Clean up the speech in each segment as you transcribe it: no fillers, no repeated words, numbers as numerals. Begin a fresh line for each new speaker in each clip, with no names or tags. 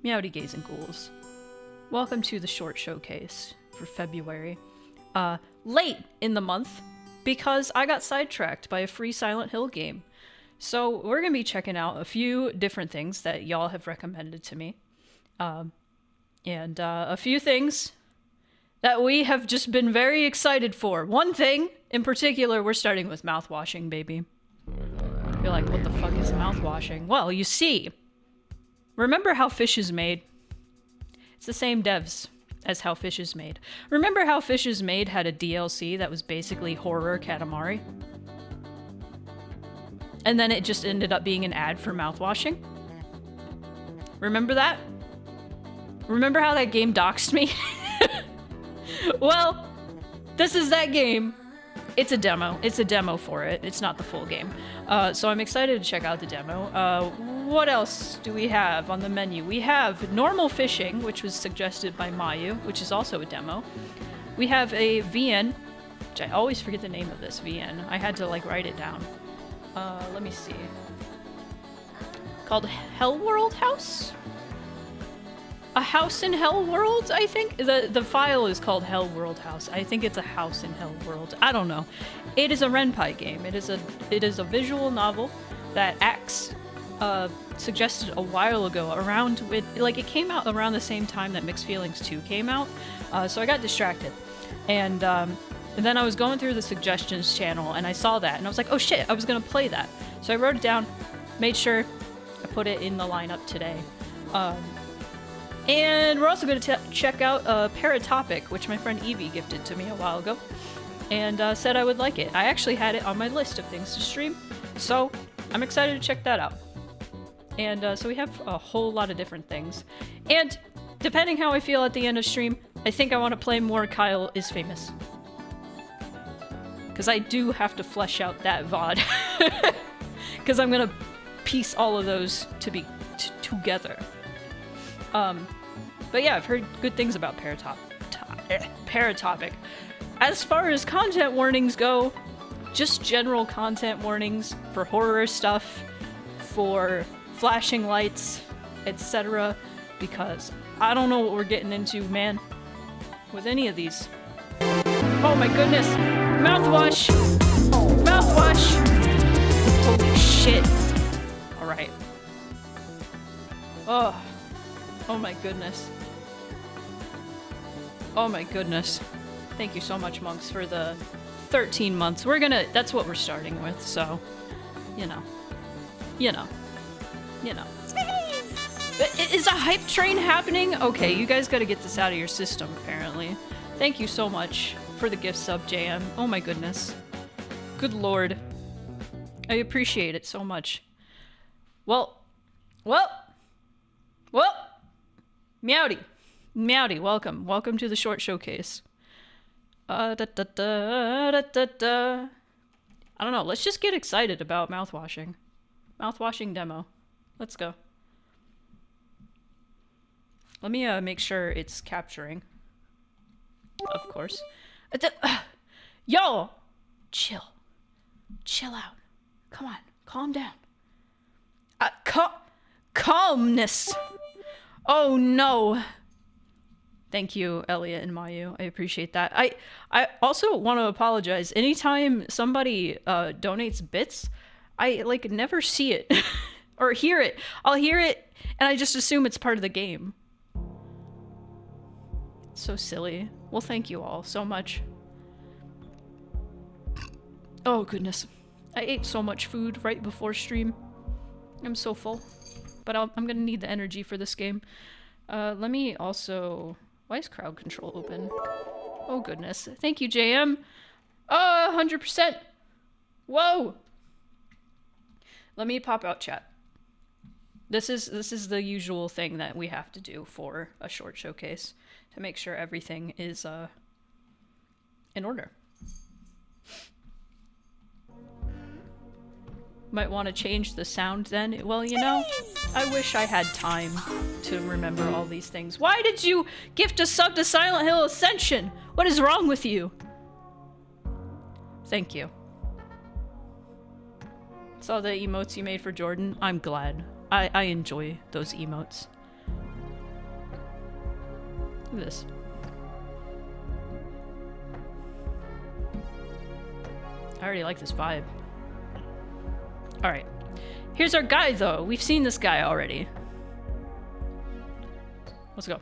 Meowdy gays and ghouls. Welcome to the short showcase for February. Late in the month because I got sidetracked by a free Silent Hill game. So we're gonna be checking out a few different things that y'all have recommended to me. And a few things that we have just been very excited for. One thing in particular, we're starting with mouthwashing, baby. You're like, what the fuck is mouthwashing? Well, you see, remember How Fish Is Made? It's the same devs as How Fish Is Made. Remember How Fish Is Made had a DLC that was basically horror Katamari? And then it just ended up being an ad for mouthwashing? Remember that? Remember how that game doxed me? Well, this is that game. It's a demo. It's a demo for it. It's not the full game. So I'm excited to check out the demo. What else do we have on the menu? We have normal fishing, which was suggested by Mayu, which is also a demo. We have a VN, which I always forget the name of this VN. I had to like write it down. Let me see. Called HELLWORLD House? A house in HELLWORLD, I think? The file is called HELLWORLD House. I think it's a house in HELLWORLD. I don't know. It is a Renpai game. It is a visual novel that Axe suggested a while ago around with, like, it came out around the same time that Mixed Feelings 2 came out. So I got distracted. And then I was going through the suggestions channel and I saw that and I was like, oh shit, I was gonna play that. So I wrote it down, made sure I put it in the lineup today. And we're also going to check out Paratopic, which my friend Evie gifted to me a while ago, and said I would like it. I actually had it on my list of things to stream, so I'm excited to check that out. And so we have a whole lot of different things. And depending how I feel at the end of stream, I think I want to play more Kyle is Famous. Because I do have to flesh out that VOD. Because I'm going to piece all of those together. But yeah, I've heard good things about Paratopic. As far as content warnings go, just general content warnings for horror stuff, for flashing lights, etc. Because I don't know what we're getting into, man, with any of these. Oh my goodness! Mouthwash! Mouthwash! Holy shit! Alright. Oh my goodness. Oh my goodness. Thank you so much, monks, for the 13 months. That's what we're starting with, so, you know. Is a hype train happening? Okay, you guys gotta get this out of your system, apparently. Thank you so much for the gift sub, JM. Oh my goodness. Good lord. I appreciate it so much. Well. Meowdy, welcome. Welcome to the short showcase. I don't know, let's just get excited about mouthwashing. Mouthwashing demo. Let's go. Let me make sure it's capturing. Of course. Yo! Chill. Chill out. Come on, calm down. Calmness! Oh no! Thank you, Elliot and Mayu. I appreciate that. I also want to apologize. Anytime somebody donates bits, I like never see it or hear it. I'll hear it and I just assume it's part of the game. It's so silly. Well, thank you all so much. Oh goodness. I ate so much food right before stream. I'm so full. But I'm gonna need the energy for this game. Let me also... Why is crowd control open? Oh goodness. Thank you, JM. 100%. Whoa! Let me pop out chat. This is the usual thing that we have to do for a short showcase to make sure everything is in order. Might want to change the sound then. Well, you know, I wish I had time to remember all these things. Why did you gift a sub to Silent Hill Ascension? What is wrong with you? Thank you. Saw the emotes you made for Jordan. I'm glad. I enjoy those emotes. Look at this. I already like this vibe. Alright. Here's our guy, though. We've seen this guy already. Let's go.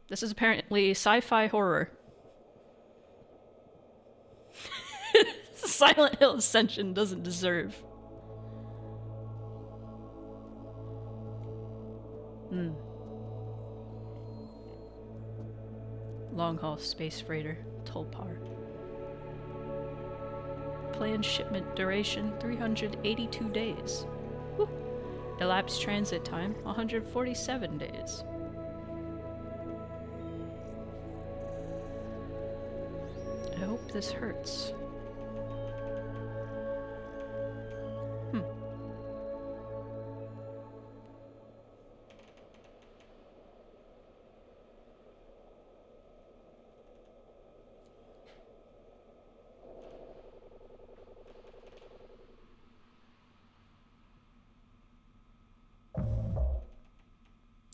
This is apparently sci-fi horror. Silent Hill Ascension doesn't deserve. Long haul space freighter, Tulpar. Planned shipment duration 382 days. Whew. Elapsed transit time 147 days. I hope this hurts.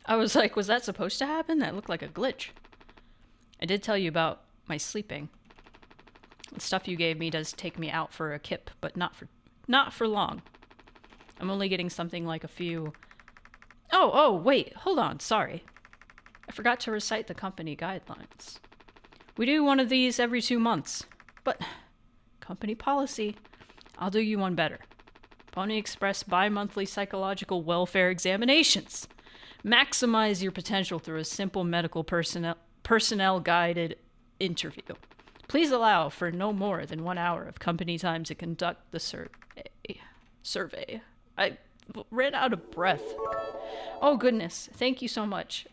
I was like, was that supposed to happen? That looked like a glitch. I did tell you about my sleeping. The stuff you gave me does take me out for a kip, but not for long. I'm only getting something like a few... Oh, wait, hold on, sorry. I forgot to recite the company guidelines. We do one of these every 2 months, but company policy. I'll do you one better. Pony Express bi-monthly psychological welfare examinations. Maximize your potential through a simple medical personnel guided interview. Please allow for no more than 1 hour of company time to conduct the survey. I ran out of breath. Oh goodness, thank you so much.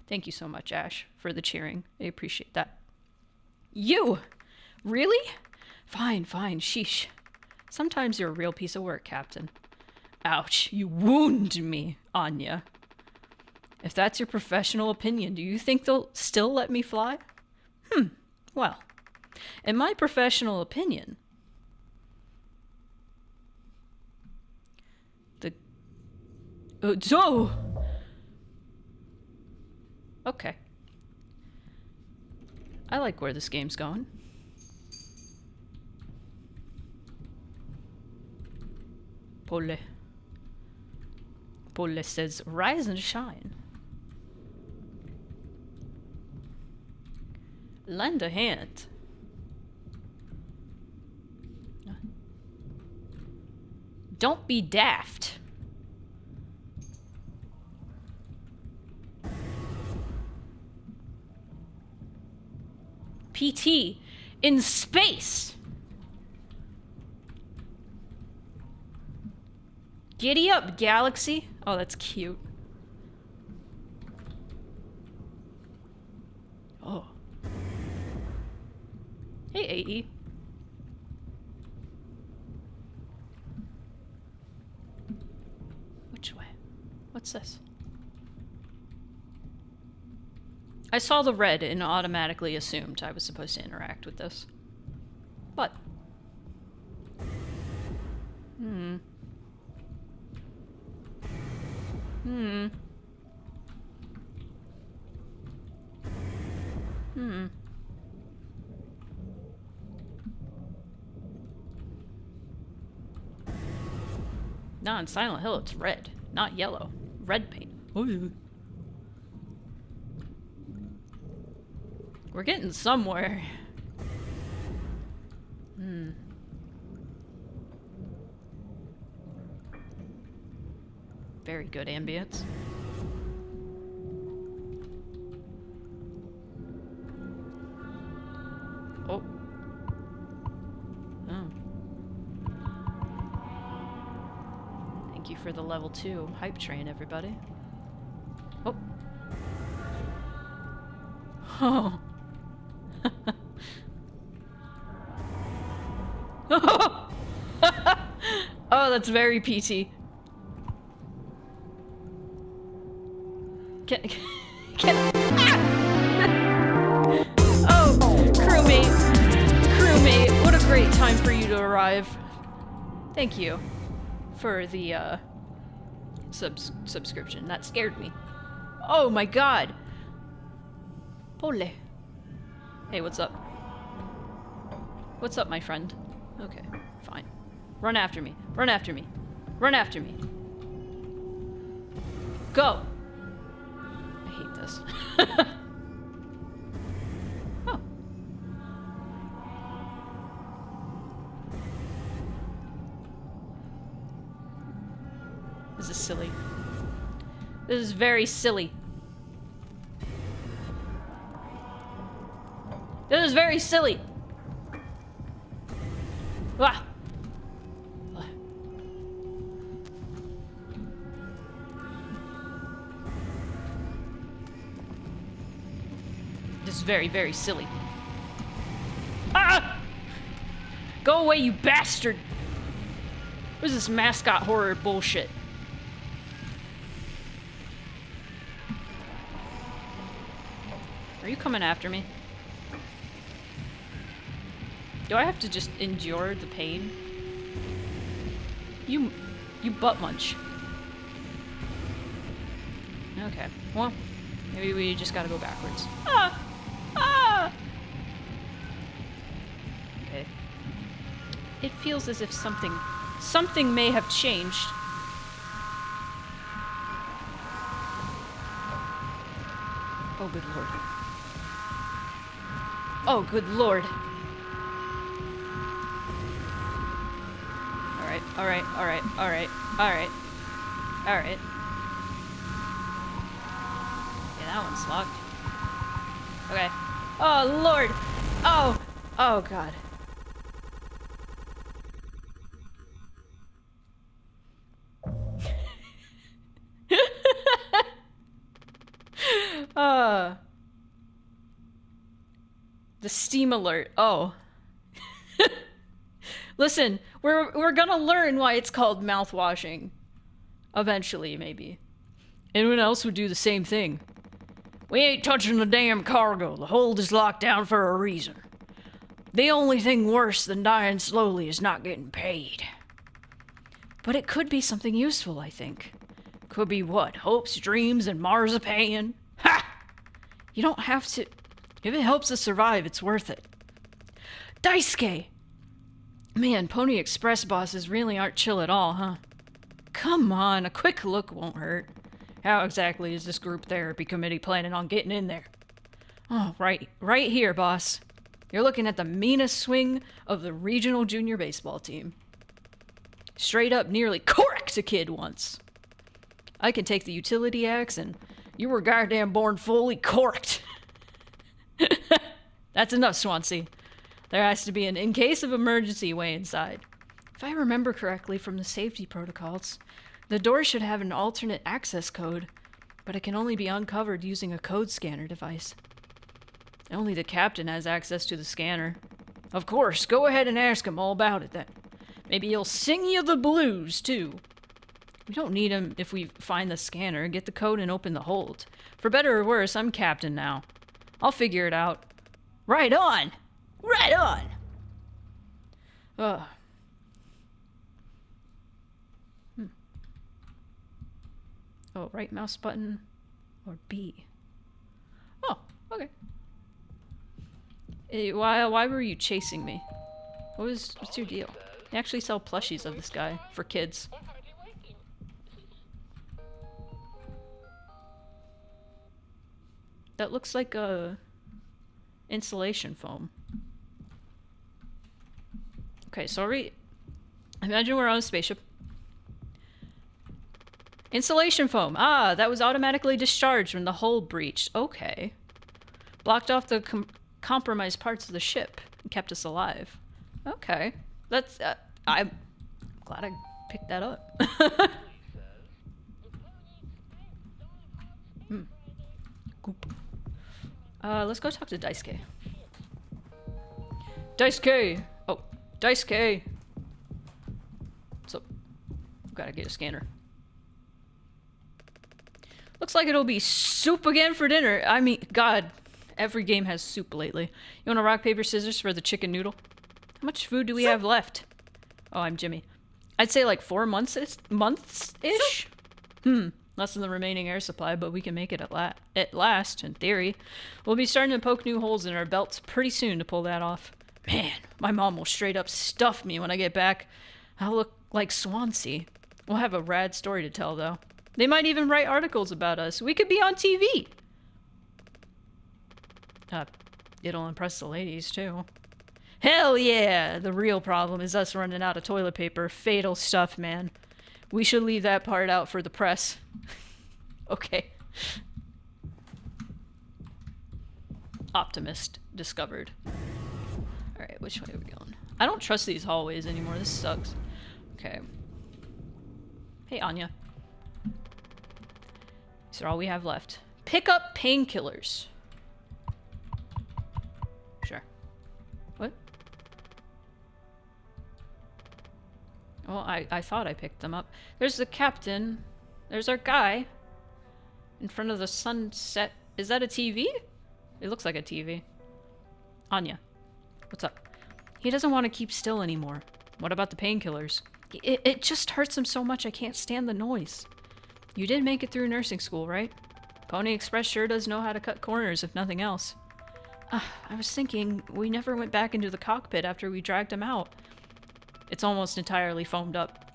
Thank you so much, Ash, for the cheering. I appreciate that. You? Really? Fine, sheesh. Sometimes you're a real piece of work, Captain. Ouch, you wound me, Anya. If that's your professional opinion, do you think they'll still let me fly? Well, in my professional opinion, okay. I like where this game's going. Pole says, rise and shine. Lend a hand. Don't be daft. PT in space. Giddy up, Galaxy. Oh, that's cute. Oh. Hey, AE. Which way? What's this? I saw the red and automatically assumed I was supposed to interact with this. But... No, in Silent Hill it's red, not yellow. Red paint. Ooh. We're getting somewhere. Very good ambience. Oh. Oh. Thank you for the level 2 hype train, everybody. Oh. Oh. Oh, that's very PT. Oh, crewmate, what a great time for you to arrive. Thank you for the subscription. That scared me. Oh my god. Pole. Hey, what's up? What's up, my friend? Okay, fine. Run after me. Run after me. Run after me. Go! I hate this. Oh. This is silly. This is very silly. This is very silly. Ah. This is very, very silly. Ah! Go away, you bastard! What is this mascot horror bullshit? Are you coming after me? Do I have to just endure the pain? You butt munch. Okay, well, maybe we just gotta go backwards. Ah! Ah! Okay. It feels as if something may have changed. Oh, good lord. Oh, good lord. Alright, alright, alright, alright. Alright. Yeah, that one's locked. Okay. Oh, lord! Oh! Oh, god. The steam alert. Oh. Listen, we're gonna learn why it's called mouthwashing. Eventually, maybe. Anyone else would do the same thing. We ain't touching the damn cargo. The hold is locked down for a reason. The only thing worse than dying slowly is not getting paid. But it could be something useful, I think. Could be what? Hopes, dreams, and marzipan? Ha! You don't have to... If it helps us survive, it's worth it. Daisuke! Man, Pony Express bosses really aren't chill at all, huh? Come on, a quick look won't hurt. How exactly is this group therapy committee planning on getting in there? Oh, right here, boss. You're looking at the meanest swing of the regional junior baseball team. Straight up nearly corked a kid once. I can take the utility axe and you were goddamn born fully corked. That's enough, Swansea. There has to be an in case of emergency way inside. If I remember correctly from the safety protocols, the door should have an alternate access code, but it can only be uncovered using a code scanner device. Only the captain has access to the scanner. Of course, go ahead and ask him all about it then. Maybe he'll sing you the blues, too. We don't need him if we find the scanner, get the code and open the hold. For better or worse, I'm captain now. I'll figure it out. Right on! Right on! Ugh. Oh, right mouse button or B. Oh, okay. Why were you chasing me? What's your deal? They actually sell plushies of this guy for kids. That looks like a insulation foam. Okay, so imagine we're on a spaceship. Insulation foam. Ah, that was automatically discharged when the hull breached. Okay. Blocked off the compromised parts of the ship and kept us alive. Okay. That's, I'm glad I picked that up. Goop. Let's go talk to Daisuke. Daisuke! Oh, Daisuke! So, gotta get a scanner. Looks like it'll be soup again for dinner. I mean, God, every game has soup lately. You want a rock, paper, scissors for the chicken noodle? How much food do we have left? Oh, I'm Jimmy. I'd say like 4 months-ish? Less than the remaining air supply, but we can make it at last, in theory. We'll be starting to poke new holes in our belts pretty soon to pull that off. Man, my mom will straight up stuff me when I get back. I'll look like Swansea. We'll have a rad story to tell, though. They might even write articles about us. We could be on TV. It'll impress the ladies, too. Hell yeah! The real problem is us running out of toilet paper. Fatal stuff, man. We should leave that part out for the press. Okay. Optimist discovered. Alright, which way are we going? I don't trust these hallways anymore. This sucks. Okay. Hey, Anya. These are all we have left. Pick up painkillers. Sure. What? Well, I thought I picked them up. There's the captain. There's our guy. In front of the sunset. Is that a TV? It looks like a TV. Anya. What's up? He doesn't want to keep still anymore. What about the painkillers? It just hurts him so much I can't stand the noise. You did make it through nursing school, right? Pony Express sure does know how to cut corners, if nothing else. I was thinking, we never went back into the cockpit after we dragged him out. It's almost entirely foamed up.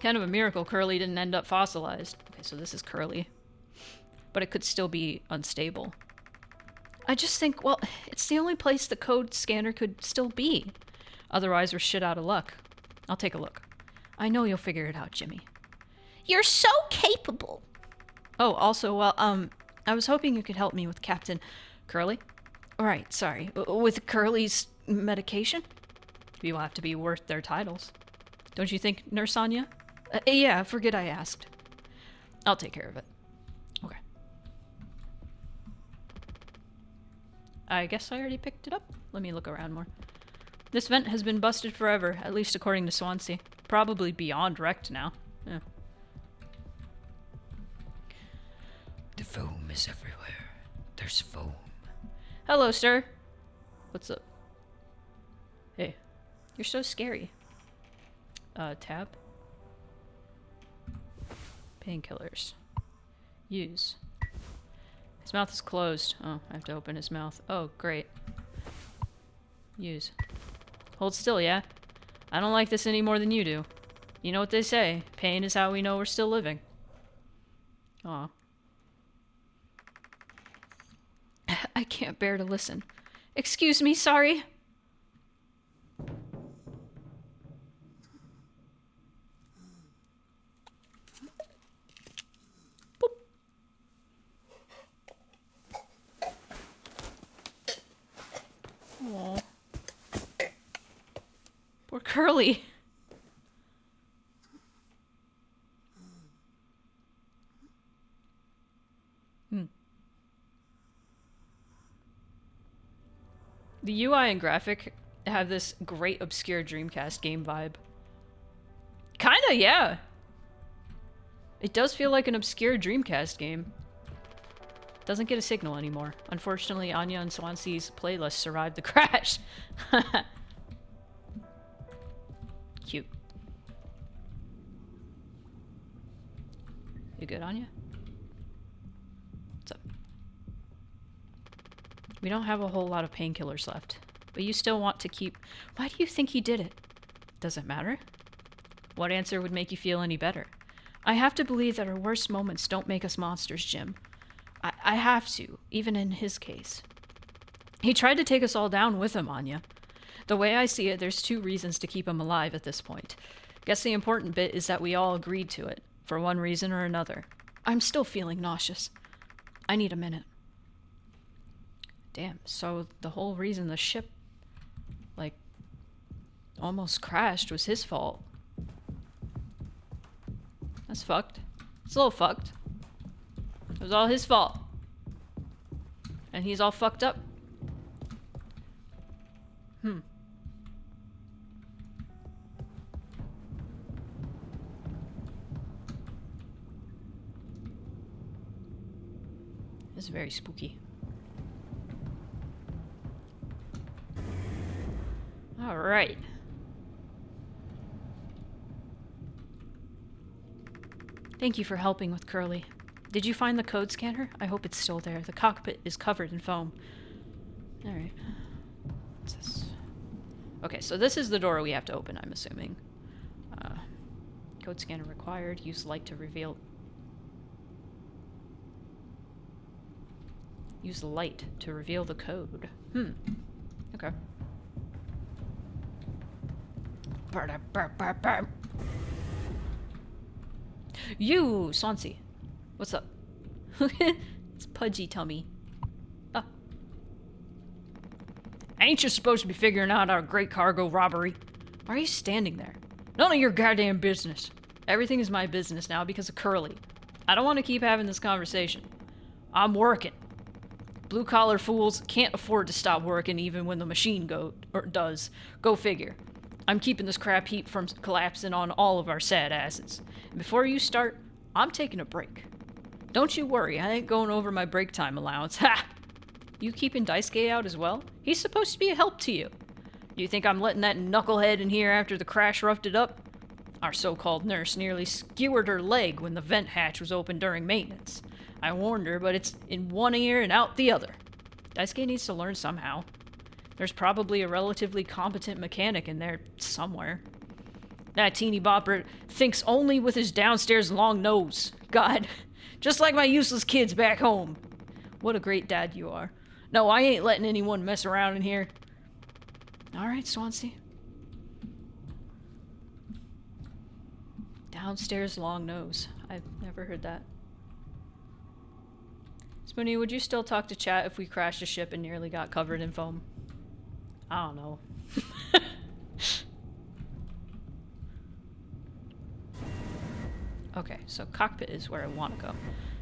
Kind of a miracle Curly didn't end up fossilized. Okay, so this is Curly. But it could still be unstable. I just think, well, it's the only place the code scanner could still be. Otherwise, we're shit out of luck. I'll take a look. I know you'll figure it out, Jimmy. You're so capable. Oh, also, well, I was hoping you could help me with Captain Curly. Right, sorry. With Curly's medication? You'll have to be worth their titles. Don't you think, Nurse Anya? Yeah, forget I asked. I'll take care of it. Okay. I guess I already picked it up. Let me look around more. This vent has been busted forever, at least according to Swansea. Probably beyond wrecked now. Yeah.
The foam is everywhere. There's foam.
Hello, sir. What's up? Hey. You're so scary. Tab. Painkillers. Use. His mouth is closed. Oh, I have to open his mouth. Oh, great. Use. Hold still, yeah? I don't like this any more than you do. You know what they say. Pain is how we know we're still living. Aw. I can't bear to listen. Excuse me, sorry. Boop. Aw. Poor Curly. The UI and graphic have this great obscure Dreamcast game vibe. Kinda, yeah. It does feel like an obscure Dreamcast game. Doesn't get a signal anymore. Unfortunately, Anya and Swansea's playlist survived the crash. Cute. You good, Anya? What's up? We don't have a whole lot of painkillers left, but you still want to keep... Why do you think he did it? Does it matter? What answer would make you feel any better? I have to believe that our worst moments don't make us monsters, Jim. I have to, even in his case. He tried to take us all down with him, Anya. The way I see it, there's two reasons to keep him alive at this point. Guess the important bit is that we all agreed to it, for one reason or another. I'm still feeling nauseous. I need a minute. Damn, so the whole reason the ship, like, almost crashed was his fault. That's fucked. It's a little fucked. It was all his fault. And he's all fucked up. This is very spooky. All right. Thank you for helping with Curly. Did you find the code scanner? I hope it's still there. The cockpit is covered in foam. Alright. What's this? Okay, so this is the door we have to open, I'm assuming. Code scanner required. Use light to reveal... Use light to reveal the code. Okay. You, Swansea. What's up? It's Pudgy Tummy. Ah. Ain't you supposed to be figuring out our great cargo robbery? Why are you standing there? None of your goddamn business. Everything is my business now because of Curly. I don't want to keep having this conversation. I'm working. Blue-collar fools can't afford to stop working even when the machine does. Go figure. I'm keeping this crap heap from collapsing on all of our sad asses. And before you start, I'm taking a break. Don't you worry, I ain't going over my break time allowance. Ha! You keeping Daisuke out as well? He's supposed to be a help to you. You think I'm letting that knucklehead in here after the crash roughed it up? Our so-called nurse nearly skewered her leg when the vent hatch was open during maintenance. I warned her, but it's in one ear and out the other. Daisuke needs to learn somehow. There's probably a relatively competent mechanic in there somewhere. That teeny bopper thinks only with his downstairs long nose. God, just like my useless kids back home. What a great dad you are. No, I ain't letting anyone mess around in here. Alright, Swansea. Downstairs long nose. I've never heard that. Spoonie, would you still talk to chat if we crashed a ship and nearly got covered in foam? I don't know. Okay, so cockpit is where I want to go.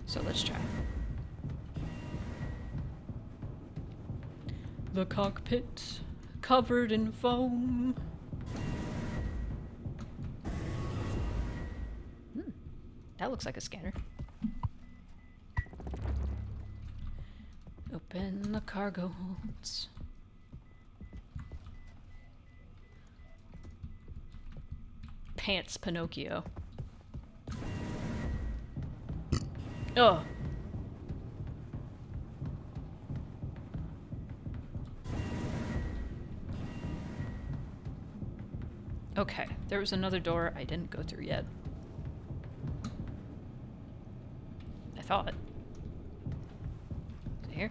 So let's try. The cockpit, covered in foam. That looks like a scanner. Open the cargo holds. Pants Pinocchio. Ugh. Okay, there was another door I didn't go through yet. I thought. Is it here?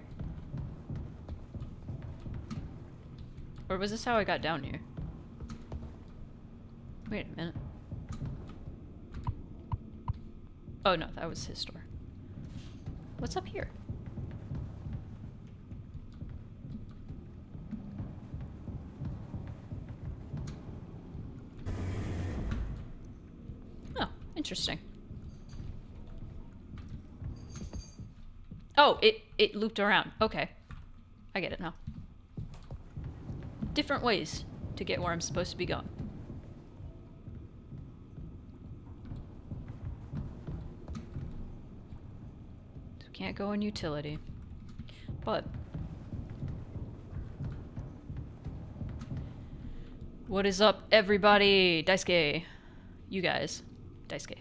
Or was this how I got down here? Wait a minute. Oh no, that was his store. What's up here? Oh, interesting. Oh, it looped around. Okay. I get it now. Different ways to get where I'm supposed to be going. So can't go in utility. But what is up, everybody? Daisuke. You guys. Daisuke.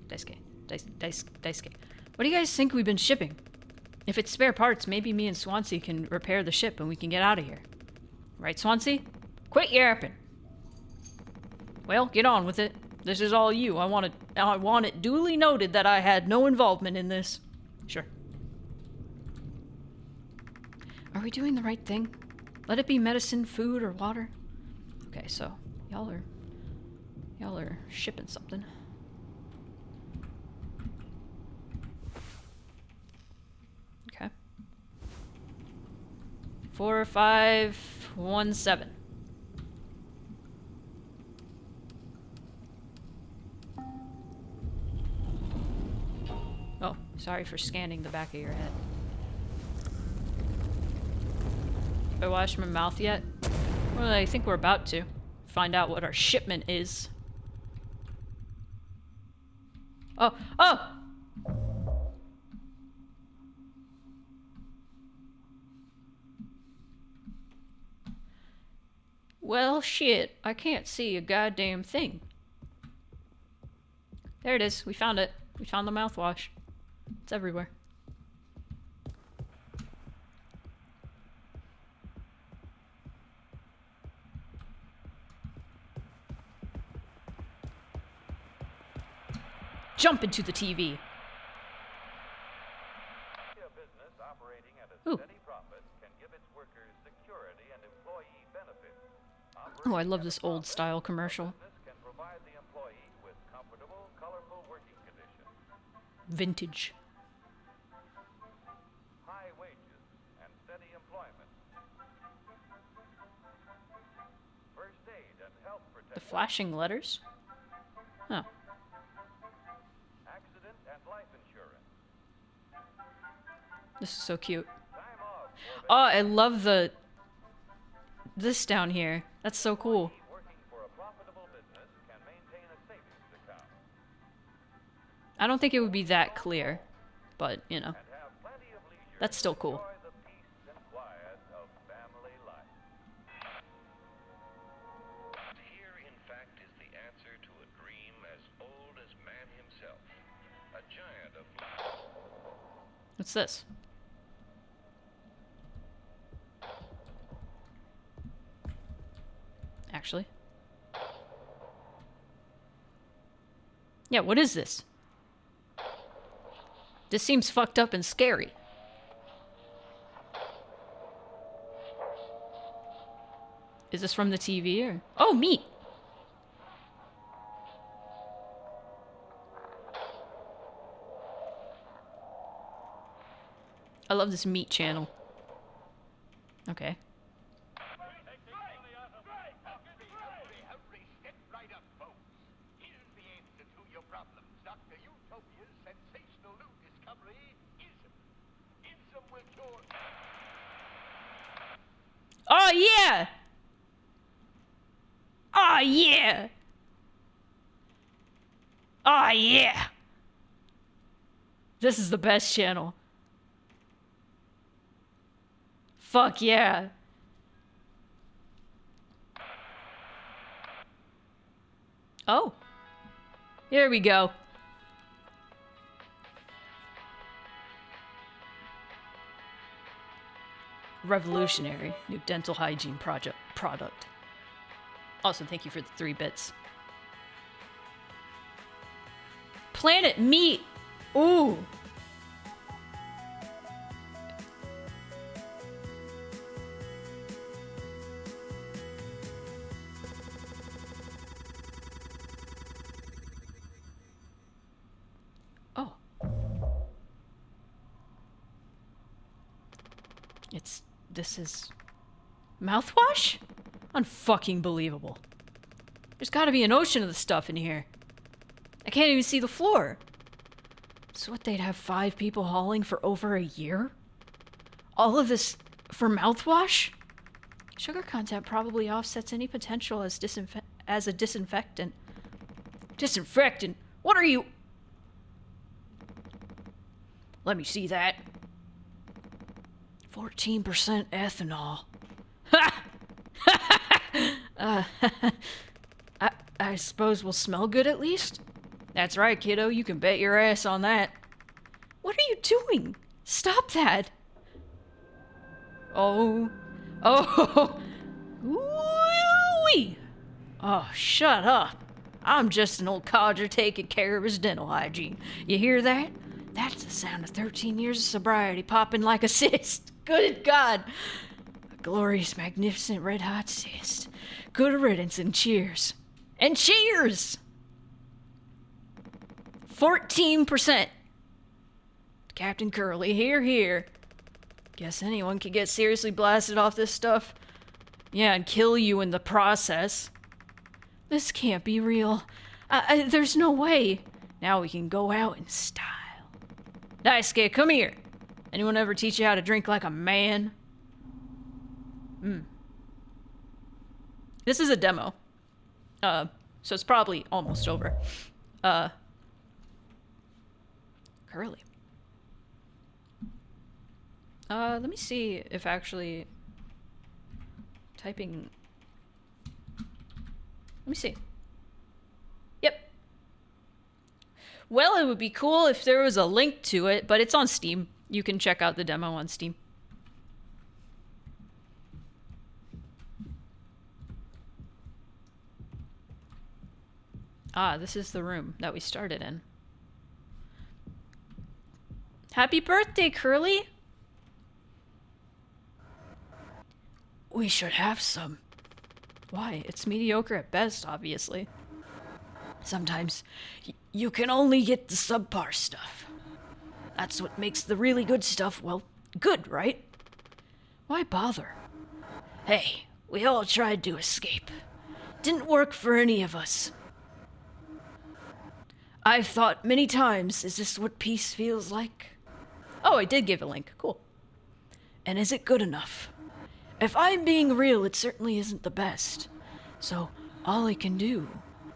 Daisuke. What do you guys think we've been shipping? If it's spare parts, maybe me and Swansea can repair the ship and we can get out of here. Right, Swansea? Quit yapping. Well, get on with it. This is all you. I want it duly noted that I had no involvement in this. Sure. Are we doing the right thing? Let it be medicine, food, or water? Okay, so y'all are shipping something. Okay. 4517. Oh, sorry for scanning the back of your head. Have I washed my mouth yet? Well, I think we're about to. Find out what our shipment is. Oh! Oh! Well, shit. I can't see a goddamn thing. There it is. We found it. We found the mouthwash. It's everywhere. Jump into the TV. Ooh. Oh, I love this old style commercial. Vintage.
High wages and steady employment. First aid and health protection.
The flashing letters? Oh.
Accident and life insurance.
This is so cute.
Time off for
Oh, I love this down here. That's so cool.
working for a profitable business can maintain a savings account
I don't think it would be that clear, but, you know,
and have plenty of leisure
that's still
to
cool.
enjoy the peace and quiet of family life.
Here, in fact, is the answer to a dream as old as man himself. A giant of
What's this? Actually. Yeah, what is this? This seems fucked up and scary. Is this from the TV or? Oh, meat! I love this meat channel. Okay.
Step right up, folks. Here's the answer to your problems. Dr. Utopia's sensational new discovery, Ism. Ism will cure...
Oh, yeah! Oh, yeah! Oh, yeah! This is the best channel. Fuck yeah. Oh. Here we go. Revolutionary new dental hygiene product. Also, thank you for the 3 bits. Planet Meat. Ooh. Oh. This is mouthwash? Unfucking believable. There's gotta be an ocean of the stuff in here. I can't even see the floor. So what, they'd have 5 people hauling for over a year? All of this for mouthwash? Sugar content probably offsets any potential as a disinfectant. Disinfectant? What are you? Let me see that. 14% ethanol. Ha! I suppose we'll smell good at least? That's right, kiddo. You can bet your ass on that. What are you doing? Stop that. Oh. Oh. Woo-wee. Oh, shut up. I'm just an old codger taking care of his dental hygiene. You hear that? That's the sound of 13 years of sobriety popping like a cyst. Good God. A glorious, magnificent, red-hot cyst. Good riddance and cheers. And cheers! 14%. Captain Curly, here. Guess anyone could get seriously blasted off this stuff. Yeah, and kill you in the process. This can't be real. There's no way. Now we can go out in style. Daisuke, come here. Anyone ever teach you how to drink like a man? This is a demo. So it's probably almost over. Curly. Let me see if actually typing. Let me see. Yep. Well, it would be cool if there was a link to it, but it's on Steam. You can check out the demo on Steam. Ah, this is the room that we started in. Happy birthday, Curly! We should have some. Why? It's mediocre at best, obviously. Sometimes you can only get the subpar stuff. That's what makes the really good stuff, well, good, right? Why bother? Hey, we all tried to escape. Didn't work for any of us. I've thought many times, is this what peace feels like? Oh, I did give a link. Cool. And is it good enough? If I'm being real, it certainly isn't the best. So all I can do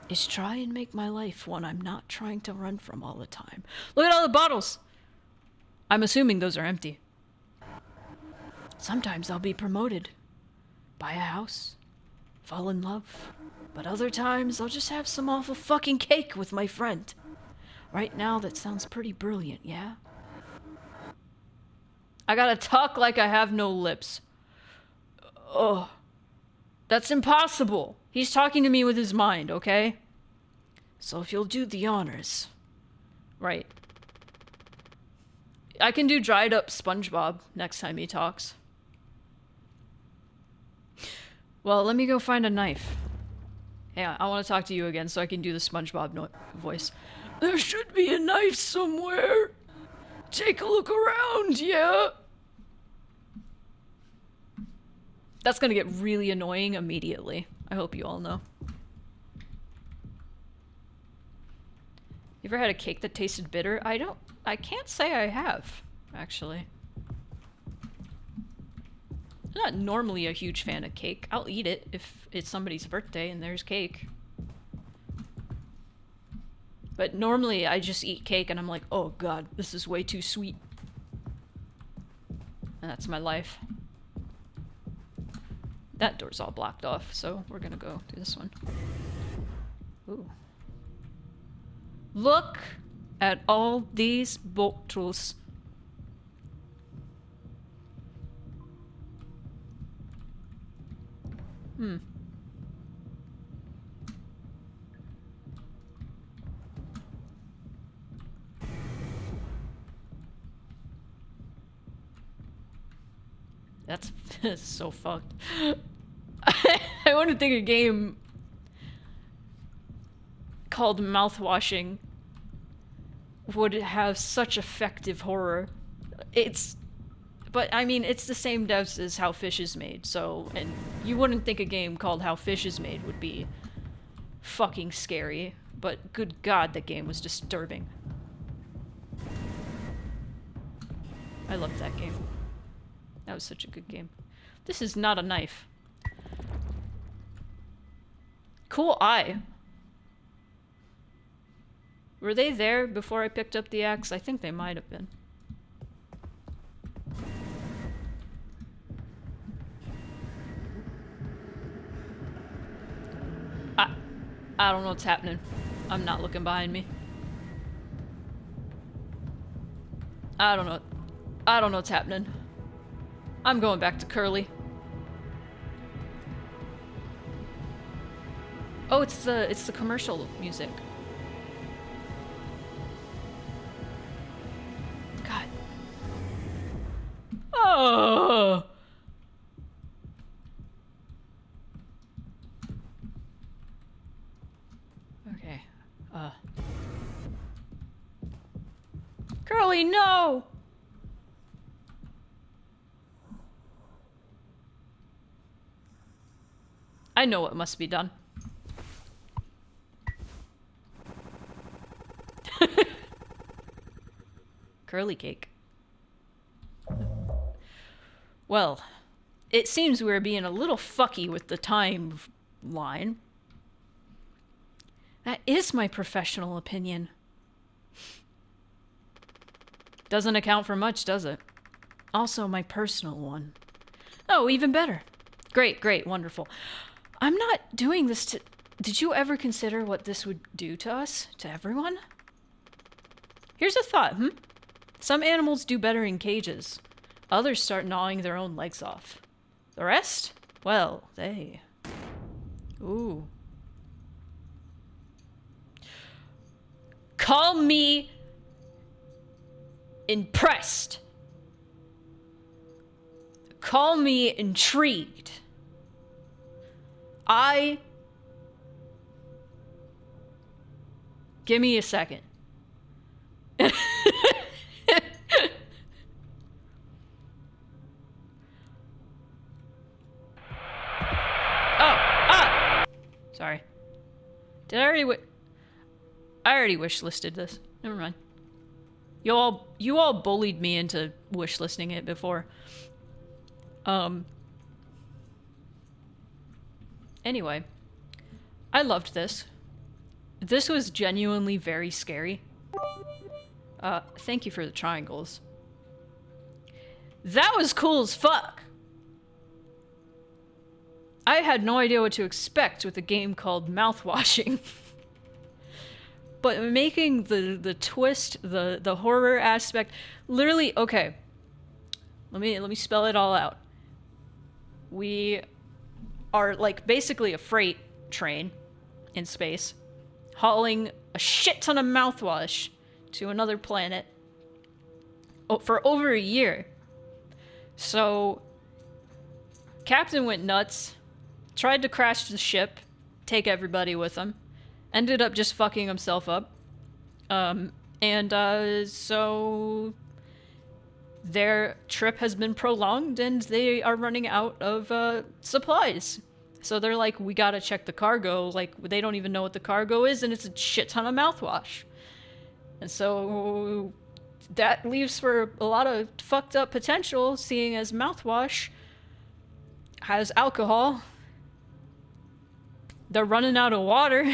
is try and make my life one I'm not trying to run from all the time. Look at all the bottles! I'm assuming those are empty. Sometimes I'll be promoted, buy a house, fall in love. But other times I'll just have some awful fucking cake with my friend. Right now that sounds pretty brilliant, yeah? I gotta talk like I have no lips. Oh, that's impossible. He's talking to me with his mind, okay? So if you'll do the honors. Right. I can do dried up SpongeBob next time he talks. Well, let me go find a knife. Yeah, I want to talk to you again so I can do the SpongeBob voice. There should be a knife somewhere. Take a look around, yeah? That's gonna get really annoying immediately. I hope you all know. You ever had a cake that tasted bitter? I can't say I have, actually. I'm not normally a huge fan of cake. I'll eat it if it's somebody's birthday and there's cake. But normally I just eat cake and I'm like, oh god, this is way too sweet. And that's my life. That door's all blocked off, so we're gonna go do this one. Ooh. Look at all these bottles. That's so fucked. I want to think a game called Mouthwashing would have such effective horror. But I mean, it's the same devs as How Fish is Made, so, and you wouldn't think a game called How Fish is Made would be fucking scary, but good god, that game was disturbing. I loved that game. That was such a good game. This is not a knife. Cool eye. Were they there before I picked up the axe? I think they might have been. I don't know what's happening. I'm not looking behind me. I don't know what's happening. I'm going back to Curly. Oh, it's the commercial music. God. Oh. Okay. Curly, no! I know what must be done. Curly cake. Well, it seems we're being a little fucky with the timeline. That is my professional opinion. Doesn't account for much, does it? Also my personal one. Oh, even better. Great, great, wonderful. I'm not doing this to... Did you ever consider what this would do to us? To everyone? Here's a thought, Some animals do better in cages. Others start gnawing their own legs off. The rest? Well, they... Ooh. Call me... impressed. Call me intrigued. Give me a second. Sorry. Did I already I already wish listed this. Never mind. You all bullied me into wish listing it before. Anyway, I loved this. This was genuinely very scary. Thank you for the triangles. That was cool as fuck. I had no idea what to expect with a game called Mouthwashing. But making the twist, the horror aspect, literally, okay. Let me spell it all out. We are like basically a freight train in space, hauling a shit ton of mouthwash to another planet for over a year. So, Captain went nuts, tried to crash the ship, take everybody with him, ended up just fucking himself up. So their trip has been prolonged and they are running out of supplies. So they're like, we gotta check the cargo. Like, they don't even know what the cargo is, and it's a shit ton of mouthwash. And so that leaves for a lot of fucked up potential, seeing as mouthwash has alcohol. They're running out of water.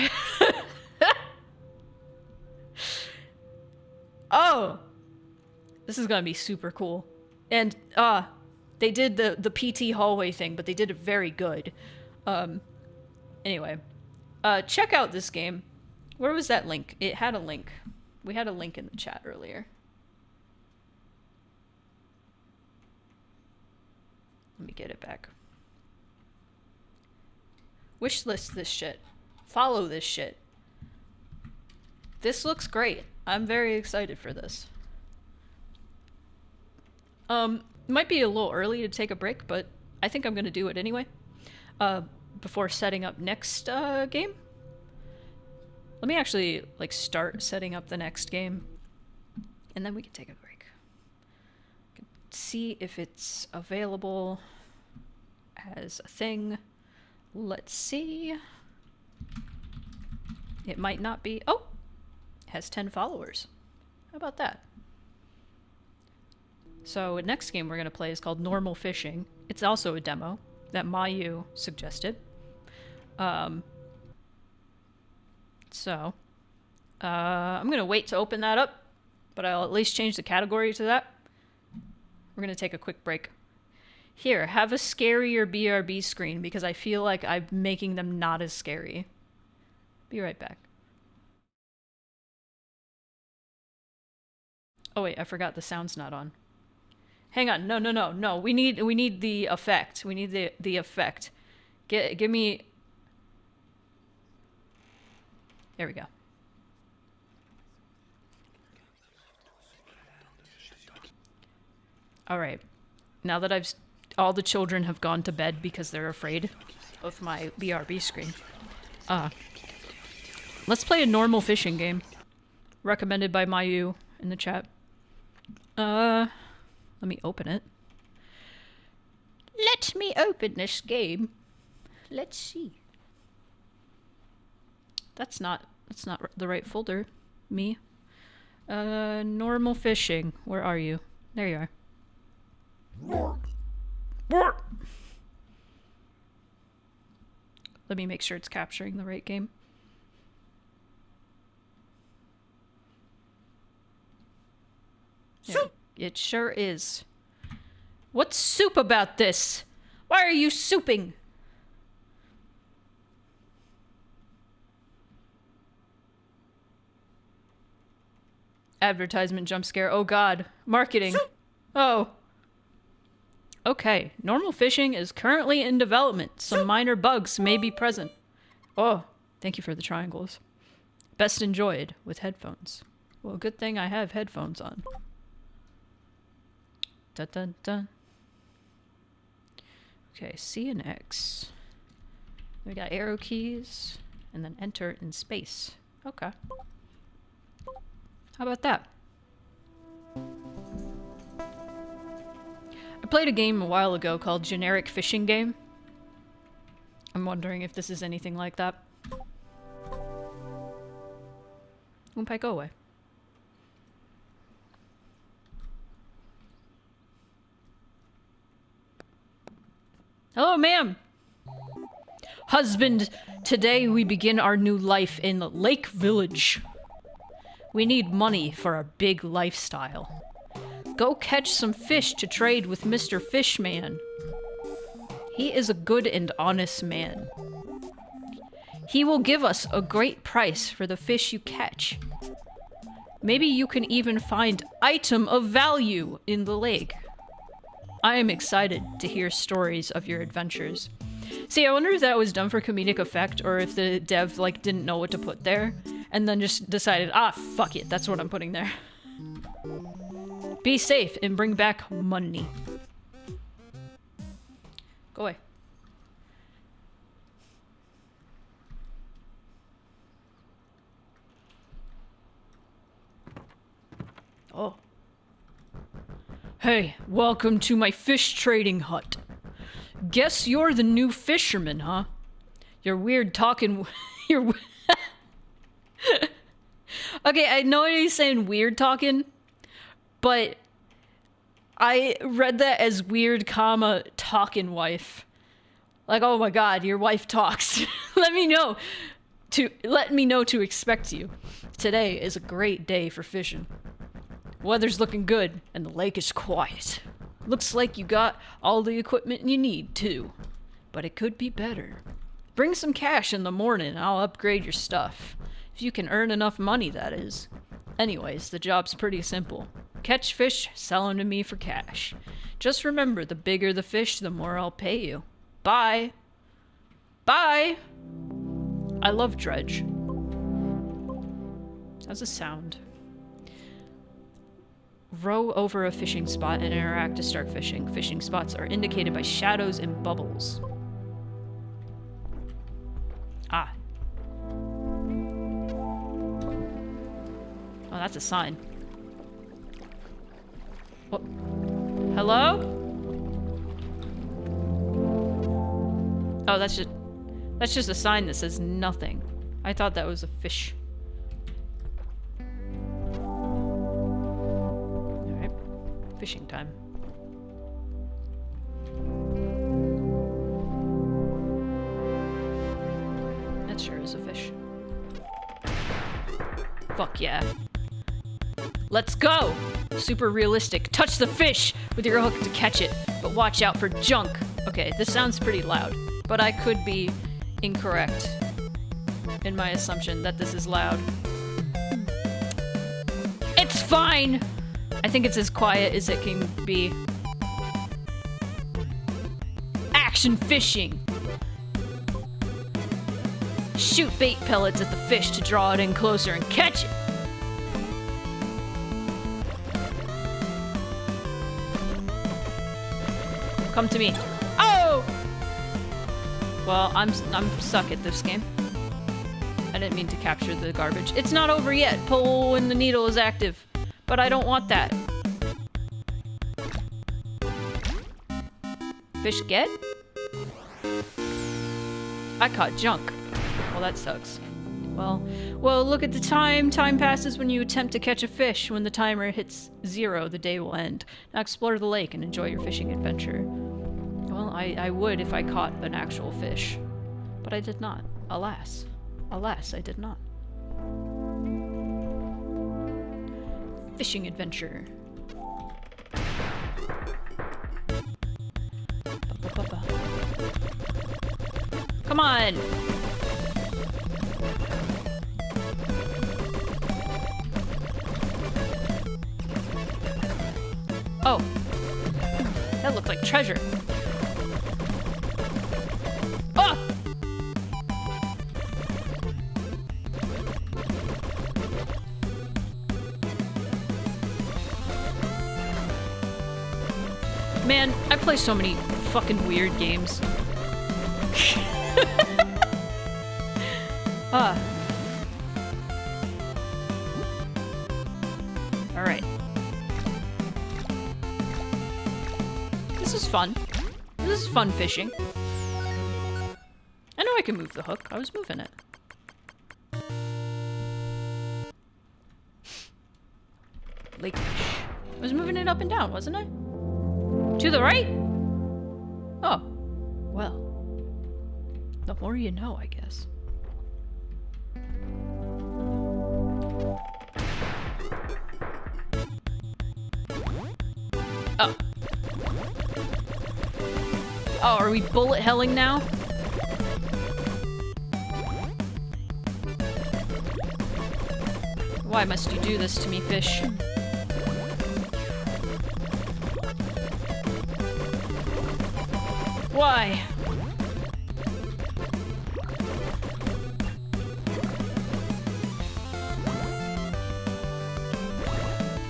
Oh! This is gonna be super cool. And, they did the PT hallway thing, but they did it very good. Anyway. Check out this game. Where was that link? It had a link. We had a link in the chat earlier. Let me get it back. Wishlist this shit. Follow this shit. This looks great. I'm very excited for this. Might be a little early to take a break, but I think I'm gonna do it anyway. Before setting up next game. Let me actually like start setting up the next game, and then we can take a break. See if it's available as a thing. Let's see. It might not be. Oh, it has 10 followers. How about that? So the next game we're going to play is called Normal Fishing. It's also a demo that Mayu suggested. I'm going to wait to open that up, but I'll at least change the category to that. We're going to take a quick break. Here, have a scarier BRB screen because I feel like I'm making them not as scary. Be right back. Oh wait, I forgot the sound's not on. Hang on, no. We need the effect. We need the effect. Give me. There we go. All right. Now that all the children have gone to bed because they're afraid of my BRB screen. Let's play a normal fishing game. Recommended by Mayu in the chat. Let me open it. Let me open this game. Let's see. That's not the right folder. Me. Normal fishing. Where are you? There you are. Let me make sure it's capturing the right game. Yeah, it sure is. What's soup about this? Why are you souping? Advertisement jump scare. Oh god. Marketing. Oh. Okay. Normal fishing is currently in development. Some minor bugs may be present. Oh. Thank you for the triangles. Best enjoyed with headphones. Well, good thing I have headphones on. Dun dun dun. Okay, C and X. We got arrow keys, and then enter in space. Okay. How about that? I played a game a while ago called Generic Fishing Game. I'm wondering if this is anything like that. Woompike, go away. Hello, ma'am. Husband, today we begin our new life in Lake Village. We need money for our big lifestyle. Go catch some fish to trade with Mr. Fishman. He is a good and honest man. He will give us a great price for the fish you catch. Maybe you can even find item of value in the lake. I am excited to hear stories of your adventures. See, I wonder if that was done for comedic effect or if the dev, like, didn't know what to put there and then just decided, ah, fuck it, that's what I'm putting there. Be safe and bring back money. Go away. Oh. Hey, welcome to my fish trading hut. Guess you're the new fisherman, huh? You're weird talking... You're... Okay, I know he's saying weird talking, but I read that as weird, comma, talking wife. Like, oh my god, your wife talks. Let me know to expect you. Today is a great day for fishing. Weather's looking good, and the lake is quiet. Looks like you got all the equipment you need, too. But it could be better. Bring some cash in the morning, and I'll upgrade your stuff. If you can earn enough money, that is. Anyways, the job's pretty simple. Catch fish, sell them to me for cash. Just remember, the bigger the fish, the more I'll pay you. Bye! Bye! I love dredge. How's it sound? Row over a fishing spot and interact to start fishing. Fishing spots are indicated by shadows and bubbles. Ah. Oh, that's a sign. What? Hello? Oh, that's just a sign that says nothing. I thought that was a fish. Fishing time. That sure is a fish. Fuck yeah. Let's go! Super realistic. Touch the fish with your hook to catch it, but watch out for junk. Okay, this sounds pretty loud, but I could be incorrect in my assumption that this is loud. It's fine! I think it's as quiet as it can be. Action fishing! Shoot bait pellets at the fish to draw it in closer and catch it! Come to me. Oh! Well, I'm stuck at this game. I didn't mean to capture the garbage. It's not over yet. Pull when the needle is active. But I don't want that. Fish get? I caught junk. Well, that sucks. Well, look at the time. Time passes when you attempt to catch a fish. When the timer hits 0, the day will end. Now explore the lake and enjoy your fishing adventure. Well, I would if I caught an actual fish. But I did not. Alas. Alas, I did not. Fishing adventure. Come on! Oh. That looked like treasure. Oh! Man, I play so many fucking weird games. Alright. This is fun. This is fun fishing. I know I can move the hook. I was moving it. Lake fish. I was moving it up and down, wasn't I? To the right? Oh. Well. The more you know, I guess. Oh. Oh, are we bullet helling now? Why must you do this to me, fish? Why?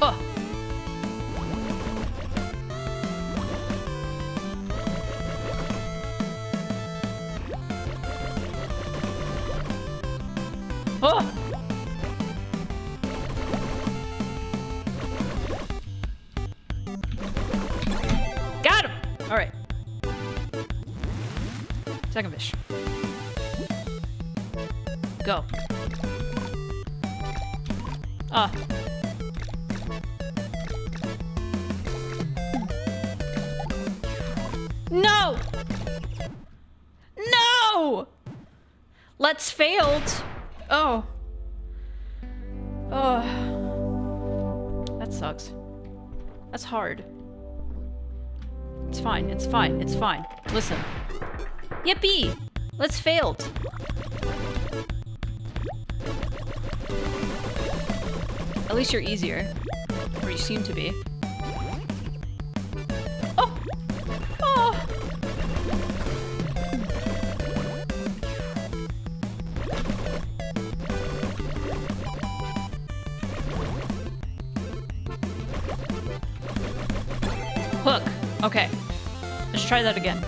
Oh. Oh. Got him. All right. Second fish. Go. Ah. No! No! Let's failed. Oh. Oh. That sucks. That's hard. It's fine, it's fine, it's fine. Listen. Yippee! Let's failed. At least you're easier. Or you seem to be. Oh! Oh! Hook. Okay. Let's try that again.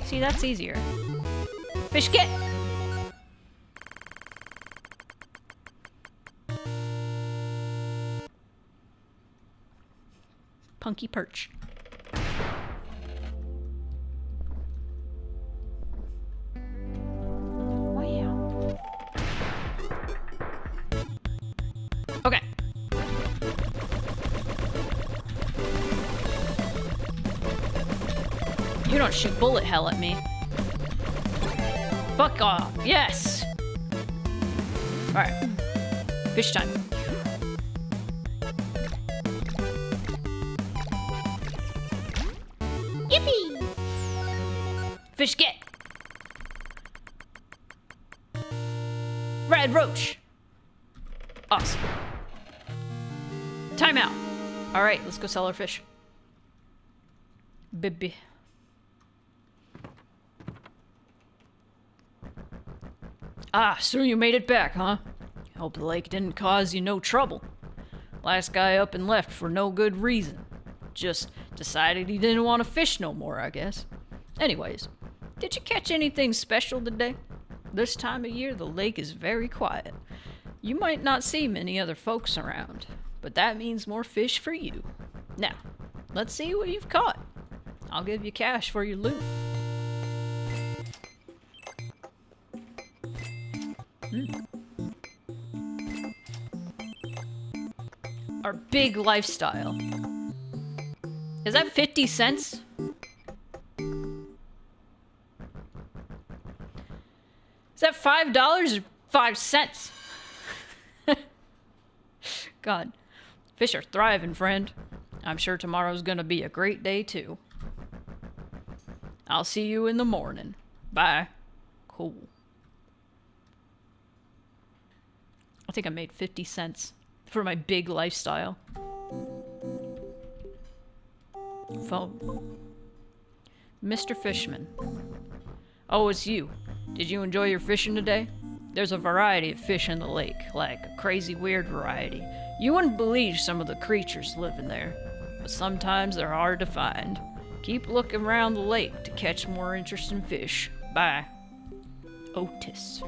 See, that's easier. Fish get! Punky perch. Wow. Okay. You don't shoot bullet hell at me. Fuck off. Yes! Alright. Fish time. Yippee! Fish get! Red roach! Awesome. Time out. Alright, let's go sell our fish. Baby. Ah, so you made it back, huh? Hope the lake didn't cause you no trouble. Last guy up and left for no good reason. Just decided he didn't want to fish no more, I guess. Anyways, did you catch anything special today? This time of year, the lake is very quiet. You might not see many other folks around, but that means more fish for you. Now, let's see what you've caught. I'll give you cash for your loot. Our big lifestyle. Is that 50 cents? Is that $5 or 5 cents? God. Fish are thriving, friend. I'm sure tomorrow's gonna be a great day, too. I'll see you in the morning. Bye. Cool. think I made 50 cents for my big lifestyle. Phone. Mr. Fishman. Oh, it's you. Did you enjoy your fishing today? There's a variety of fish in the lake, like a crazy weird variety. You wouldn't believe some of the creatures living there, but sometimes they're hard to find. Keep looking around the lake to catch more interesting fish. Bye. Otis.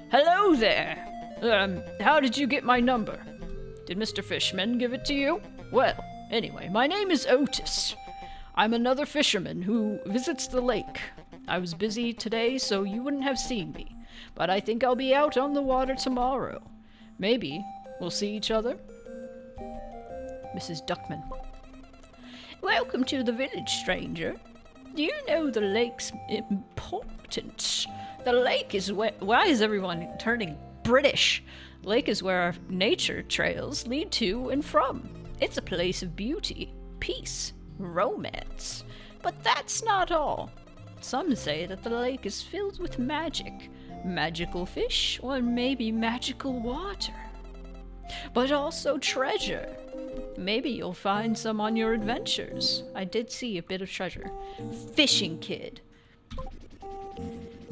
Hello there! How did you get my number? Did Mr. Fishman give it to you? Well, anyway, my name is Otis. I'm another fisherman who visits the lake. I was busy today, so you wouldn't have seen me, but I think I'll be out on the water tomorrow. Maybe we'll see each other? Mrs. Duckman. Welcome to the village, stranger. Do you know the lake's importance? The lake is where... Why is everyone turning British? The lake is where our nature trails lead to and from. It's a place of beauty, peace, romance. But that's not all. Some say that the lake is filled with magic. Magical fish, or maybe magical water. But also treasure. Maybe you'll find some on your adventures. I did see a bit of treasure. Fishing Kid.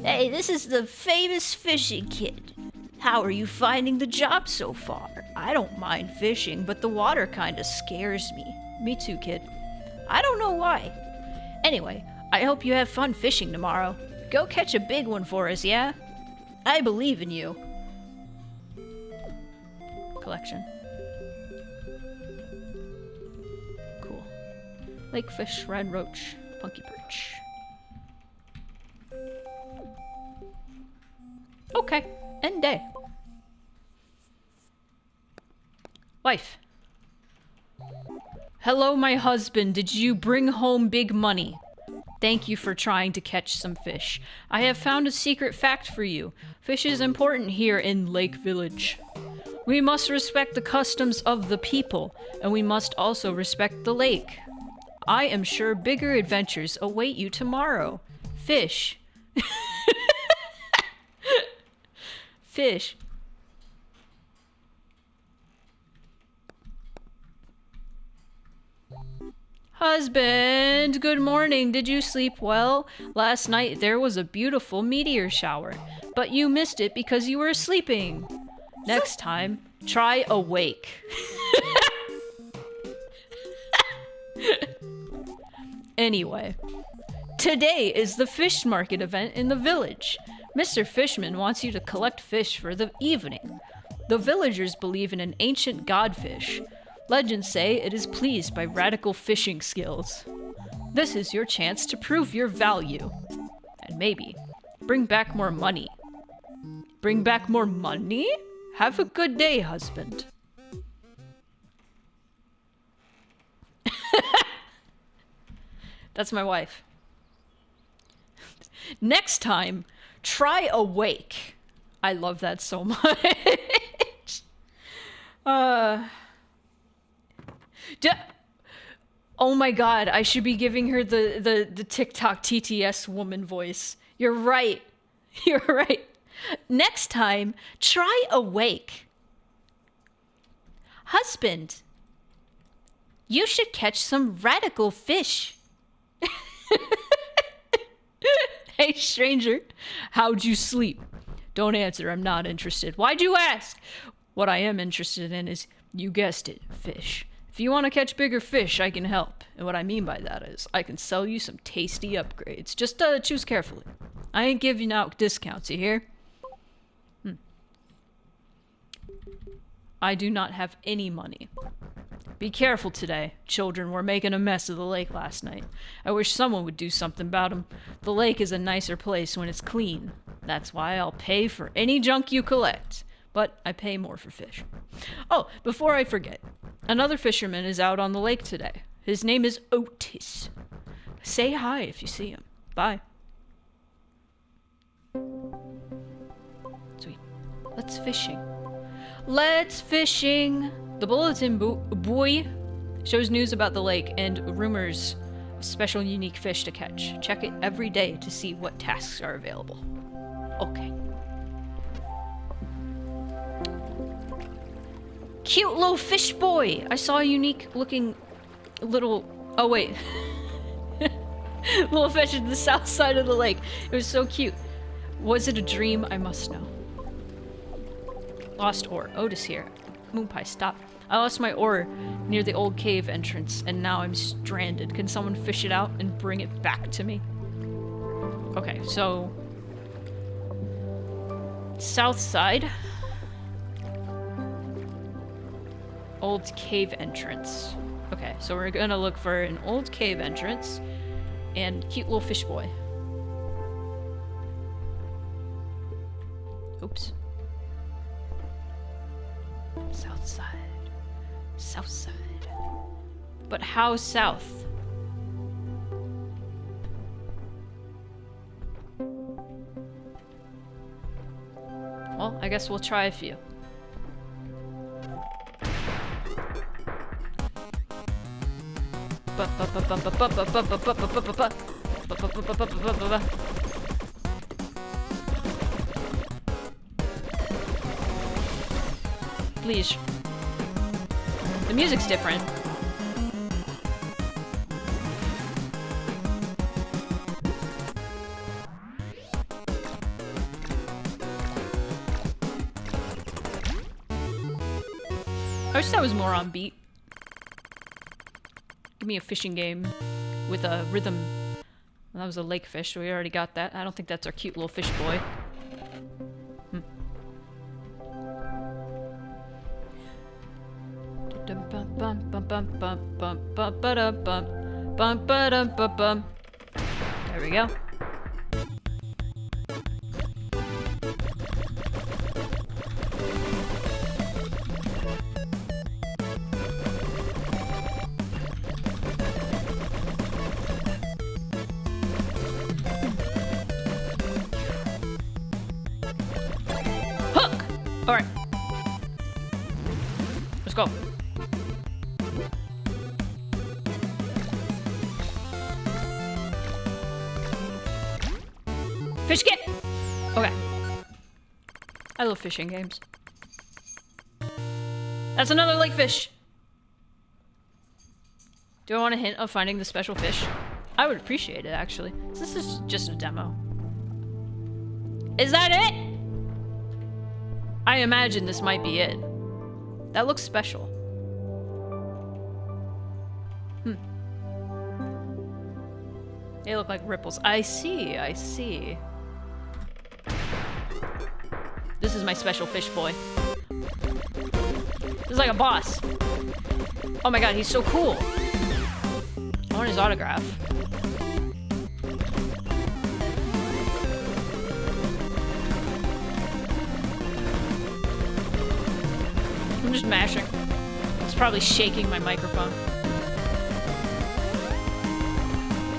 Hey, this is the famous Fishing Kid. How are you finding the job so far? I don't mind fishing, but the water kinda scares me. Me too, kid. I don't know why. Anyway, I hope you have fun fishing tomorrow. Go catch a big one for us, yeah? I believe in you. Collection. Cool. Lakefish, red roach, punky perch. Okay, end day. Wife. Hello, my husband. Did you bring home big money? Thank you for trying to catch some fish. I have found a secret fact for you. Fish is important here in Lake Village. We must respect the customs of the people, and we must also respect the lake. I am sure bigger adventures await you tomorrow. Fish. Fish. Husband, good morning. Did you sleep well? Last night there was a beautiful meteor shower, but you missed it because you were sleeping. Next time, try awake. Anyway, today is the fish market event in the village. Mr. Fishman wants you to collect fish for the evening. The villagers believe in an ancient godfish. Legends say it is pleased by radical fishing skills. This is your chance to prove your value. And maybe bring back more money. Bring back more money? Have a good day, husband. That's my wife. Next time, try awake. I love that so much. Oh my god, I should be giving her the TikTok TTS woman voice. You're right. You're right. Next time, try awake. Husband, you should catch some radical fish. Hey, stranger, how'd you sleep? Don't answer, I'm not interested. Why'd you ask? What I am interested in is, you guessed it, fish. If you want to catch bigger fish, I can help. And what I mean by that is, I can sell you some tasty upgrades. Just choose carefully. I ain't giving out discounts, you hear? I do not have any money. Be careful today. Children were making a mess of the lake last night. I wish someone would do something about them. The lake is a nicer place when it's clean. That's why I'll pay for any junk you collect. But I pay more for fish. Oh, before I forget. Another fisherman is out on the lake today. His name is Otis. Say hi if you see him. Bye. Sweet. Let's fishing. Let's fishing! The bulletin boy shows news about the lake and rumors of special unique fish to catch. Check it every day to see what tasks are available. Okay. Cute little fish boy! I saw a unique looking little... Oh, wait. Little fish at the south side of the lake. It was so cute. Was it a dream? I must know. Lost ore. Otis here. Moonpie, stop. I lost my ore near the old cave entrance, and now I'm stranded. Can someone fish it out and bring it back to me? Okay, so... south side. Old cave entrance. Okay, so we're gonna look for an old cave entrance and cute little fish boy. Oops. South side. South side. But how south? Well, I guess we'll try a few. Please. The music's different. I wish that was more on beat. Give me a fishing game with a rhythm. Well, that was a lake fish, so we already got that. I don't think that's our cute little fish boy. There we go. Hook! Alright. Let's go. Fish get! Okay. I love fishing games. That's another lake fish! Do I want a hint of finding the special fish? I would appreciate it, actually. This is just a demo. Is that it? I imagine this might be it. That looks special. They look like ripples. I see, I see. This is my special fish boy. This is like a boss. Oh my god, he's so cool. I want his autograph. I'm just mashing. It's probably shaking my microphone.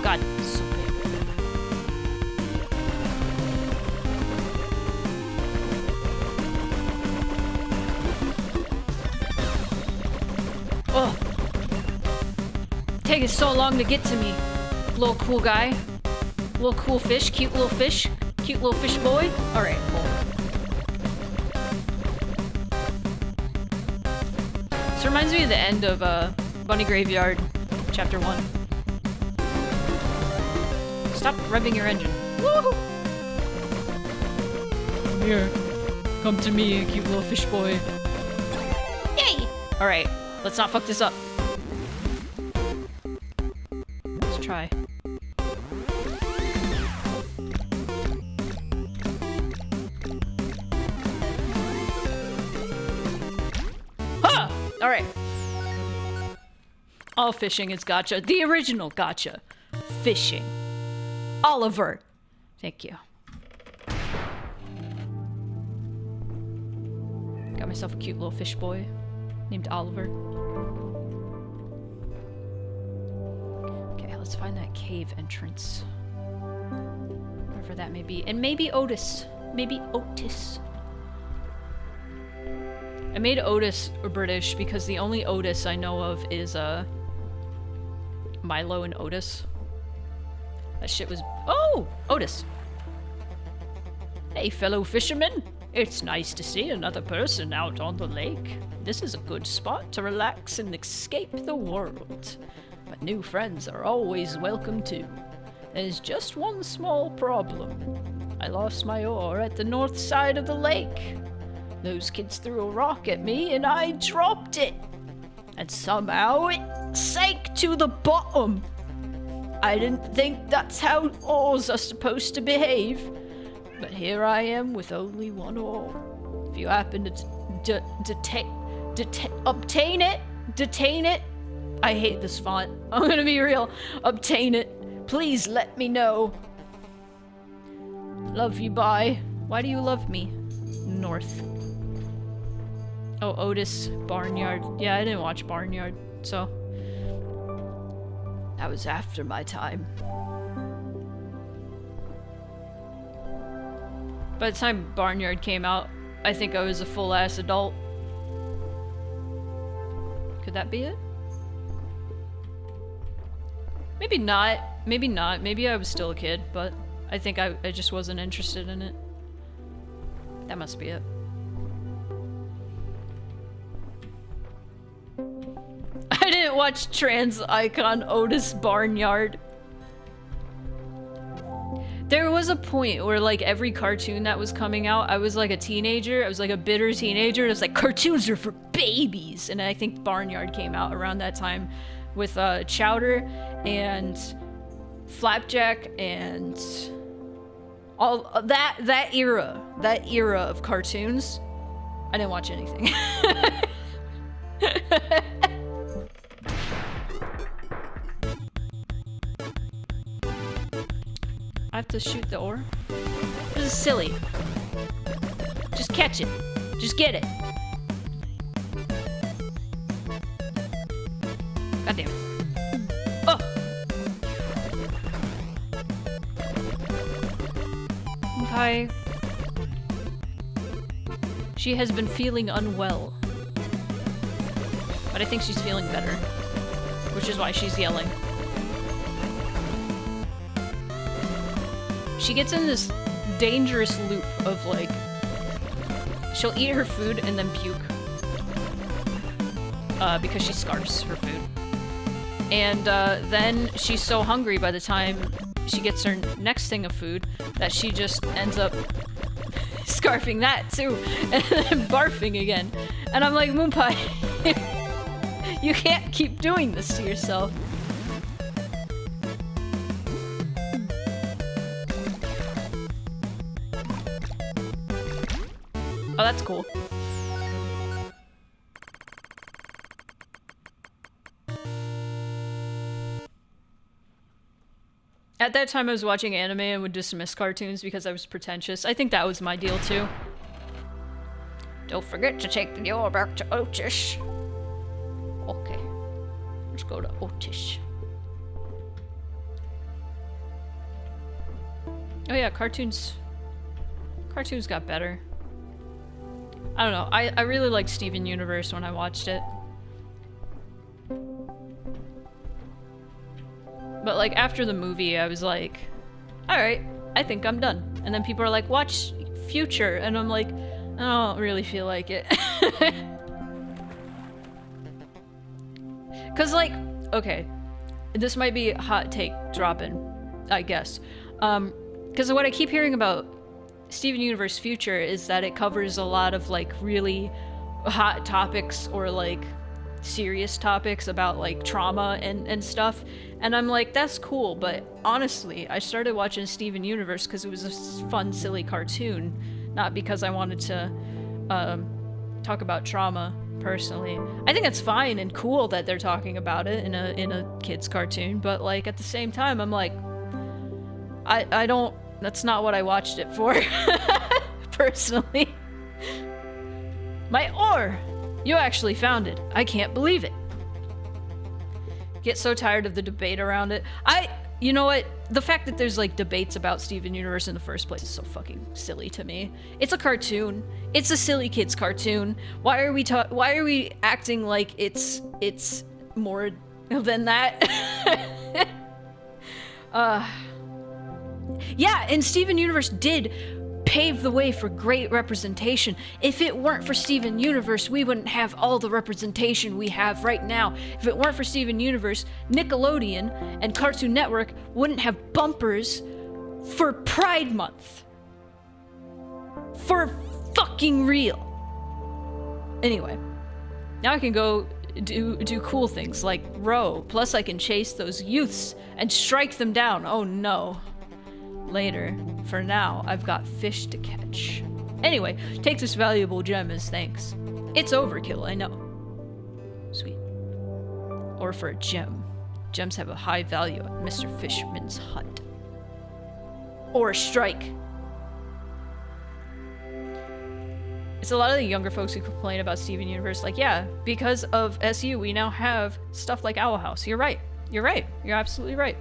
God, so big. Oh. Taking so long to get to me. Little cool guy. Little cool fish. Cute little fish. Cute little fish boy. Alright, cool. This reminds me of the end of Bunny Graveyard, Chapter 1. Stop revving your engine. Woo! Come here. Come to me, cute little fish boy. Yay! Alright, let's not fuck this up. Let's try. Ha! Alright. All fishing is gotcha. The original gotcha. Fishing. Oliver. Thank you. Got myself a cute little fish boy named Oliver. Okay, let's find that cave entrance. Wherever that may be. And maybe Otis. Maybe Otis. I made Otis British because the only Otis I know of is Milo and Otis. That shit was... Oh! Otis! Hey, fellow fisherman! It's nice to see another person out on the lake. This is a good spot to relax and escape the world. But new friends are always welcome too. There's just one small problem. I lost my oar at the north side of the lake. Those kids threw a rock at me and I dropped it. And somehow it sank to the bottom. I didn't think that's how oars are supposed to behave. But here I am with only one oar. If you happen to detain it. I hate this font. I'm gonna be real. Obtain it. Please let me know. Love you, bye. Why do you love me? North. Oh, Otis Barnyard. Yeah, I didn't watch Barnyard, so that was after my time. By the time Barnyard came out, I think I was a full-ass adult. Could that be it? Maybe not. Maybe not. Maybe I was still a kid, but I think I just wasn't interested in it. That must be it. I didn't watch trans icon Otis Barnyard. There was a point where, like, every cartoon that was coming out, I was like a teenager. I was like a bitter teenager. It was like, cartoons are for babies. And I think Barnyard came out around that time with Chowder and Flapjack and all that era of cartoons. I didn't watch anything. I have to shoot the oar? This is silly. Just catch it. Just get it. God damn it. Oh! Okay. She has been feeling unwell. But I think she's feeling better. Which is why she's yelling. She gets in this dangerous loop of, like, she'll eat her food and then puke. Because she scarfs her food. And then she's so hungry by the time she gets her next thing of food that she just ends up scarfing that too. And then barfing again. And I'm like, Moonpie, you can't keep doing this to yourself. Oh, that's cool. At that time I was watching anime and would dismiss cartoons because I was pretentious. I think that was my deal too. Don't forget to take the oar back to Otis. Okay. Let's go to Otis. Oh yeah, cartoons got better. I don't know. I really liked Steven Universe when I watched it. But like after the movie, I was like, alright, I think I'm done. And then people are like, watch Future. And I'm like, I don't really feel like it. Cause like, okay, this might be a hot take dropping, I guess. Cause what I keep hearing about Steven Universe Future is that it covers a lot of like really hot topics or like serious topics about like trauma and stuff. And I'm like, that's cool, but honestly, I started watching Steven Universe because it was a fun, silly cartoon, not because I wanted to talk about trauma personally. I think it's fine and cool that they're talking about it in a kid's cartoon, but like at the same time, I'm like, I don't. That's not what I watched it for, personally. My oar! You actually found it. I can't believe it. Get so tired of the debate around it. You know what? The fact that there's like debates about Steven Universe in the first place is so fucking silly to me. It's a cartoon. It's a silly kid's cartoon. Why are we acting like it's more than that? Yeah, and Steven Universe did paved the way for great representation. If it weren't for Steven Universe, we wouldn't have all the representation we have right now. If it weren't for Steven Universe, Nickelodeon and Cartoon Network wouldn't have bumpers for Pride Month. For fucking real. Anyway, now I can go do cool things like row, plus I can chase those youths and strike them down. Oh no. Later. For now, I've got fish to catch. Anyway, take this valuable gem as thanks. It's overkill, I know. Sweet. Or for a gem. Gems have a high value at Mr. Fishman's hut. Or a strike. It's a lot of the younger folks who complain about Steven Universe, like, yeah, because of SU, we now have stuff like Owl House. You're right. You're right. You're absolutely right.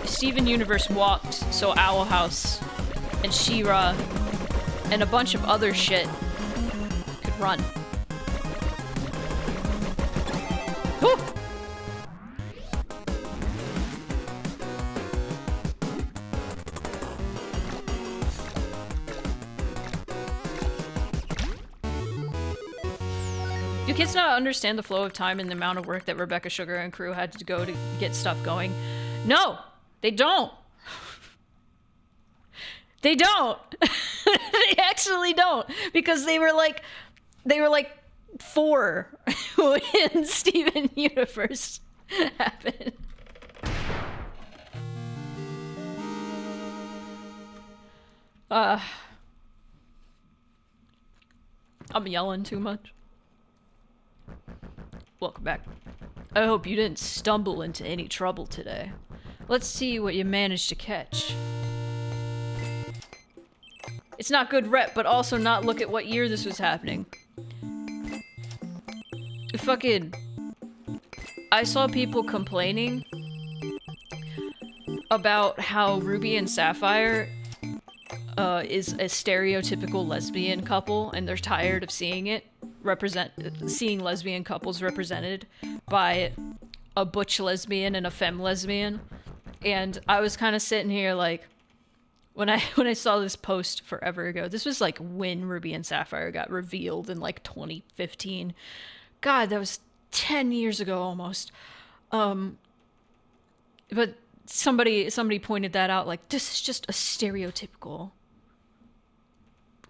Steven Universe walked, so Owl House and She-Ra and a bunch of other shit could run. Woo! Do kids not understand the flow of time and the amount of work that Rebecca Sugar and crew had to go to get stuff going? No, they don't. They don't. They actually don't, because they were like 4 when Steven Universe happened. I'm yelling too much. Welcome back. I hope you didn't stumble into any trouble today. Let's see what you managed to catch. It's not good rep, but also not look at what year this was happening. Fucking... I saw people complaining about how Ruby and Sapphire is a stereotypical lesbian couple, and they're tired of seeing it seeing lesbian couples represented by a butch lesbian and a femme lesbian. And I was kind of sitting here like, when I saw this post forever ago, this was like when Ruby and Sapphire got revealed in like 2015. God, that was 10 years ago almost. But somebody pointed that out, like, this is just a stereotypical...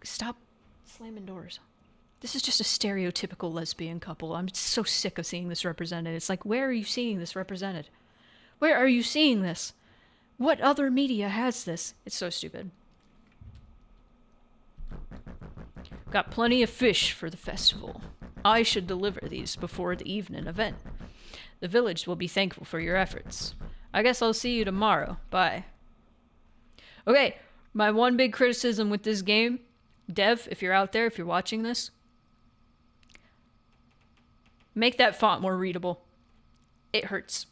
Stop slamming doors. This is just a stereotypical lesbian couple. I'm so sick of seeing this represented. It's like, where are you seeing this represented? Where are you seeing this? What other media has this? It's so stupid. Got plenty of fish for the festival. I should deliver these before the evening event. The village will be thankful for your efforts. I guess I'll see you tomorrow. Bye. Okay, my one big criticism with this game, Dev, if you're out there, if you're watching this, make that font more readable. It hurts.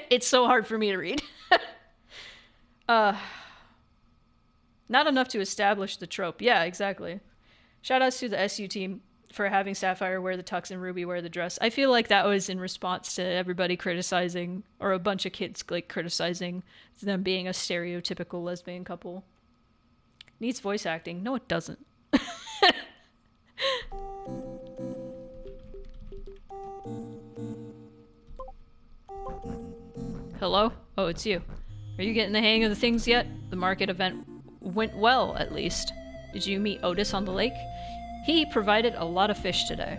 It's so hard for me to read. Not enough to establish the trope. Yeah, exactly. Shoutouts to the SU team for having Sapphire wear the tux and Ruby wear the dress. I feel like that was in response to everybody criticizing, or a bunch of kids like criticizing them being a stereotypical lesbian couple. Needs voice acting. No, it doesn't. Hello? Oh, it's you. Are you getting the hang of the things yet? The market event went well, at least. Did you meet Otis on the lake? He provided a lot of fish today,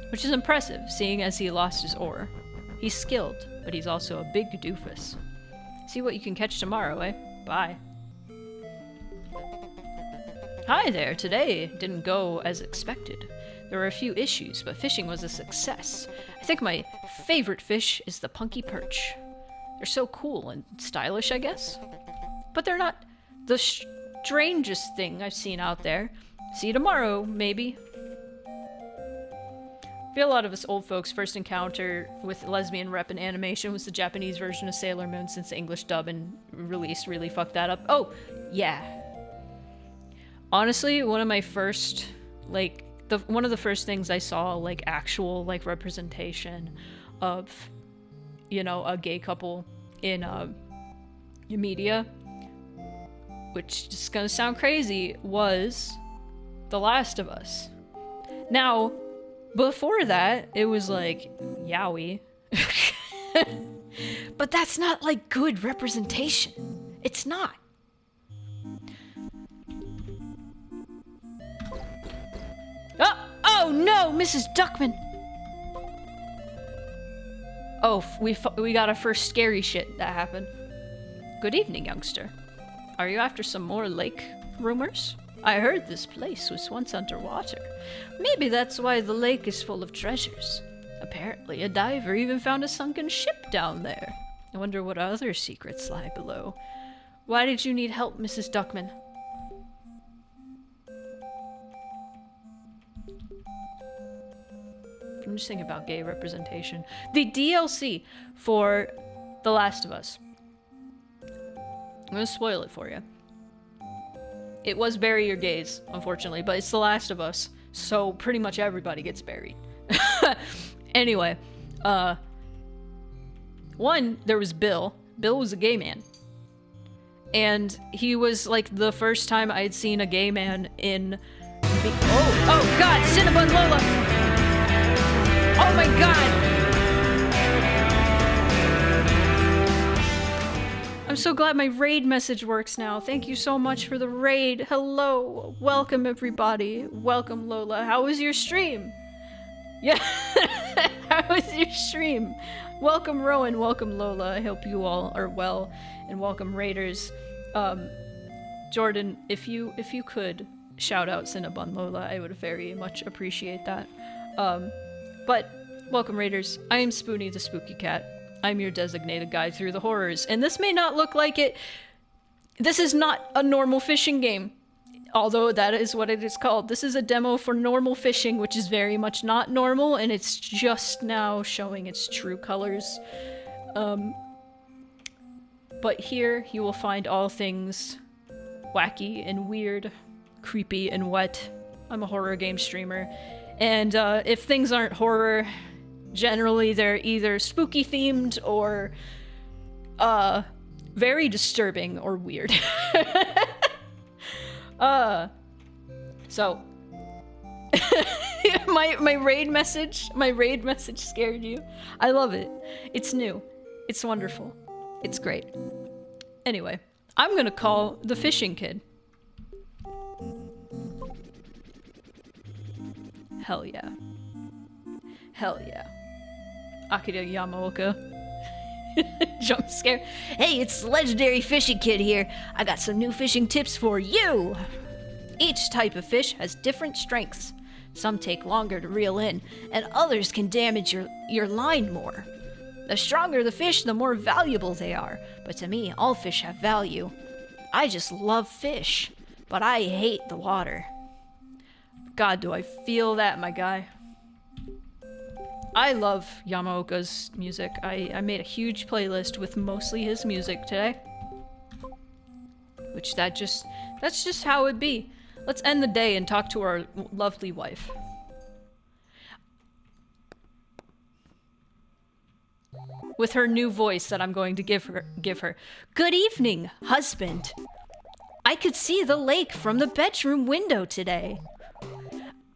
which is impressive, seeing as he lost his oar. He's skilled, but he's also a big doofus. See what you can catch tomorrow, eh? Bye. Hi there, today didn't go as expected. There were a few issues, but fishing was a success. I think my favorite fish is the punky perch. They're so cool and stylish, I guess. But they're not the strangest thing I've seen out there. See you tomorrow, maybe. I feel a lot of us old folks' first encounter with lesbian rep in animation was the Japanese version of Sailor Moon, since the English dub and release really fucked that up. Oh, yeah. Honestly, one of my first, like, one of the first things I saw, like, actual, like, representation of, you know, a gay couple in media, which is gonna sound crazy, was The Last of Us. Now, before that, it was like, yaoi. But that's not, like, good representation. It's not. Oh no, Mrs. Duckman! Oh, we got our first scary shit that happened. Good evening, youngster. Are you after some more lake rumors? I heard this place was once underwater. Maybe that's why the lake is full of treasures. Apparently, a diver even found a sunken ship down there. I wonder what other secrets lie below. Why did you need help, Mrs. Duckman? I'm just thinking about gay representation. The DLC for The Last of Us. I'm gonna spoil it for you. It was Bury Your Gays, unfortunately, but it's The Last of Us, so pretty much everybody gets buried. Anyway, one, there was Bill. Bill was a gay man. And he was, like, the first time I had seen a gay man in... Oh god, Cinnabon Lola! Oh my god! I'm so glad my raid message works now. Thank you so much for the raid. Hello. Welcome, everybody. Welcome, Lola. How was your stream? Yeah. How was your stream? Welcome, Rowan. Welcome, Lola. I hope you all are well. And welcome, raiders. Jordan, if you could shout out Cinnabon Lola, I would very much appreciate that. But welcome, raiders. I am Spoonie the Spooky Cat. I'm your designated guide through the horrors, and this may not look like it. This is not a normal fishing game, although that is what it is called. This is a demo for normal fishing, which is very much not normal, and it's just now showing its true colors. But here you will find all things wacky and weird, creepy and wet. I'm a horror game streamer, and if things aren't horror, generally they're either spooky themed or very disturbing or weird. So my raid message scared you. I love it. It's new. It's wonderful. It's great. Anyway, I'm gonna call the fishing kid. Hell yeah. Hell yeah. Akira Yamaoka. Jump scare. Hey, it's the legendary fishing kid here. I got some new fishing tips for you. Each type of fish has different strengths. Some take longer to reel in, and others can damage your line more. The stronger the fish, the more valuable they are. But to me, all fish have value. I just love fish, but I hate the water. God, do I feel that, my guy. I love Yamaoka's music. I made a huge playlist with mostly his music today. Which that's just how it be. Let's end the day and talk to our lovely wife. With her new voice that I'm going to give her. Good evening, husband. I could see the lake from the bedroom window today.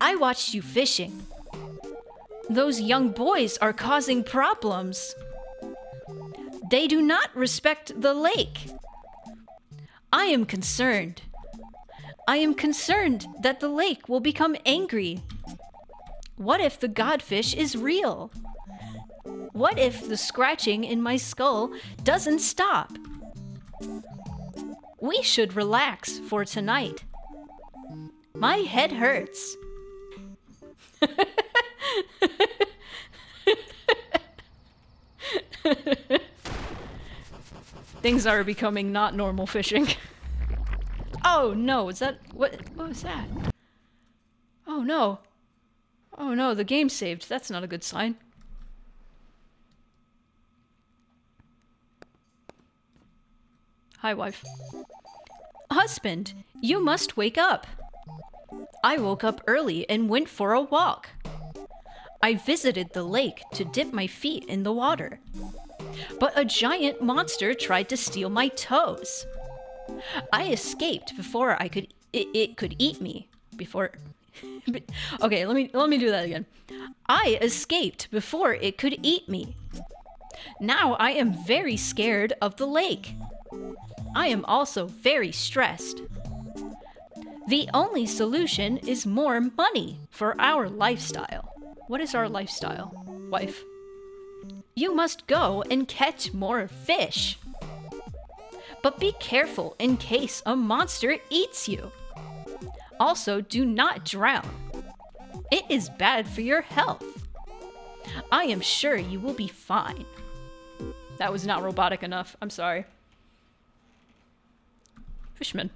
I watched you fishing. Those young boys are causing problems. They do not respect the lake. I am concerned. I am concerned that the lake will become angry. What if the godfish is real? What if the scratching in my skull doesn't stop? We should relax for tonight. My head hurts. Things are becoming not normal fishing. Oh no, is that what was that? Oh no. Oh no, the game saved. That's not a good sign. Hi, wife. Husband, you must wake up. I woke up early and went for a walk. I visited the lake to dip my feet in the water. But a giant monster tried to steal my toes. I escaped before it could eat me. Okay, let me do that again. I escaped before it could eat me. Now I am very scared of the lake. I am also very stressed. The only solution is more money for our lifestyle. What is our lifestyle, wife? You must go and catch more fish. But be careful in case a monster eats you. Also, do not drown. It is bad for your health. I am sure you will be fine. That was not robotic enough. I'm sorry. Fishman.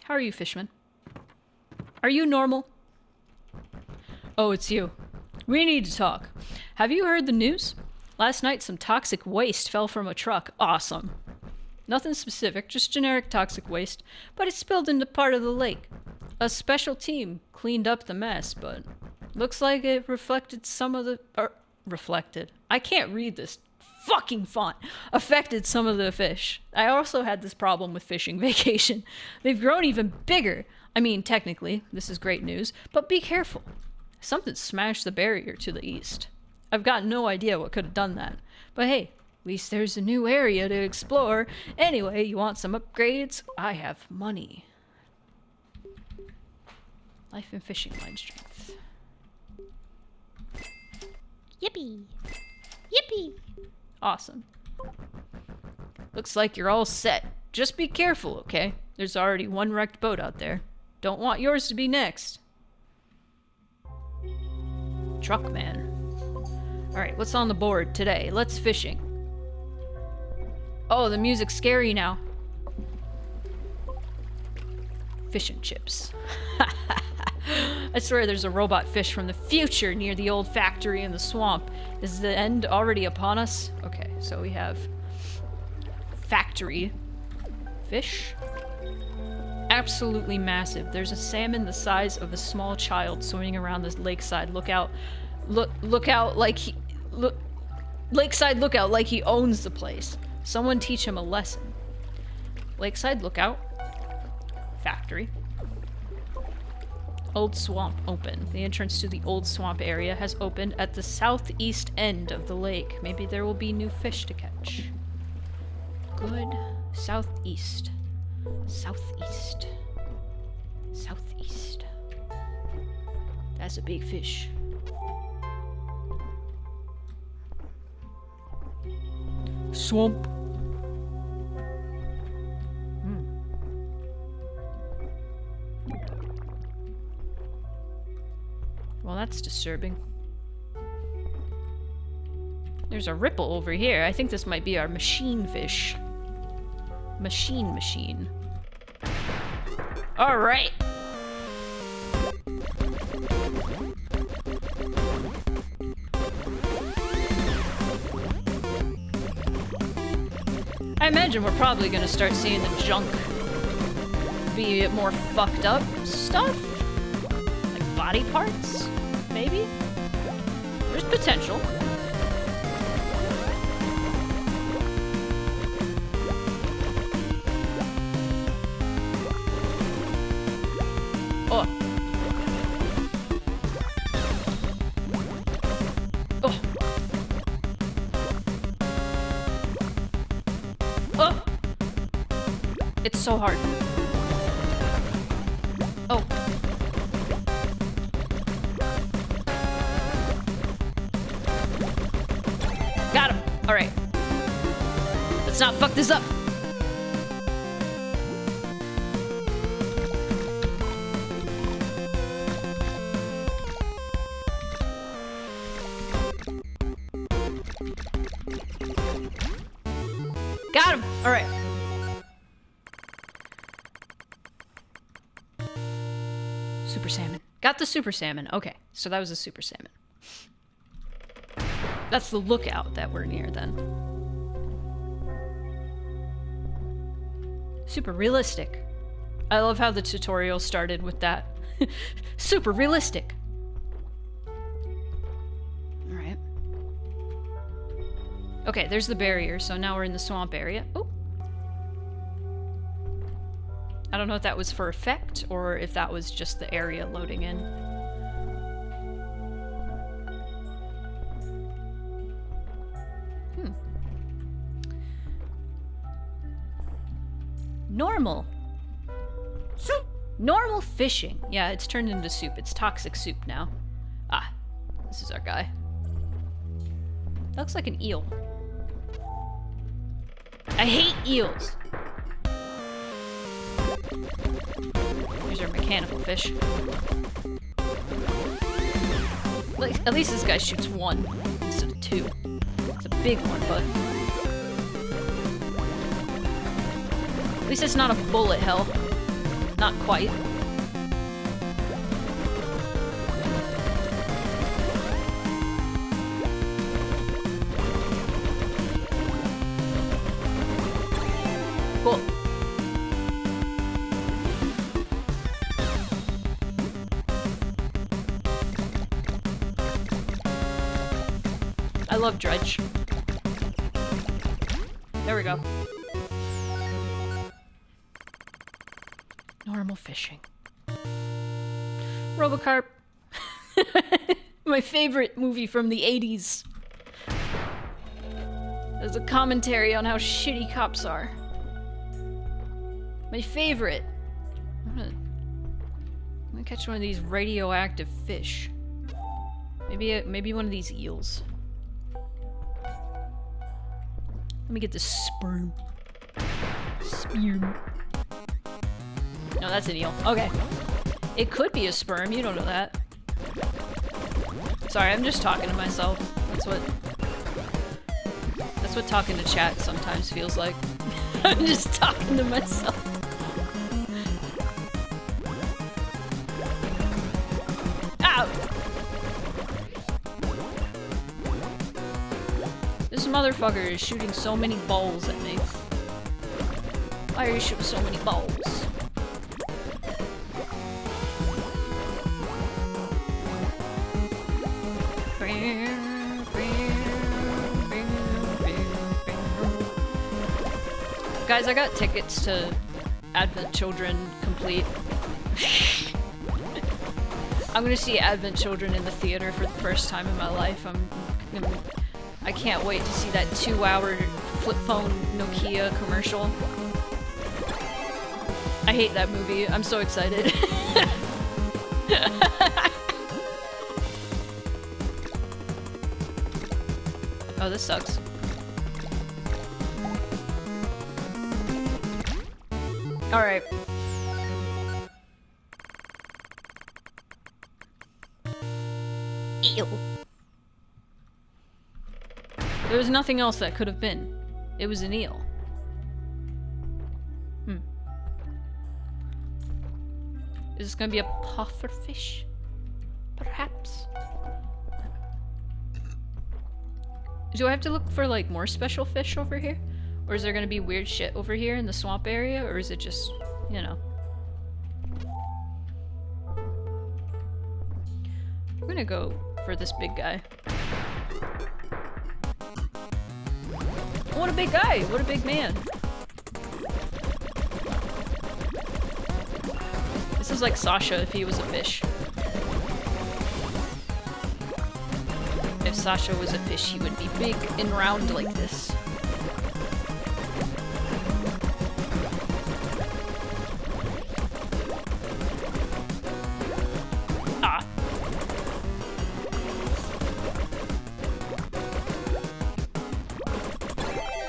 How are you, Fishman? Are you normal? Oh, it's you. We need to talk. Have you heard the news? Last night, some toxic waste fell from a truck. Awesome. Nothing specific, just generic toxic waste, but it spilled into part of the lake. A special team cleaned up the mess, but looks like it reflected some of the... reflected. I can't read this fucking font. Affected some of the fish. I also had this problem with fishing vacation. They've grown even bigger. I mean, technically, this is great news, but be careful. Something smashed the barrier to the east. I've got no idea what could have done that. But hey, at least there's a new area to explore. Anyway, you want some upgrades? I have money. Life and fishing line strength.
Yippee! Yippee!
Awesome. Looks like you're all set. Just be careful, okay? There's already one wrecked boat out there. Don't want yours to be next. Truckman. Alright, what's on the board today? Let's fishing. Oh, the music's scary now. Fish and chips. I swear there's a robot fish from the future near the old factory in the swamp. Is the end already upon us? Okay, so we have factory fish. Absolutely massive. There's a salmon the size of a small child swimming around this lakeside. Look out like he... Lakeside lookout like he owns the place. Someone teach him a lesson. Lakeside lookout. Factory. Old swamp open. The entrance to the old swamp area has opened at the southeast end of the lake. Maybe there will be new fish to catch. Good. Southeast. Southeast. Southeast. That's a big fish. Swamp. Well, that's disturbing. There's a ripple over here. I think this might be our machine fish. Machine. All right. I imagine we're probably gonna start seeing the junk be more fucked up stuff. Like body parts, maybe? There's potential. Oh. Oh. Oh. It's so hard. Oh. Got him. All right. Let's not fuck this up. Got him! Alright. Super salmon. Got the super salmon. Okay, so that was a super salmon. That's the lookout that we're near then. Super realistic. I love how the tutorial started with that. Super realistic. Alright. Okay, there's the barrier, so now we're in the swamp area. Oh! I don't know if that was for effect, or if that was just the area loading in. Normal. Soup! Normal fishing. Yeah, it's turned into soup. It's toxic soup now. Ah, this is our guy. That looks like an eel. I hate eels! Here's our mechanical fish. Like, at least this guy shoots one instead of two. It's a big one, but... At least it's not a bullet hell. Not quite. Cool. I love dredge. There we go. Normal fishing. Robocarp. My favorite movie from the 80s. There's a commentary on how shitty cops are. My favorite. I'm gonna catch one of these radioactive fish. Maybe one of these eels. Let me get this sperm. Sperm. No, that's an eel. Okay. It could be a sperm, you don't know that. Sorry, I'm just talking to myself. That's what talking to chat sometimes feels like. I'm just talking to myself. Ow! This motherfucker is shooting so many balls at me. Why are you shooting so many balls? Guys, I got tickets to Advent Children Complete. I'm gonna see Advent Children in the theater for the first time in my life. I can't wait to see that 2-hour flip phone Nokia commercial. I hate that movie. I'm so excited. Oh, this sucks. Alright. Ew. There was nothing else that could have been. It was an eel. Is this gonna be a pufferfish? Perhaps? Do I have to look for, like, more special fish over here? Or is there gonna be weird shit over here in the swamp area? Or is it just, you know? I'm gonna go for this big guy. What a big guy! What a big man! This is like Sasha if he was a fish. If Sasha was a fish, he would be big and round like this. Ah.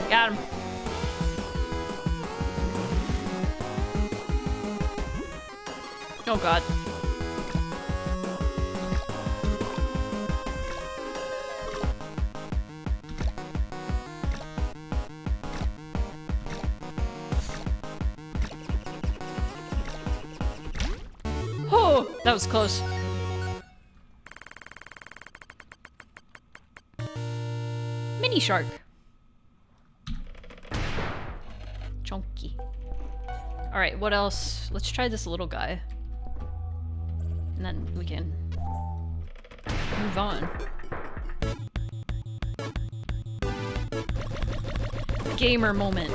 Got him. Oh god. Oh, that was close. shark. Chunky. Alright, what else? Let's try this little guy. And then we can move on. Gamer moment.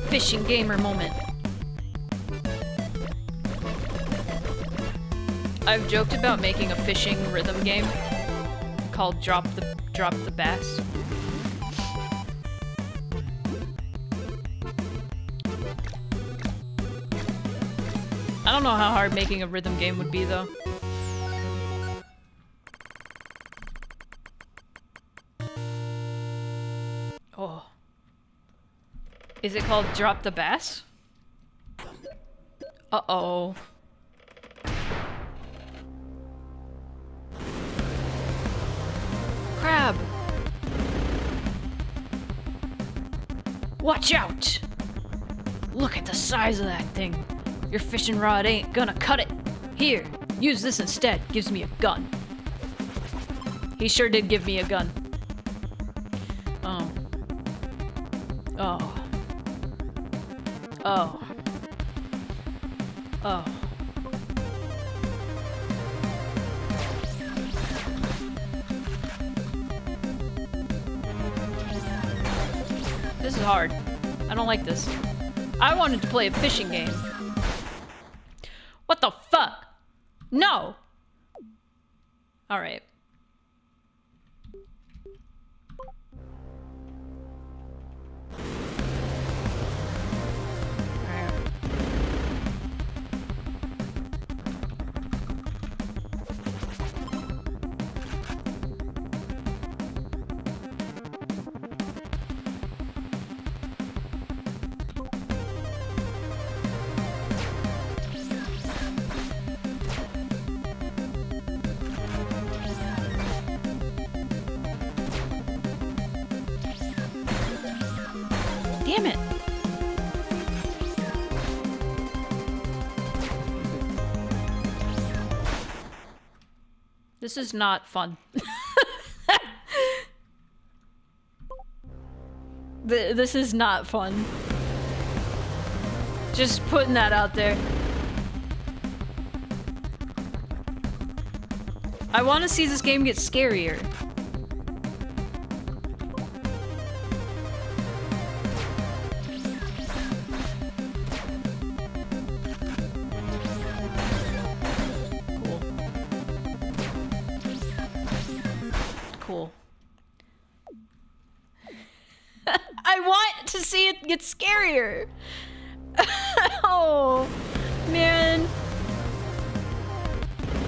Fishing gamer moment. I've joked about making a fishing rhythm game called Drop the Bass. I don't know how hard making a rhythm game would be though. Oh. Is it called Drop the Bass? Uh-oh. Crab! Watch out! Look at the size of that thing. Your fishing rod ain't gonna cut it. Here, use this instead. Gives me a gun. He sure did give me a gun. Oh. Oh. Oh. Oh. This is hard. I don't like this. I wanted to play a fishing game. What the fuck? No! Alright. Damn it. This is not fun. This is not fun. Just putting that out there. I want to see this game get scarier. Cool. I want to see it get scarier. Oh, man.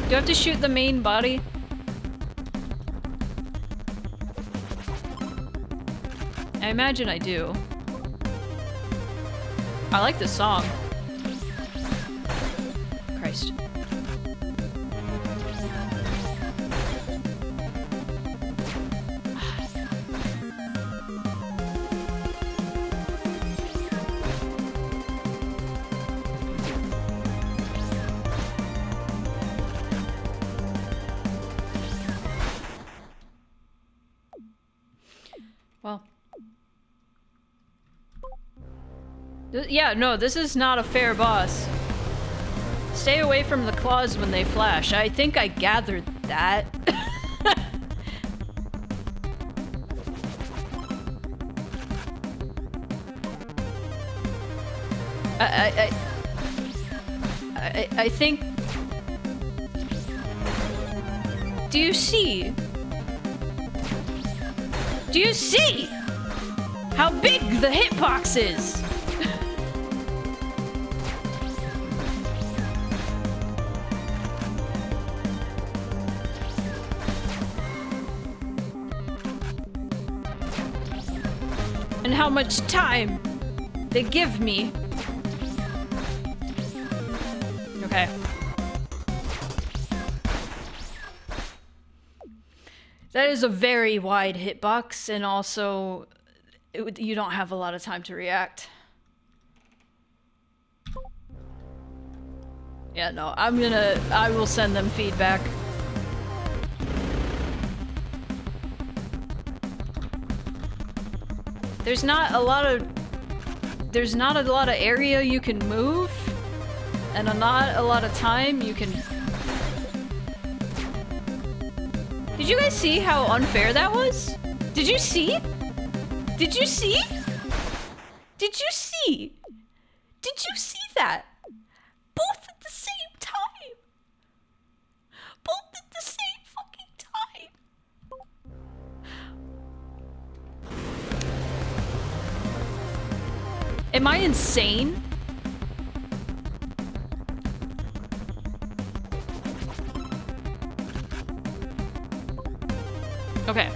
Do I have to shoot the main body? I imagine I do. I like this song. Christ. Well. Yeah, no, this is not a fair boss. Stay away from the claws when they flash. I think I gathered that. I think... Do you see? Do you see how big the hitbox is? And how much time they give me. Okay. That is a very wide hitbox, and also you don't have a lot of time to react. Yeah, no, I will send them feedback. there's not a lot of area you can move, and not a lot of time you can. Did you guys see how unfair that was? Did you see? Did you see? Did you see? Did you see that? Both at the same time. Both at the same fucking time. Am I insane? Okay.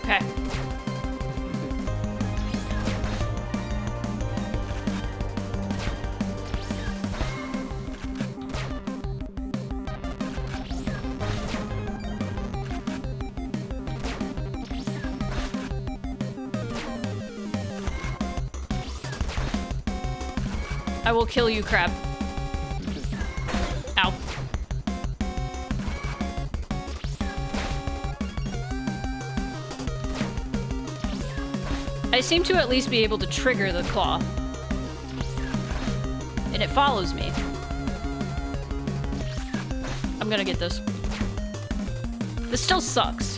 Okay. I will kill you, crab. Ow. I seem to at least be able to trigger the claw. And it follows me. I'm gonna get this. This still sucks.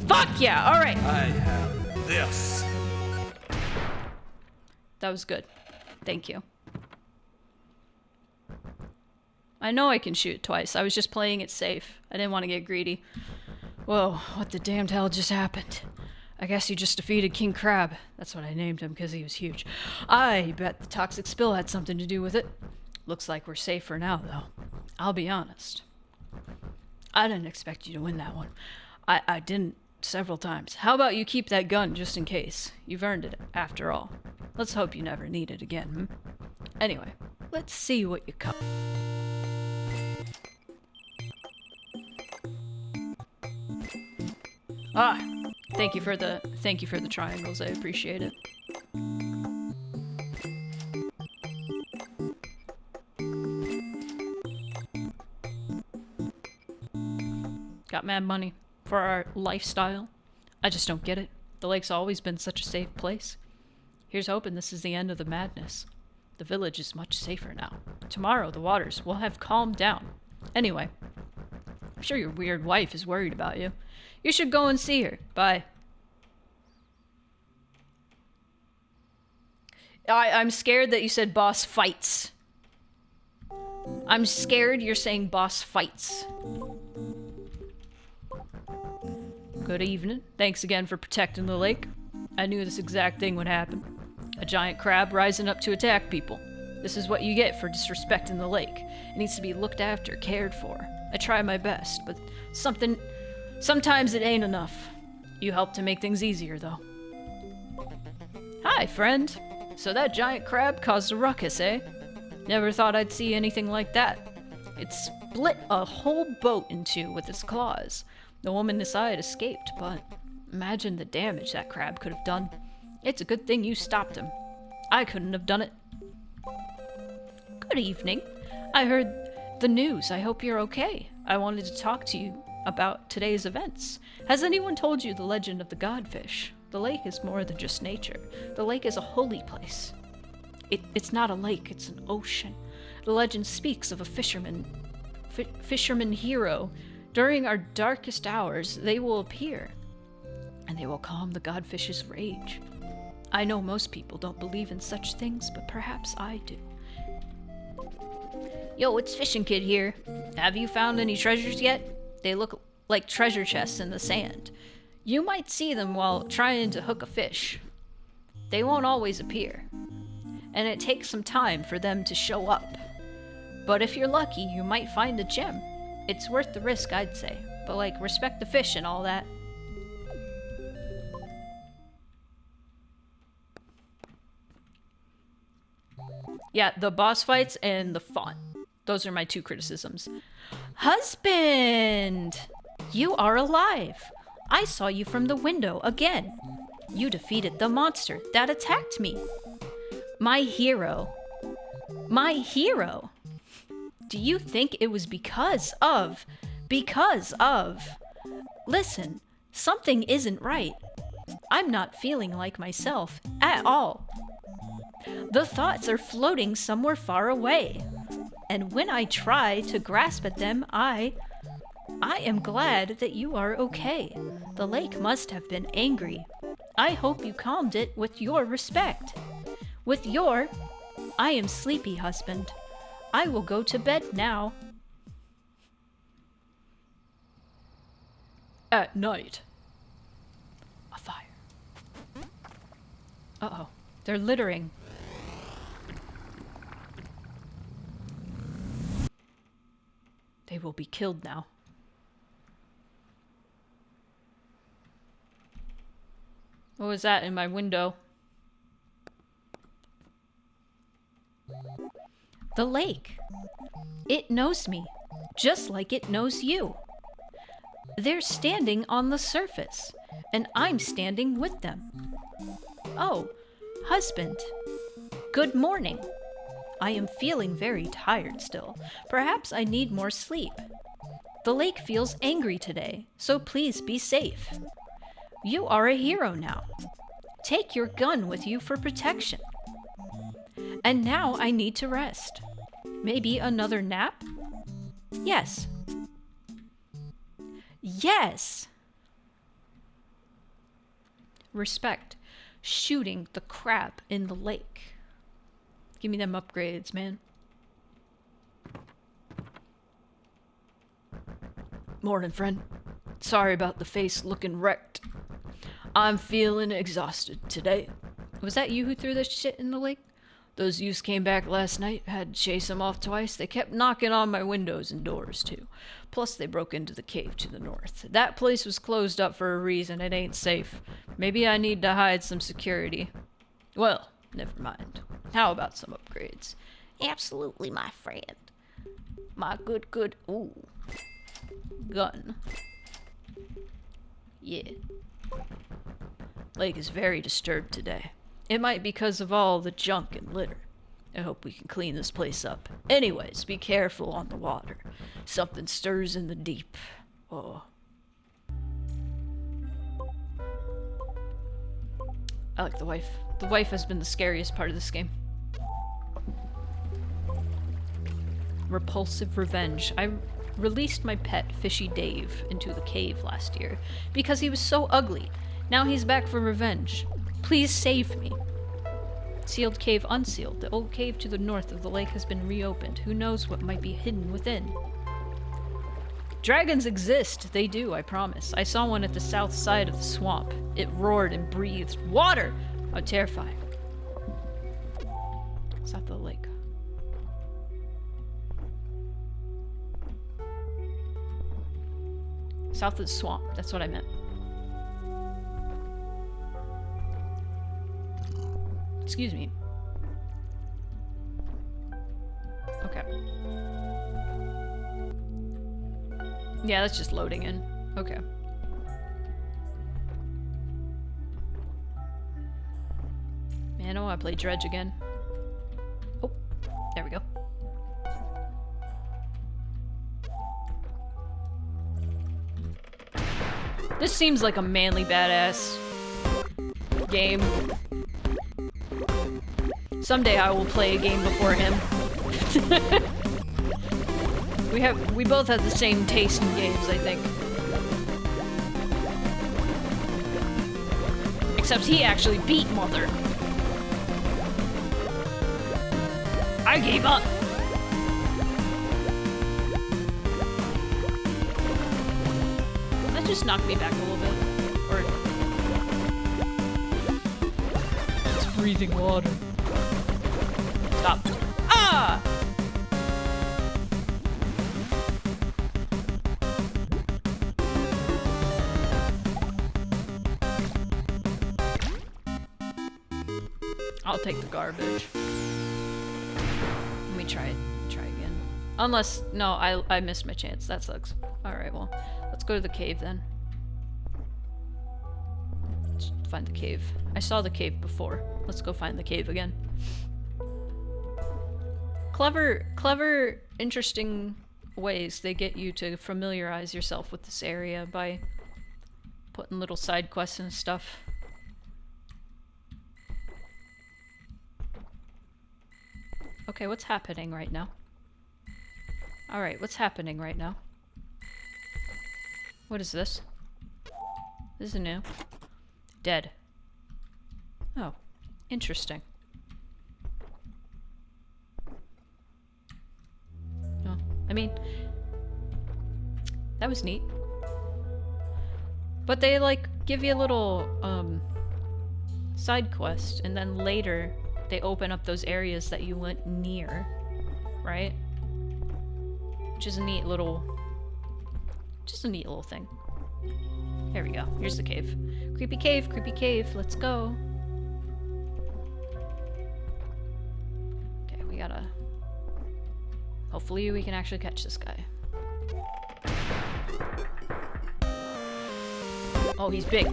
Fuck yeah, alright.
I have this.
That was good. Thank you. I know I can shoot twice. I was just playing it safe. I didn't want to get greedy. Whoa, what the damned hell just happened? I guess you just defeated King Crab. That's what I named him because he was huge. I bet the toxic spill had something to do with it. Looks like we're safe for now, though. I'll be honest. I didn't expect you to win that one. I didn't several times. How about you keep that gun just in case? You've earned it, after all. Let's hope you never need it again, hmm? Anyway, let's see what you cut. Ah, thank you for the triangles. I appreciate it. Got mad money for our lifestyle. I just don't get it. The lake's always been such a safe place. Here's hoping this is the end of the madness. The village is much safer now. Tomorrow the waters will have calmed down. Anyway, I'm sure your weird wife is worried about you. You should go and see her. Bye. I'm scared that you said boss fights. I'm scared you're saying boss fights. Good evening. Thanks again for protecting the lake. I knew this exact thing would happen. A giant crab rising up to attack people. This is what you get for disrespecting the lake. It needs to be looked after, cared for. I try my best, but sometimes it ain't enough. You help to make things easier, though. Hi, friend. So that giant crab caused a ruckus, eh? Never thought I'd see anything like that. It split a whole boat in two with its claws. The woman inside escaped, but imagine the damage that crab could have done. It's a good thing you stopped him. I couldn't have done it. Good evening. I heard the news. I hope you're okay. I wanted to talk to you about today's events. Has anyone told you the legend of the godfish? The lake is more than just nature. The lake is a holy place. It's not a lake, it's an ocean. The legend speaks of a fisherman hero. During our darkest hours, they will appear, and they will calm the godfish's rage. I know most people don't believe in such things, but perhaps I do. Yo, it's Fishing Kid here. Have you found any treasures yet? They look like treasure chests in the sand. You might see them while trying to hook a fish. They won't always appear, and it takes some time for them to show up. But if you're lucky, you might find a gem. It's worth the risk, I'd say. But, like, respect the fish and all that. Yeah, the boss fights and the font. Those are my two criticisms. Husband! You are alive! I saw you from the window again. You defeated the monster that attacked me. My hero. My hero! Do you think it was because of... Listen, something isn't right. I'm not feeling like myself at all. The thoughts are floating somewhere far away. And when I try to grasp at them, I am glad that you are okay. The lake must have been angry. I hope you calmed it with your respect. With your... I am sleepy, husband. I will go to bed now. At night. A fire. Uh-oh. They're littering. They will be killed now. What was that in my window? The lake. It knows me, just like it knows you. They're standing on the surface, and I'm standing with them. Oh, husband. Good morning. I am feeling very tired still. Perhaps I need more sleep. The lake feels angry today, so please be safe. You are a hero now. Take your gun with you for protection. And now I need to rest. Maybe another nap? Yes. Yes! Respect. Shooting the crap in the lake. Give me them upgrades, man. Morning, friend. Sorry about the face looking wrecked. I'm feeling exhausted today. Was that you who threw this shit in the lake? Those youths came back last night, had to chase them off twice. They kept knocking on my windows and doors, too. Plus, they broke into the cave to the north. That place was closed up for a reason. It ain't safe. Maybe I need to hide some security. Well, never mind. How about some upgrades?
Absolutely, my friend.
My good, ooh. Gun. Yeah. Lake is very disturbed today. It might be because of all the junk and litter. I hope we can clean this place up. Anyways, be careful on the water. Something stirs in the deep. Oh. I like the wife. The wife has been the scariest part of this game. Repulsive revenge. I released my pet, Fishy Dave, into the cave last year because he was so ugly. Now he's back for revenge. Please save me. Sealed cave unsealed. The old cave to the north of the lake has been reopened. Who knows what might be hidden within? Dragons exist. They do, I promise. I saw one at the south side of the swamp. It roared and breathed water. How terrifying. South of the lake. South of the swamp. That's what I meant. Excuse me. Okay. Yeah, that's just loading in. Okay. Man, I want to play Dredge again. Oh, there we go. This seems like a manly badass game. Someday I will play a game before him. We both have the same taste in games, I think. Except he actually beat Mother. I gave up. That just knocked me back a little bit. Or it's breathing water. Stop. Ah! I'll take the garbage. Let me try it. Try again. Unless, no, I missed my chance. That sucks. Alright, well, Let's go to the cave then. Let's find the cave. I saw the cave before. Let's go find the cave again. Clever, interesting ways they get you to familiarize yourself with this area by putting little side quests and stuff. Okay, what's happening right now? Alright, what's happening right now? What is this? This is new. Dead. Oh, interesting. Oh, I mean, that was neat. But they, like, give you a little, side quest, and then later they open up those areas that you went near, right? Which is a neat little... just a neat little thing. There we go. Here's the cave. Creepy cave, let's go. Okay, we gotta... hopefully we can actually catch this guy. Oh, he's big.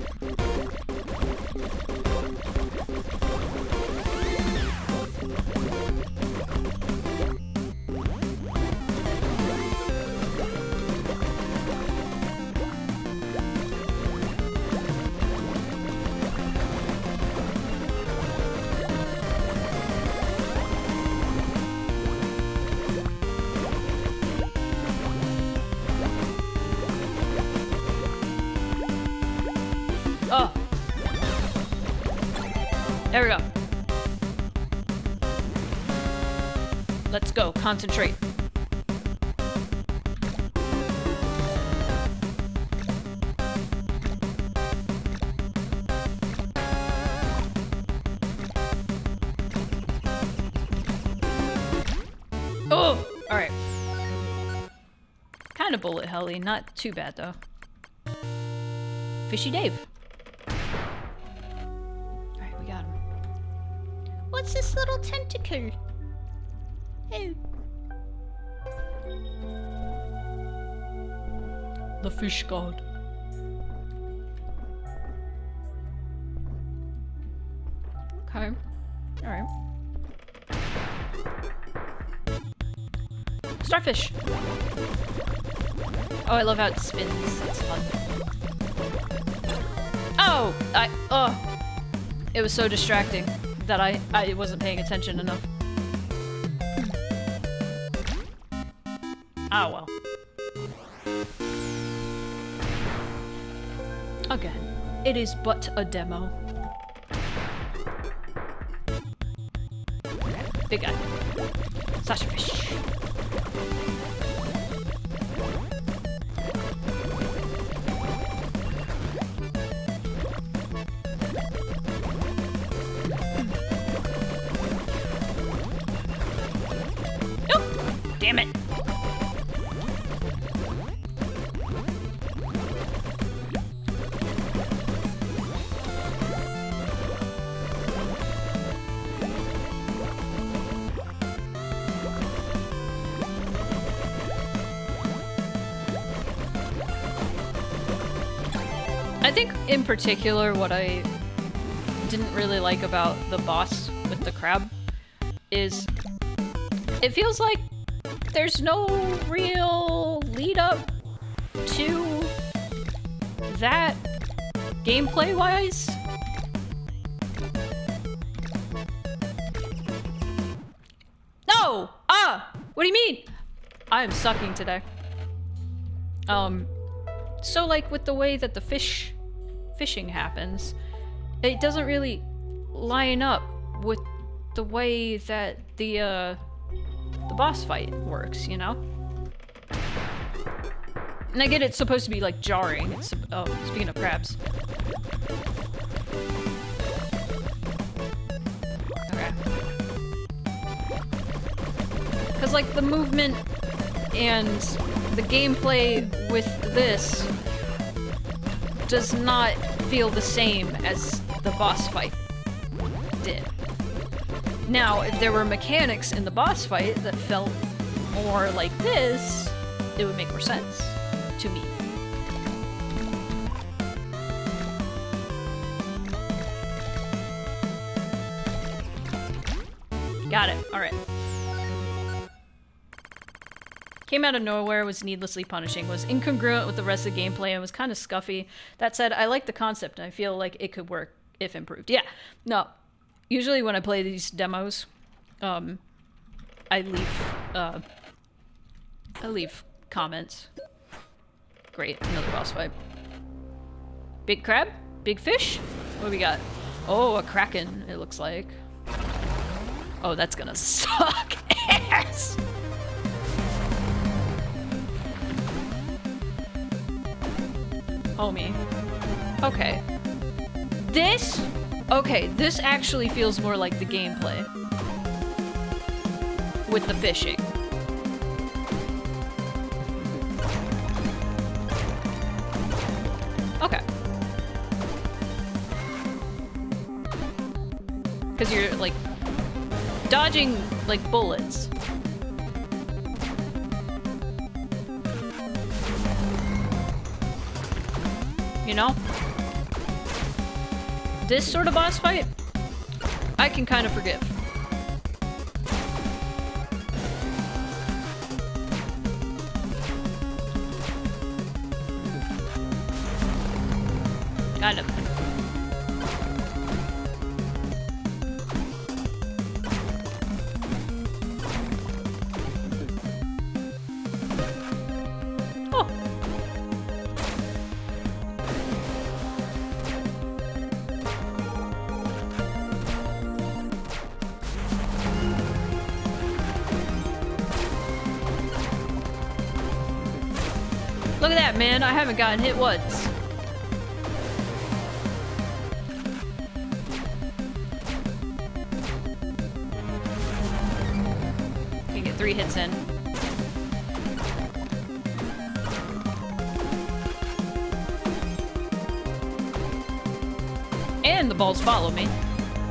Oh! There we go. Let's go. Concentrate. Oh! Alright. Kind of bullet helly. Not too bad, though. Fishy Dave. Alright, we got him.
What's this little tentacle? Oh,
The fish god. Okay. Alright. Starfish! Oh, I love how it spins. It's fun. Oh! It was so distracting that I wasn't paying attention enough. Ah, well. Again, it is but a demo. Okay, big guy. Sasha fish. Nope! Damn it! I think, in particular, what I didn't really like about the boss with the crab is it feels like there's no real lead up to that gameplay-wise. No! Ah! What do you mean? I am sucking today. So like with the way that the fishing happens, it doesn't really line up with the way that the boss fight works, you know? And I get it's supposed to be like jarring. It's, oh, speaking of crabs. Okay. Because like the movement and the gameplay with this does not feel the same as the boss fight did. Now, if there were mechanics in the boss fight that felt more like this, it would make more sense to me. Got it. Alright. Came out of nowhere, was needlessly punishing, was incongruent with the rest of the gameplay, and was kind of scuffy. That said, I like the concept, and I feel like it could work if improved. Yeah, no. Usually when I play these demos, I leave comments. Great, another boss fight. Big crab? Big fish? What do we got? Oh, a kraken, it looks like. Oh, that's gonna suck ass! Homie. Okay. This? Okay, this actually feels more like the gameplay. With the fishing. Okay. Because you're, like, dodging, like, bullets. You know? This sort of boss fight, I can kind of forgive. Kind of. Oh. Look at that, man. I haven't gotten hit once. You get 3 hits in. And the balls follow me.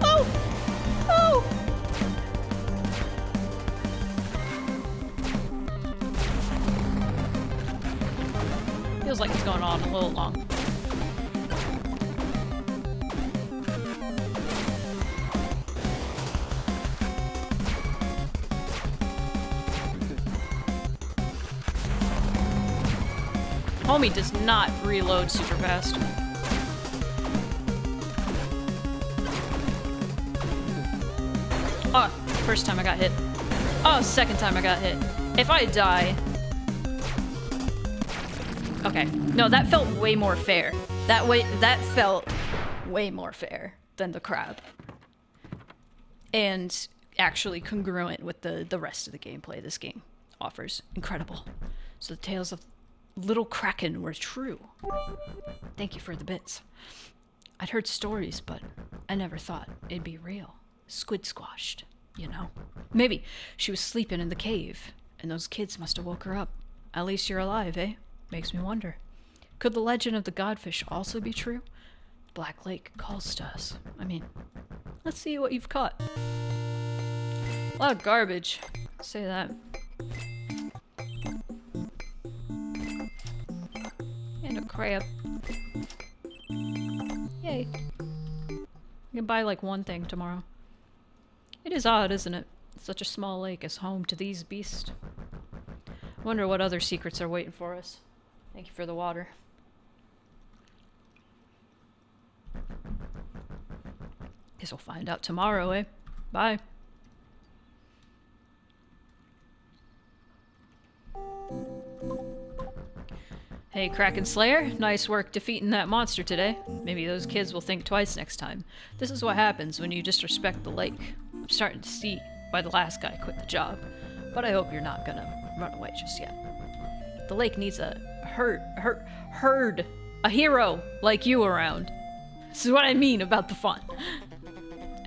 Oh! Oh! Feels like it's going on a little long. Homie does not reload super fast. Oh, first time I got hit. Oh, second time I got hit. If I die... Okay. No, that felt way more fair. That felt way more fair than the crab. And actually congruent with the rest of the gameplay this game offers. Incredible. So the tales of Little Kraken were true. Thank you for the bits. I'd heard stories, but I never thought it'd be real. Squid squashed, you know. Maybe she was sleeping in the cave, and those kids must have woke her up. At least you're alive, eh? Makes me wonder. Could the legend of the godfish also be true? Black Lake calls to us. I mean, let's see what you've caught. A lot of garbage. Say that. And a crab. Yay. I can buy like one thing tomorrow. It is odd, isn't it? Such a small lake is home to these beasts. Wonder what other secrets are waiting for us. Thank you for the water. Guess we'll find out tomorrow, eh? Bye. Hey, Kraken Slayer. Nice work defeating that monster today. Maybe those kids will think twice next time. This is what happens when you disrespect the lake. I'm starting to see why the last guy quit the job. But I hope you're not gonna run away just yet. The lake needs a herd, a hero like you around. This is what I mean about the fun.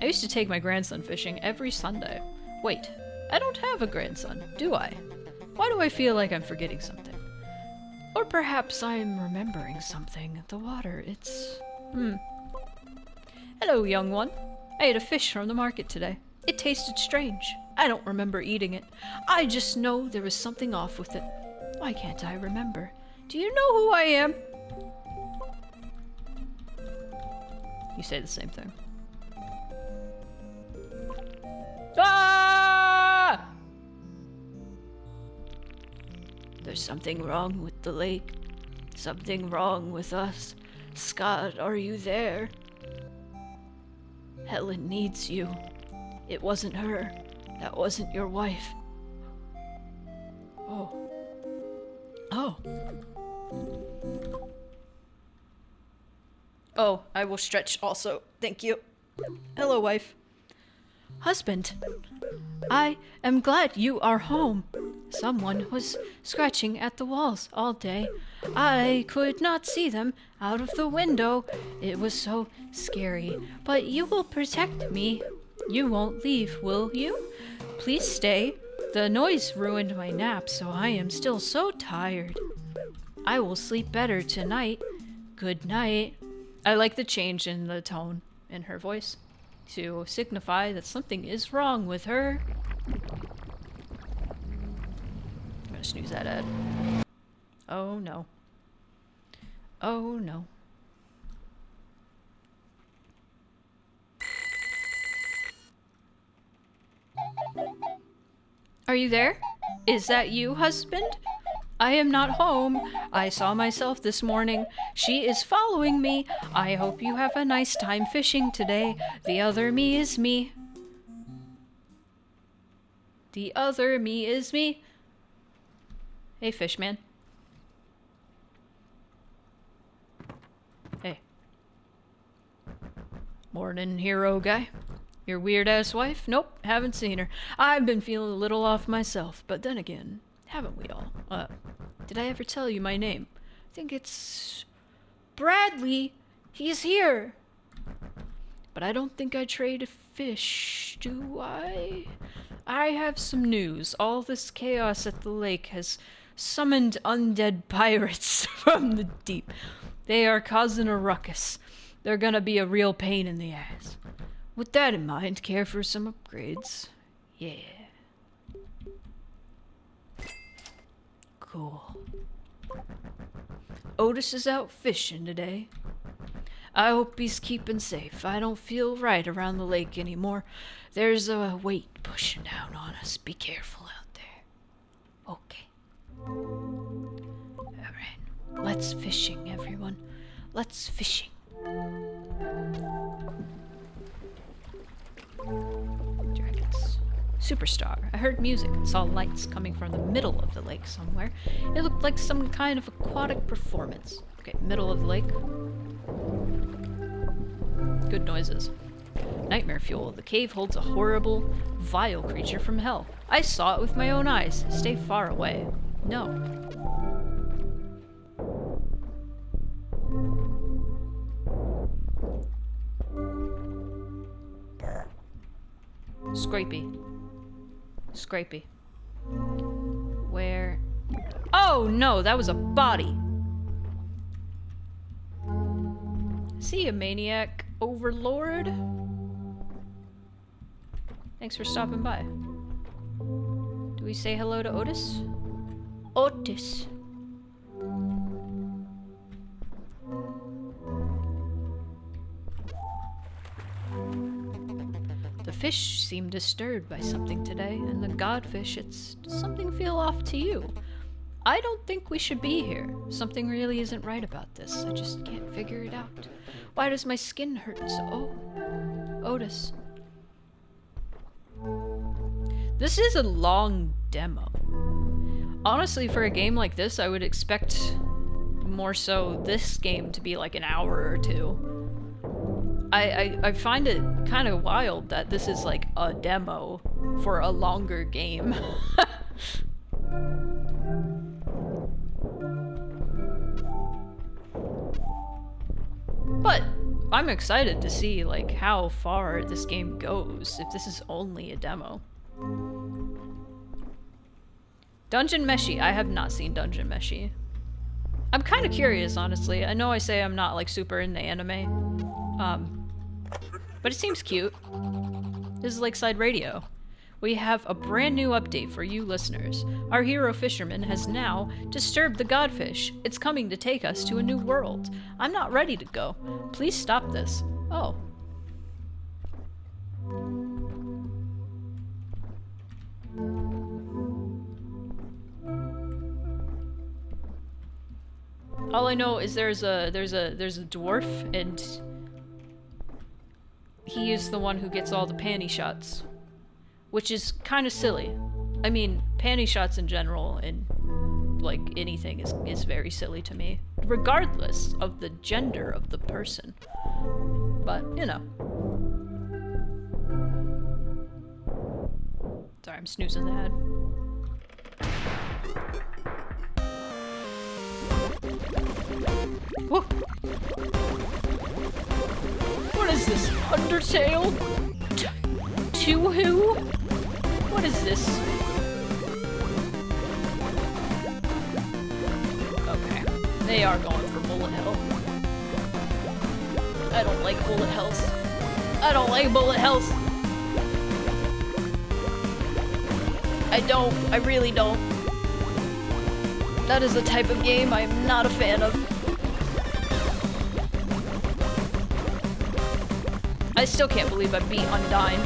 I used to take my grandson fishing every Sunday. Wait, I don't have a grandson, do I? Why do I feel like I'm forgetting something? Or perhaps I'm remembering something. The water, it's... Hello, young one. I ate a fish from the market today. It tasted strange. I don't remember eating it. I just know there was something off with it. Why can't I remember? Do you know who I am? You say the same thing. Ah! There's something wrong with the lake. Something wrong with us. Scott, are you there? Helen needs you. It wasn't her. That wasn't your wife. Oh. Oh. Oh, I will stretch also. Thank you. Hello, wife. Husband, I am glad you are home. Someone was scratching at the walls all day. I could not see them out of the window. It was so scary. But you will protect me. You won't leave, will you? Please stay. The noise ruined my nap, so I am still so tired. I will sleep better tonight. Good night. I like the change in the tone in her voice to signify that something is wrong with her. I'm gonna snooze that ad. Oh no. Oh no. Are you there? Is that you, husband? I am not home. I saw myself this morning. She is following me. I hope you have a nice time fishing today. The other me is me. The other me is me. Hey, fishman. Hey. Morning, hero guy. Your weird-ass wife? Nope, haven't seen her. I've been feeling a little off myself, but then again, haven't we all? Did I ever tell you my name? I think it's... Bradley! He's here! But I don't think I trade a fish, do I? I have some news. All this chaos at the lake has summoned undead pirates from the deep. They are causing a ruckus. They're gonna be a real pain in the ass. With that in mind, care for some upgrades? Yeah. Cool. Otis is out fishing today. I hope he's keeping safe. I don't feel right around the lake anymore. There's a weight pushing down on us. Be careful out there. Okay. Alright. Let's fishing, everyone. Let's fishing. Dragons. Superstar. I heard music and saw lights coming from the middle of the lake somewhere. It looked like some kind of aquatic performance. Okay, middle of the lake. Good noises. Nightmare fuel. The cave holds a horrible, vile creature from hell. I saw it with my own eyes. Stay far away. No. Scrapey. Scrapey. Where? Oh no, that was a body. See ya, maniac overlord. Thanks for stopping by. Do we say hello to Otis? Otis. The fish seem disturbed by something today, and the godfish, does something feel off to you? I don't think we should be here. Something really isn't right about this. I just can't figure it out. Why does my skin hurt so? Oh, Otis. This is a long demo. Honestly, for a game like this, I would expect more so this game to be like an hour or two. I find it kind of wild that this is like a demo for a longer game. But I'm excited to see like how far this game goes if this is only a demo. Dungeon Meshi. I have not seen Dungeon Meshi. I'm kind of curious, honestly. I know I say I'm not like super into anime. But it seems cute. This is Lakeside Radio. We have a brand new update for you listeners. Our hero fisherman has now disturbed the godfish. It's coming to take us to a new world. I'm not ready to go. Please stop this. Oh. All I know is there's a dwarf, and he is the one who gets all the panty shots, which is kind of silly. I mean, panty shots in general and like anything is very silly to me, regardless of the gender of the person. But you know. Sorry, I'm snoozing the head. Whoa. What is this? Undertale? To who? What is this? Okay. They are going for bullet hell. I don't like bullet hells. I don't like bullet hells. I don't. I really don't. That is the type of game I am not a fan of. I still can't believe I beat Undyne.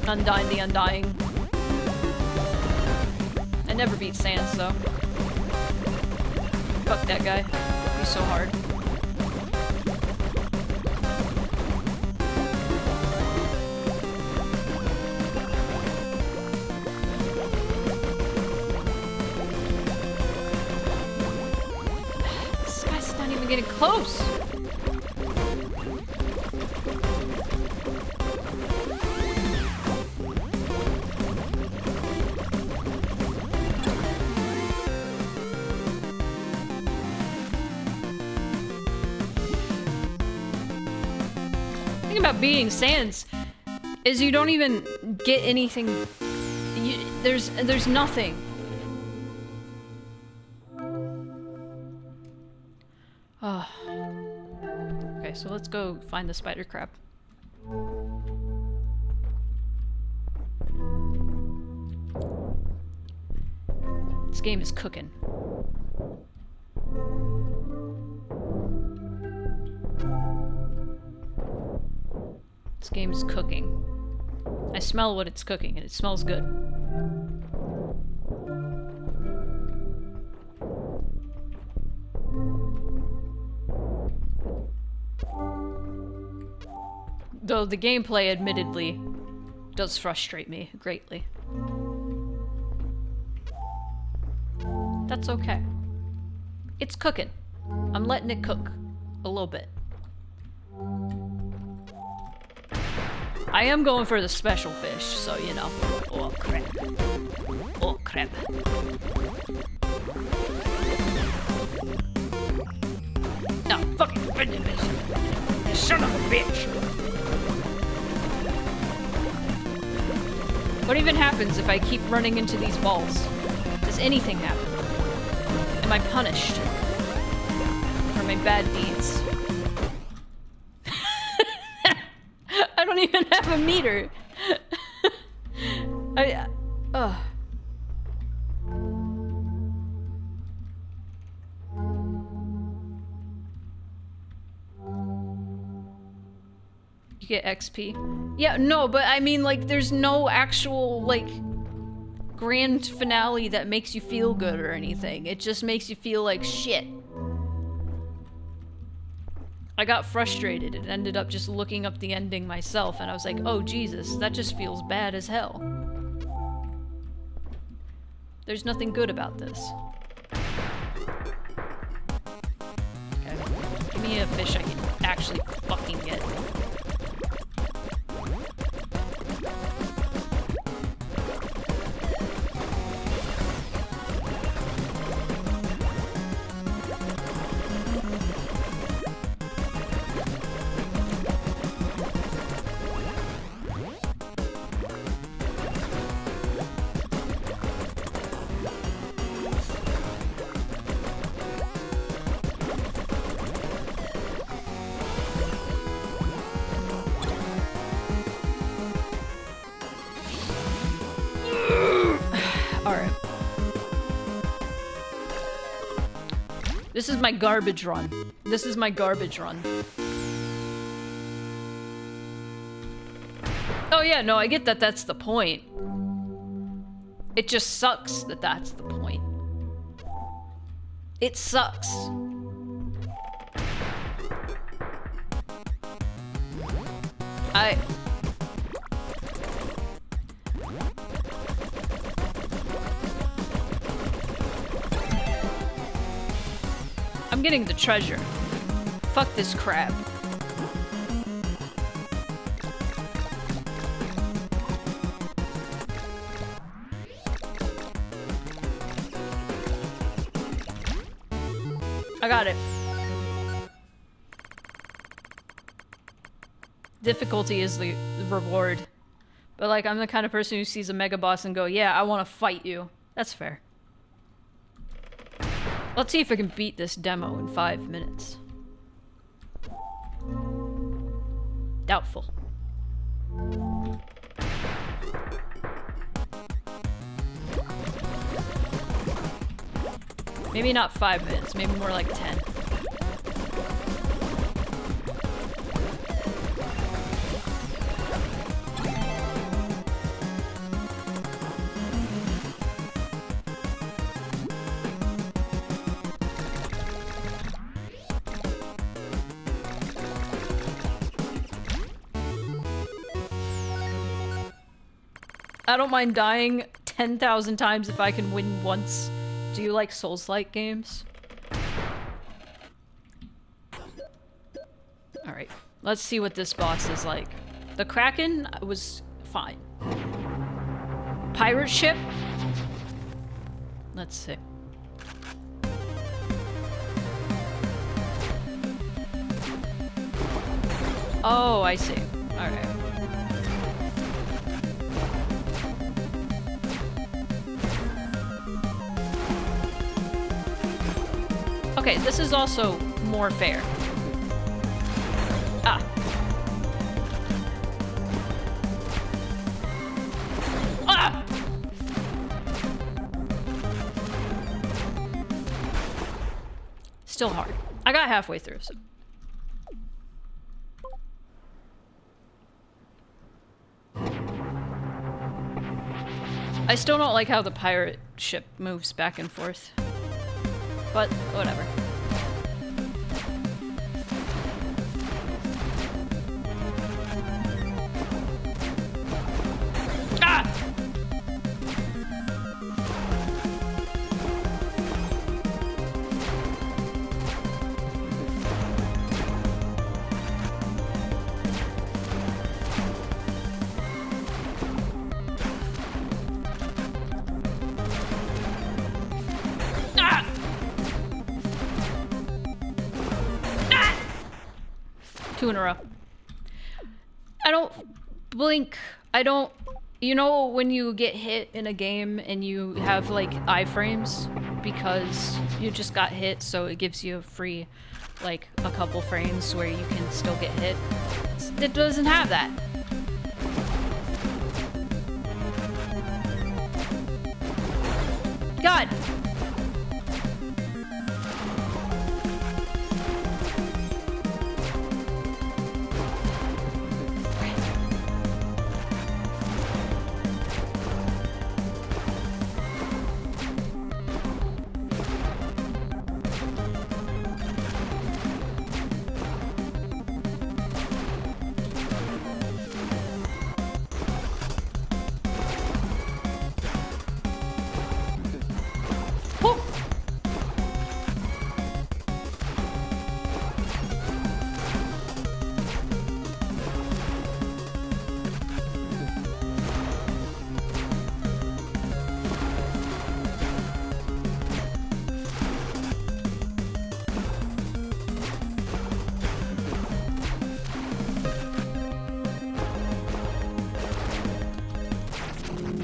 Undyne the Undying. I never beat Sans though. Fuck that guy. He's so hard. This guy's not even getting close. About beating Sans is you don't even get anything. There's nothing. Oh. Okay, so let's go find the spider crab. This game is cooking. This game is cooking. I smell what it's cooking, and it smells good. Though the gameplay, admittedly, does frustrate me greatly. That's okay. It's cooking. I'm letting it cook. A little bit. I am going for the special fish, so you know. Oh crap. Oh crap. No, fucking you son of a bitch! What even happens if I keep running into these balls? Does anything happen? Am I punished for my bad deeds? I don't even have a meter. You get XP. Yeah, no, but I mean, like, there's no actual, like, grand finale that makes you feel good or anything. It just makes you feel like shit. I got frustrated and ended up just looking up the ending myself, and I was like, oh Jesus, that just feels bad as hell. There's nothing good about this. Okay. Give me a fish I can actually fucking get. This is my garbage run. This is my garbage run. Oh yeah, no, I get that that's the point. It just sucks that that's the point. It sucks. I'm getting the treasure. Fuck this crab. I got it. Difficulty is the reward. But like, I'm the kind of person who sees a mega boss and go, yeah, I want to fight you. That's fair. Let's see if I can beat this demo in 5 minutes. Doubtful. Maybe not 5 minutes, maybe more like 10. I don't mind dying 10,000 times if I can win once. Do you like Souls-like games? Alright, let's see what this boss is like. The Kraken was fine. Pirate ship? Let's see. Oh, I see. Alright. Okay, this is also more fair. Ah. Ah! Still hard. I got halfway through, so. I still don't like how the pirate ship moves back and forth. But, whatever. Ah! Two in a row. I don't blink. I don't... You know when you get hit in a game and you have like iframes because you just got hit, so it gives you a free like a couple frames where you can still get hit? It doesn't have that. God!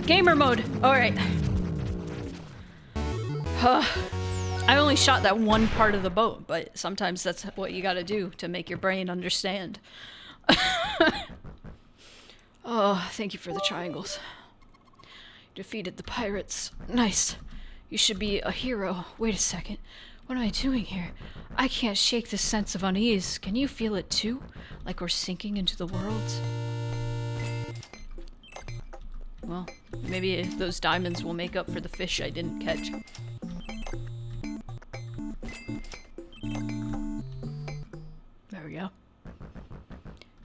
Gamer mode! Alright. I only shot that one part of the boat, but sometimes that's what you gotta do to make your brain understand. Oh, thank you for the triangles. Defeated the pirates. Nice. You should be a hero. Wait a second. What am I doing here? I can't shake this sense of unease. Can you feel it too? Like we're sinking into the world? Well, maybe those diamonds will make up for the fish I didn't catch. go.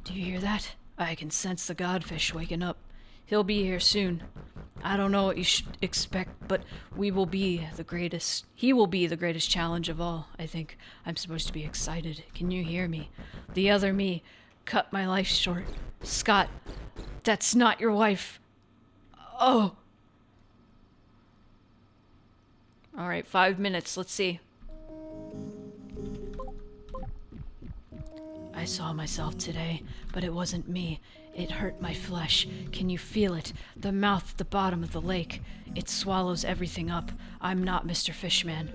Do you hear that? I can sense the godfish waking up. He'll be here soon. I don't know what you should expect, but we will be the greatest. He will be the greatest challenge of all, I think. I'm supposed to be excited. Can you hear me? The other me cut my life short. Scott, that's not your wife. Oh. All right, 5 minutes. Let's see. I saw myself today, but it wasn't me. It hurt my flesh. Can you feel it? The mouth at the bottom of the lake. It swallows everything up. I'm not Mr. Fishman.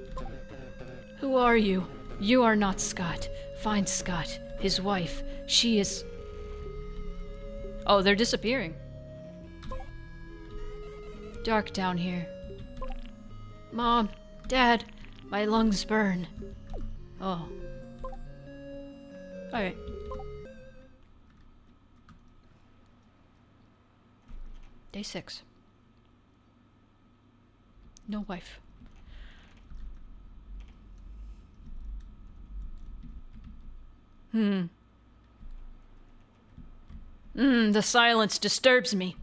Who are you? You are not Scott. Find Scott. His wife. She is... Oh, they're disappearing. Dark down here. Mom, Dad, my lungs burn. Oh. Alright. Day 6. No wife. The silence disturbs me.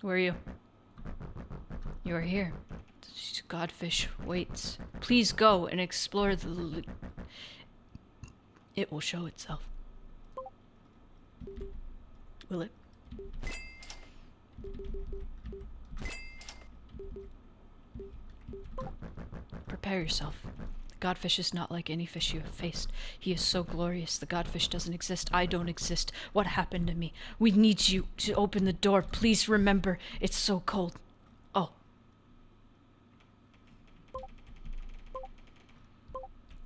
Where are you? You are here. The godfish waits. Please go and explore the... It will show itself. Will it? Prepare yourself. The godfish is not like any fish you have faced. He is so glorious. The godfish doesn't exist. I don't exist. What happened to me? We need you to open the door. Please remember, it's so cold. Oh.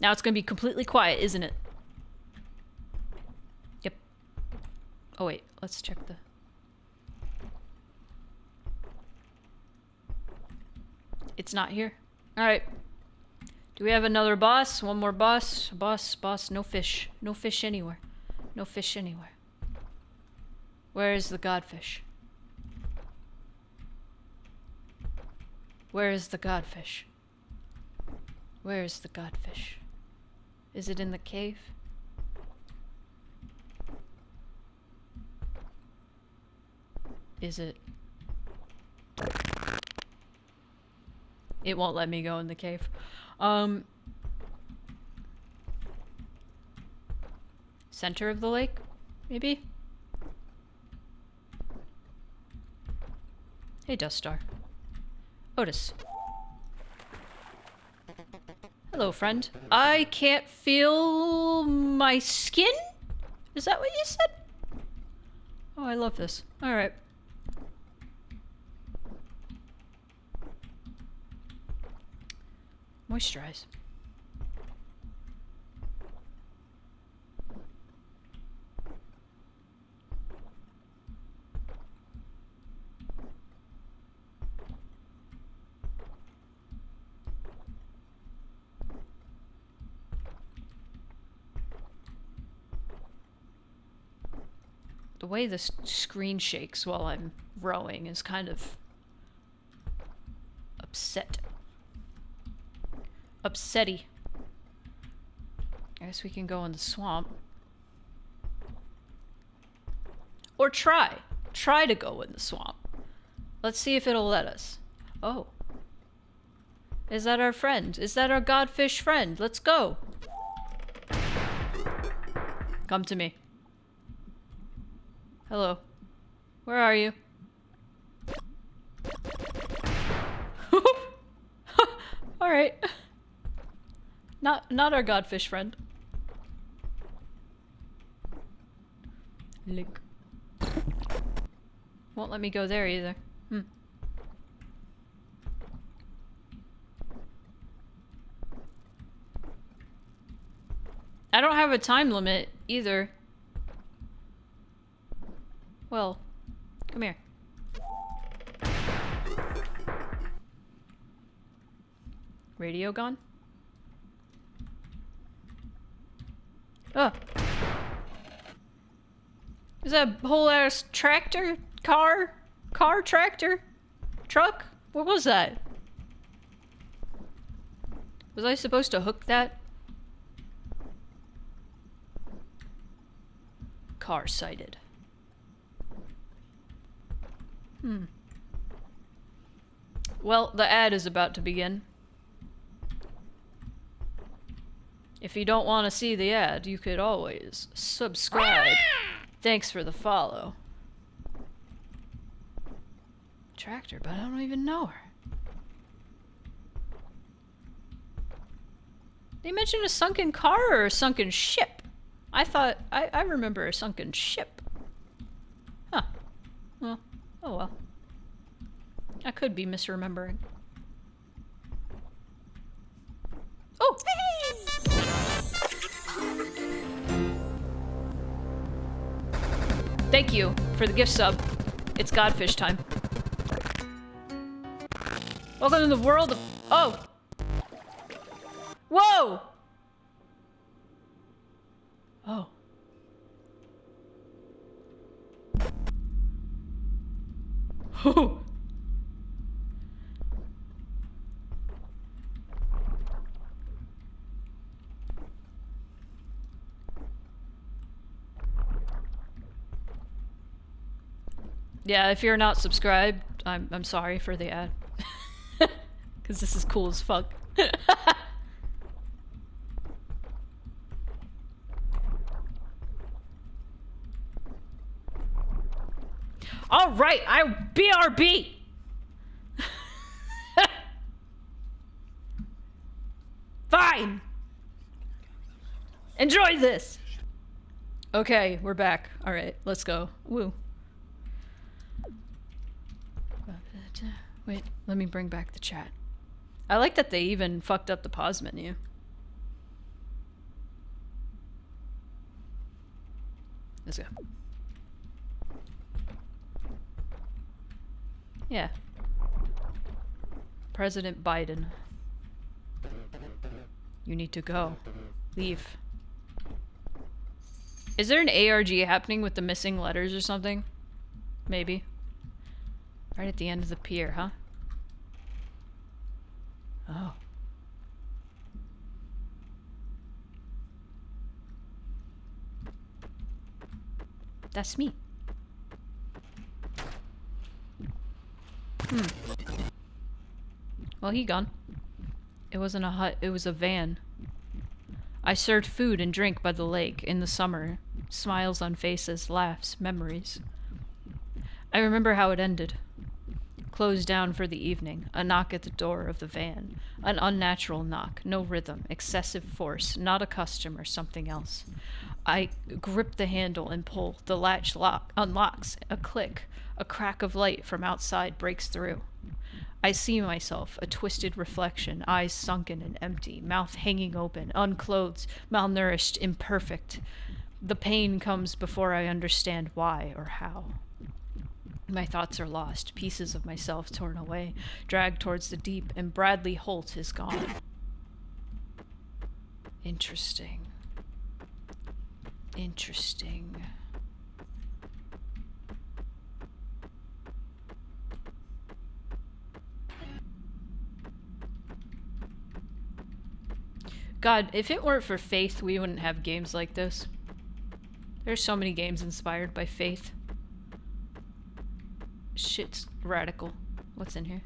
Now it's going to be completely quiet, isn't it? Yep. Oh wait, let's check the... It's not here. Alright. Do we have another boss? One more boss? Boss, no fish. No fish anywhere. No fish anywhere. Where is the godfish? Where is the godfish? Where is the godfish? Is it in the cave? Is it? It won't let me go in the cave. Center of the lake, maybe? Hey, Dust Star. Otis. Hello, friend. I can't feel my skin? Is that what you said? Oh, I love this. Alright. Moisturize. The way this screen shakes while I'm rowing is kind of upsetty. I guess we can go in the swamp. Or try to go in the swamp. Let's see if it'll let us. Oh. Is that our friend? Is that our godfish friend? Let's go. Come to me. Hello. Where are you? Alright. Not our godfish friend. Lick. Won't let me go there either. I don't have a time limit either. Well, come here. Radio gone? Oh. Is that a whole ass tractor? Car tractor? Truck? What was that? Was I supposed to hook that? Car sighted. Well, the ad is about to begin. If you don't want to see the ad, you could always subscribe. Thanks for the follow. Tractor, but I don't even know her. They mentioned a sunken car or a sunken ship. I thought, I remember a sunken ship. Huh. Well, oh well. I could be misremembering. Oh! Thank you for the gift sub. It's Godfish time. Welcome to the world of... Oh! Whoa! Oh. Yeah, if you're not subscribed, I'm sorry for the ad. Cause this is cool as fuck. All right, BRB. Fine. Enjoy this. Okay, we're back. All right, let's go. Woo. Wait, let me bring back the chat. I like that they even fucked up the pause menu. Let's go. Yeah. President Biden. You need to go. Leave. Is there an ARG happening with the missing letters or something? Maybe. Right at the end of the pier, huh? Oh. That's me. Well, he gone. It wasn't a hut, it was a van. I served food and drink by the lake in the summer. Smiles on faces, laughs, memories. I remember how it ended. Closed down for the evening, a knock at the door of the van. An unnatural knock, no rhythm, excessive force, not a customer, something else. I grip the handle and pull. The latch unlocks, a click. A crack of light from outside breaks through. I see myself, a twisted reflection, eyes sunken and empty, mouth hanging open, unclothed, malnourished, imperfect. The pain comes before I understand why or how. My thoughts are lost, pieces of myself torn away, dragged towards the deep, and Bradley Holt is gone. Interesting. Interesting. God, if it weren't for faith, we wouldn't have games like this. There's so many games inspired by faith. Shit's radical. What's in here?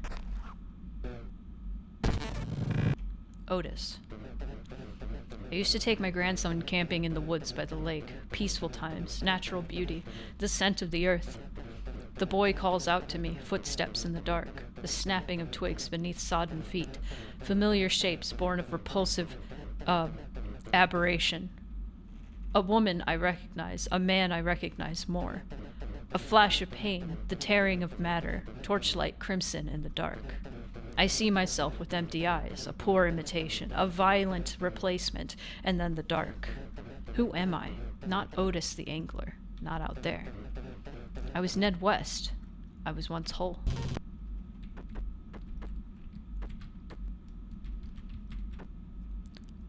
Otis. I used to take my grandson camping in the woods by the lake. Peaceful times, natural beauty, the scent of the earth. The boy calls out to me, footsteps in the dark, the snapping of twigs beneath sodden feet, familiar shapes born of repulsive aberration. A woman I recognize, a man I recognize more. A flash of pain, the tearing of matter, torchlight crimson in the dark. I see myself with empty eyes, a poor imitation, a violent replacement, and then the dark. Who am I? Not Otis the angler, not out there. I was Ned West. I was once whole.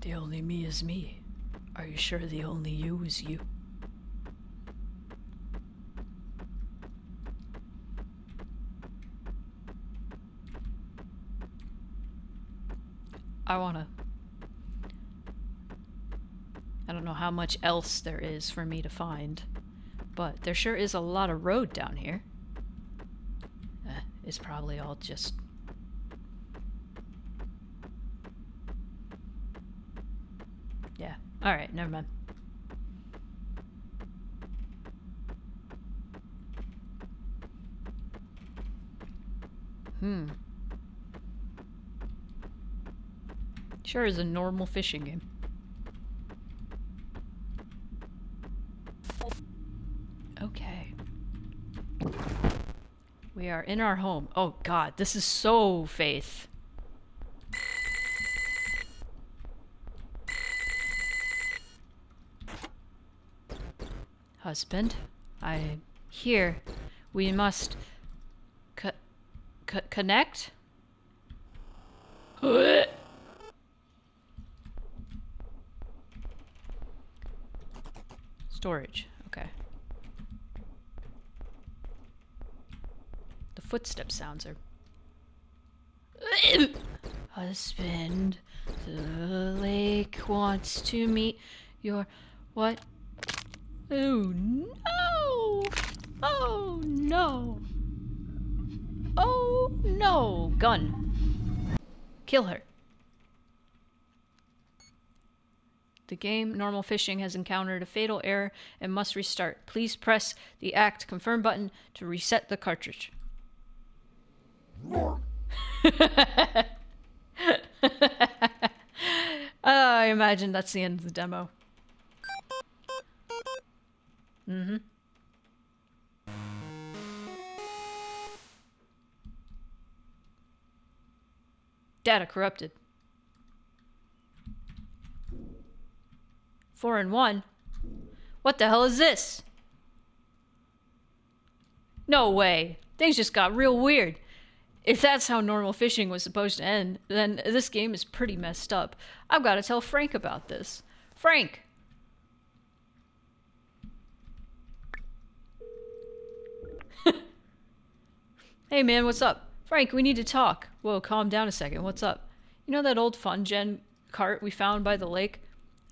The only me is me. Are you sure the only you is you? I wanna I don't know how much else there is for me to find, but there sure is a lot of road down here. It's probably all just... Yeah, alright, never mind. Sure is a normal fishing game. Okay. We are in our home. Oh god, this is so Faith. Husband, I'm here. We must connect? Storage, okay. The footstep sounds are... Husband, the lake wants to meet your... What? Oh no! Oh no! Oh no! Gun. Kill her. The game, normal fishing, has encountered a fatal error and must restart. Please press the Act Confirm button to reset the cartridge. I imagine that's the end of the demo. Mm-hmm. Data corrupted. 4 and 1? What the hell is this? No way. Things just got real weird. If that's how normal fishing was supposed to end, then this game is pretty messed up. I've got to tell Frank about this. Frank! Hey man, what's up? Frank, we need to talk. Whoa, calm down a second. What's up? You know that old FunGen cart we found by the lake?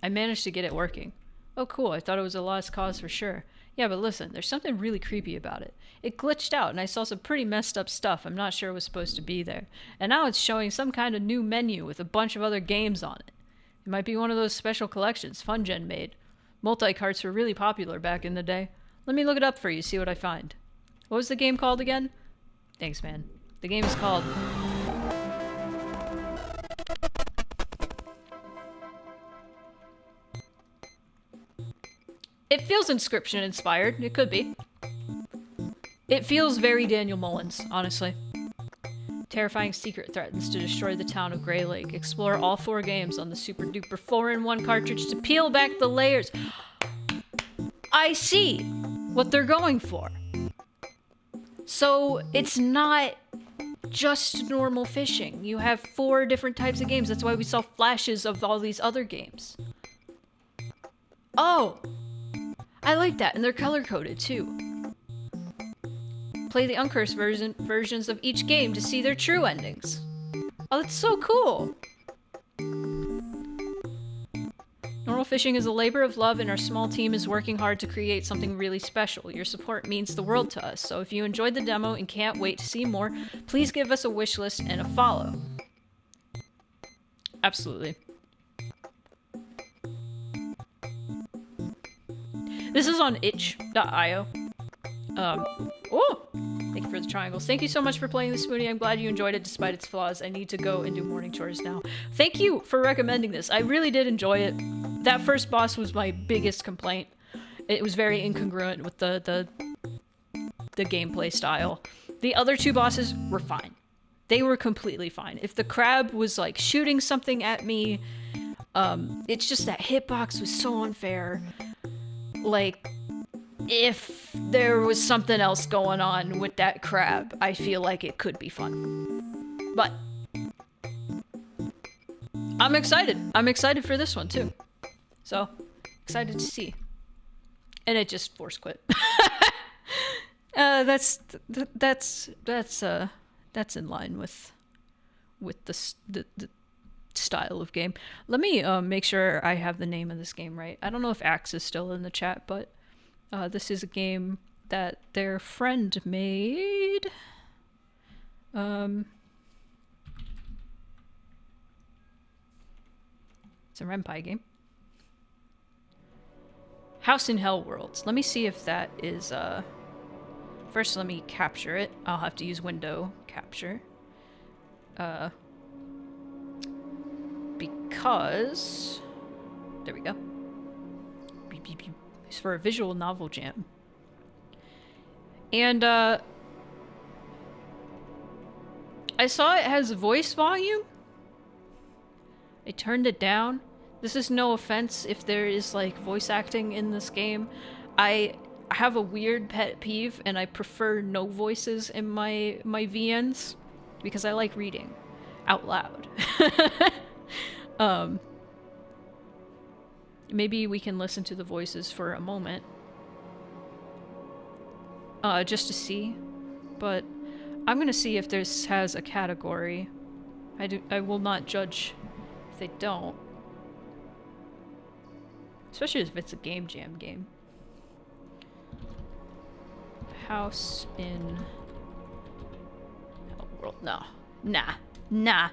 I managed to get it working. Oh cool, I thought it was a lost cause for sure. Yeah, but listen, there's something really creepy about it. It glitched out and I saw some pretty messed up stuff I'm not sure was supposed to be there. And now it's showing some kind of new menu with a bunch of other games on it. It might be one of those special collections FunGen made. Multi-carts were really popular back in the day. Let me look it up for you, see what I find. What was the game called again? Thanks, man. The game is called... It feels Inscription inspired. It could be. It feels very Daniel Mullins, honestly. Terrifying secret threatens to destroy the town of Grey Lake. Explore all 4 games on the super duper 4-in-1 cartridge to peel back the layers. I see what they're going for. So it's not just normal fishing. You have 4 different types of games. That's why we saw flashes of all these other games. Oh! I like that, and they're color-coded too. Play the uncursed versions of each game to see their true endings. Oh, that's so cool! Normal fishing is a labor of love, and our small team is working hard to create something really special. Your support means the world to us, so if you enjoyed the demo and can't wait to see more, please give us a wish list and a follow. Absolutely. This is on itch.io. Oh! Thank you for the triangles. Thank you so much for playing this, Smoothie. I'm glad you enjoyed it despite its flaws. I need to go and do morning chores now. Thank you for recommending this. I really did enjoy it. That first boss was my biggest complaint. It was very incongruent with the gameplay style. The other 2 bosses were fine. They were completely fine. If the crab was like shooting something at me, it's just that hitbox was so unfair. Like, if there was something else going on with that crab, I feel like it could be fun. But I'm excited. I'm excited for this one too. So, excited to see. And it just force quit. That's in line with style of game. Let me make sure I have the name of this game right. I don't know if Axe is still in the chat, but this is a game that their friend made. It's a Renpai game. House in HELLWORLD. Let me see if that is, first let me capture it. I'll have to use window capture. Because... There we go. Beep, beep, beep. It's for a visual novel jam. And, I saw it has voice volume. I turned it down. This is no offense if there is, like, voice acting in this game. I have a weird pet peeve, and I prefer no voices in my VNs, because I like reading out loud. Maybe we can listen to the voices for a moment. Just to see. But I'm gonna see if this has a category. I will not judge if they don't. Especially if it's a game jam game. House in HELLWORLD. No. Nah.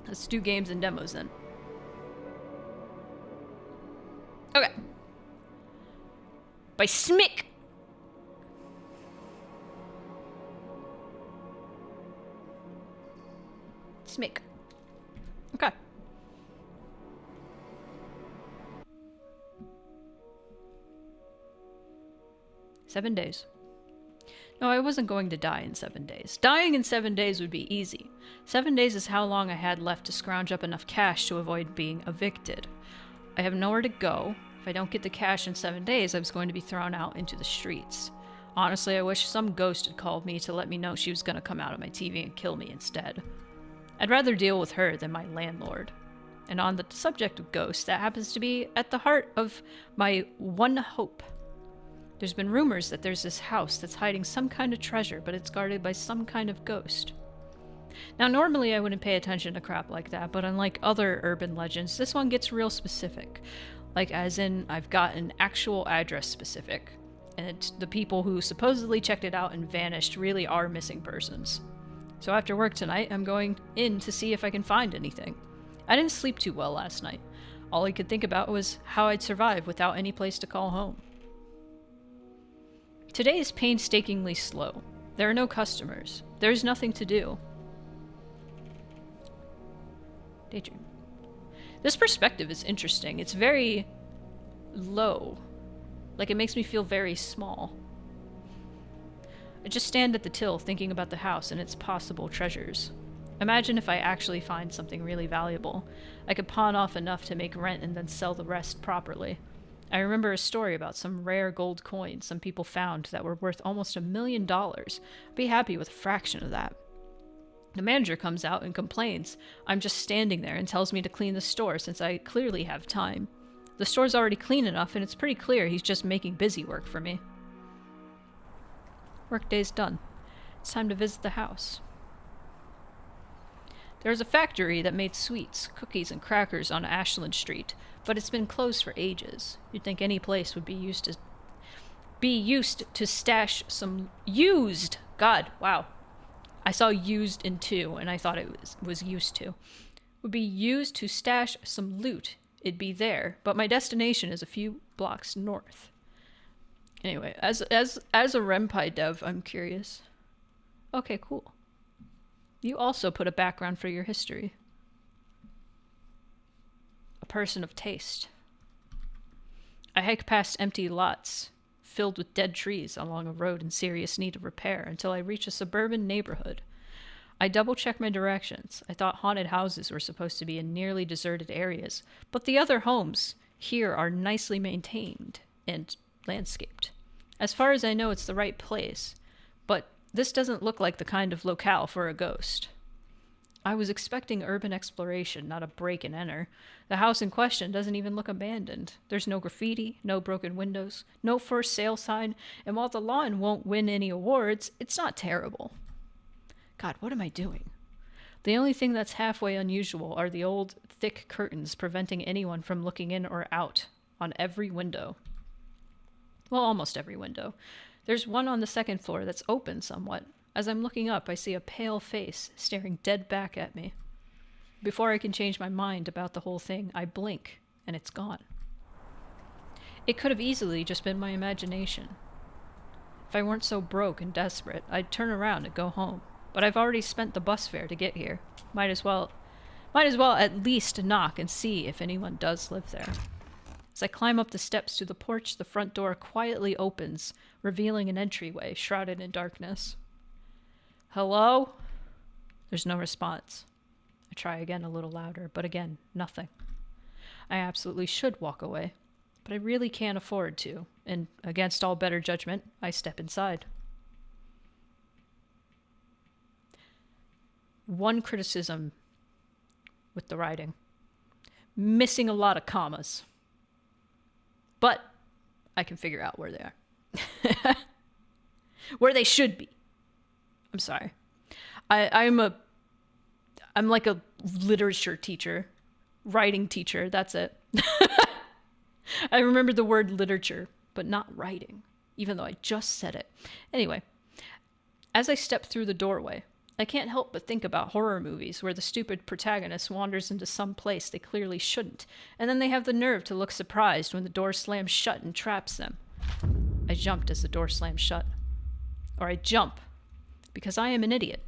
Let's do games and demos then. Okay. By Smick. Smick. Okay. Seven days. No, I wasn't going to die in 7 days. Dying in 7 days would be easy. 7 days is how long I had left to scrounge up enough cash to avoid being evicted. I have nowhere to go. If I don't get the cash in 7 days, I was going to be thrown out into the streets. Honestly, I wish some ghost had called me to let me know she was going to come out of my TV and kill me instead. I'd rather deal with her than my landlord. And on the subject of ghosts, that happens to be at the heart of my one hope. There's been rumors that there's this house that's hiding some kind of treasure, but it's guarded by some kind of ghost. Now, normally I wouldn't pay attention to crap like that, but unlike other urban legends, this one gets real specific. Like, as in, I've got an actual address specific. And the people who supposedly checked it out and vanished really are missing persons. So after work tonight, I'm going in to see if I can find anything. I didn't sleep too well last night. All I could think about was how I'd survive without any place to call home. Today is painstakingly slow. There are no customers. There's nothing to do. Daydream. This perspective is interesting. It's very low. Like, it makes me feel very small. I just stand at the till thinking about the house and its possible treasures. Imagine if I actually find something really valuable. I could pawn off enough to make rent and then sell the rest properly. I remember a story about some rare gold coins some people found that were worth almost $1 million. I'd be happy with a fraction of that. The manager comes out and complains. I'm just standing there and tells me to clean the store since I clearly have time. The store's already clean enough and it's pretty clear he's just making busy work for me. Workday's done. It's time to visit the house. There was a factory that made sweets, cookies, and crackers on Ashland Street, but it's been closed for ages. You'd think any place would be used to stash some used. God, wow. I saw used in 2, and I thought it was used to. Would be used to stash some loot. It'd be there, but my destination is a few blocks north. Anyway, as a Renpai dev, I'm curious. Okay, cool. You also put a background for your history. A person of taste. I hike past empty lots, filled with dead trees along a road in serious need of repair until I reach a suburban neighborhood. I double-check my directions. I thought haunted houses were supposed to be in nearly deserted areas, but the other homes here are nicely maintained and landscaped. As far as I know, it's the right place, but this doesn't look like the kind of locale for a ghost. I was expecting urban exploration, not a break and enter. The house in question doesn't even look abandoned. There's no graffiti, no broken windows, no for sale sign, and while the lawn won't win any awards, it's not terrible. God, what am I doing? The only thing that's halfway unusual are the old, thick curtains preventing anyone from looking in or out on every window. Well, almost every window. There's one on the second floor that's open somewhat. As I'm looking up, I see a pale face staring dead back at me. Before I can change my mind about the whole thing, I blink, and it's gone. It could have easily just been my imagination. If I weren't so broke and desperate, I'd turn around and go home. But I've already spent the bus fare to get here. Might as well at least knock and see if anyone does live there. As I climb up the steps to the porch, the front door quietly opens, revealing an entryway shrouded in darkness. Hello? There's no response. I try again a little louder, but again, nothing. I absolutely should walk away, but I really can't afford to, and against all better judgment, I step inside. One criticism with the writing. Missing a lot of commas. But I can figure out where they are. Where they should be. I'm sorry. I'm like a literature teacher. Writing teacher, that's it. I remember the word literature, but not writing, even though I just said it. Anyway, as I step through the doorway, I can't help but think about horror movies where the stupid protagonist wanders into some place they clearly shouldn't, and then they have the nerve to look surprised when the door slams shut and traps them. I jumped as the door slammed shut. Or I jump, because I am an idiot.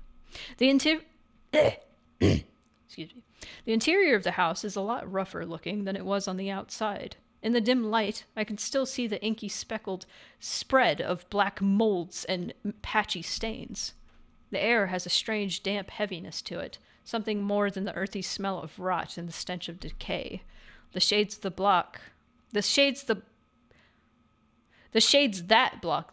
Excuse me. The interior of the house is a lot rougher looking than it was on the outside. In the dim light, I can still see the inky speckled spread of black molds and patchy stains. The air has a strange damp heaviness to it, something more than the earthy smell of rot and the stench of decay. The shades that block the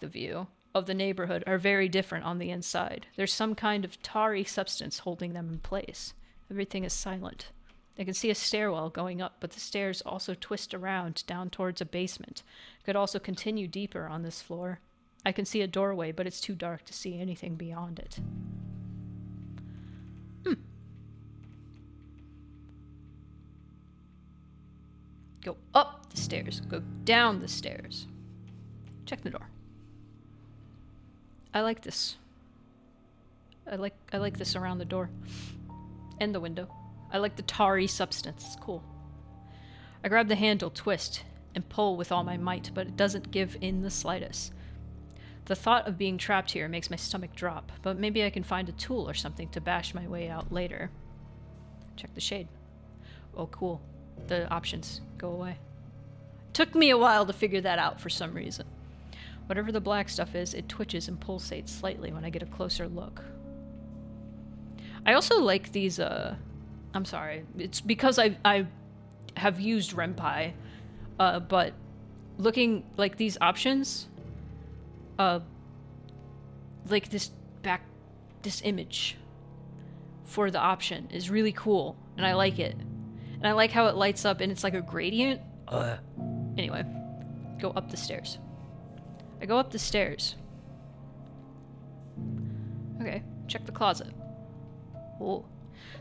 view of the neighborhood are very different on the inside. There's some kind of tarry substance holding them in place. Everything is silent. I can see a stairwell going up, but the stairs also twist around down towards a basement. It could also continue deeper on this floor. I can see a doorway, but it's too dark to see anything beyond it. Go up the stairs. Go down the stairs. Check the door. I like this. I like this around the door. And the window. I like the tarry substance. It's cool. I grab the handle, twist, and pull with all my might, but it doesn't give in the slightest. The thought of being trapped here makes my stomach drop, but maybe I can find a tool or something to bash my way out later. Check the shade. Oh, cool. The options go away. Took me a while to figure that out for some reason. Whatever the black stuff is, it twitches and pulsates slightly when I get a closer look. I also like these, I'm sorry. It's because I have used Ren'Py, but looking like these options, like this image for the option is really cool, and I like it. And I like how it lights up and it's like a gradient. Anyway, go up the stairs. I go up the stairs. Okay, check the closet. Oh.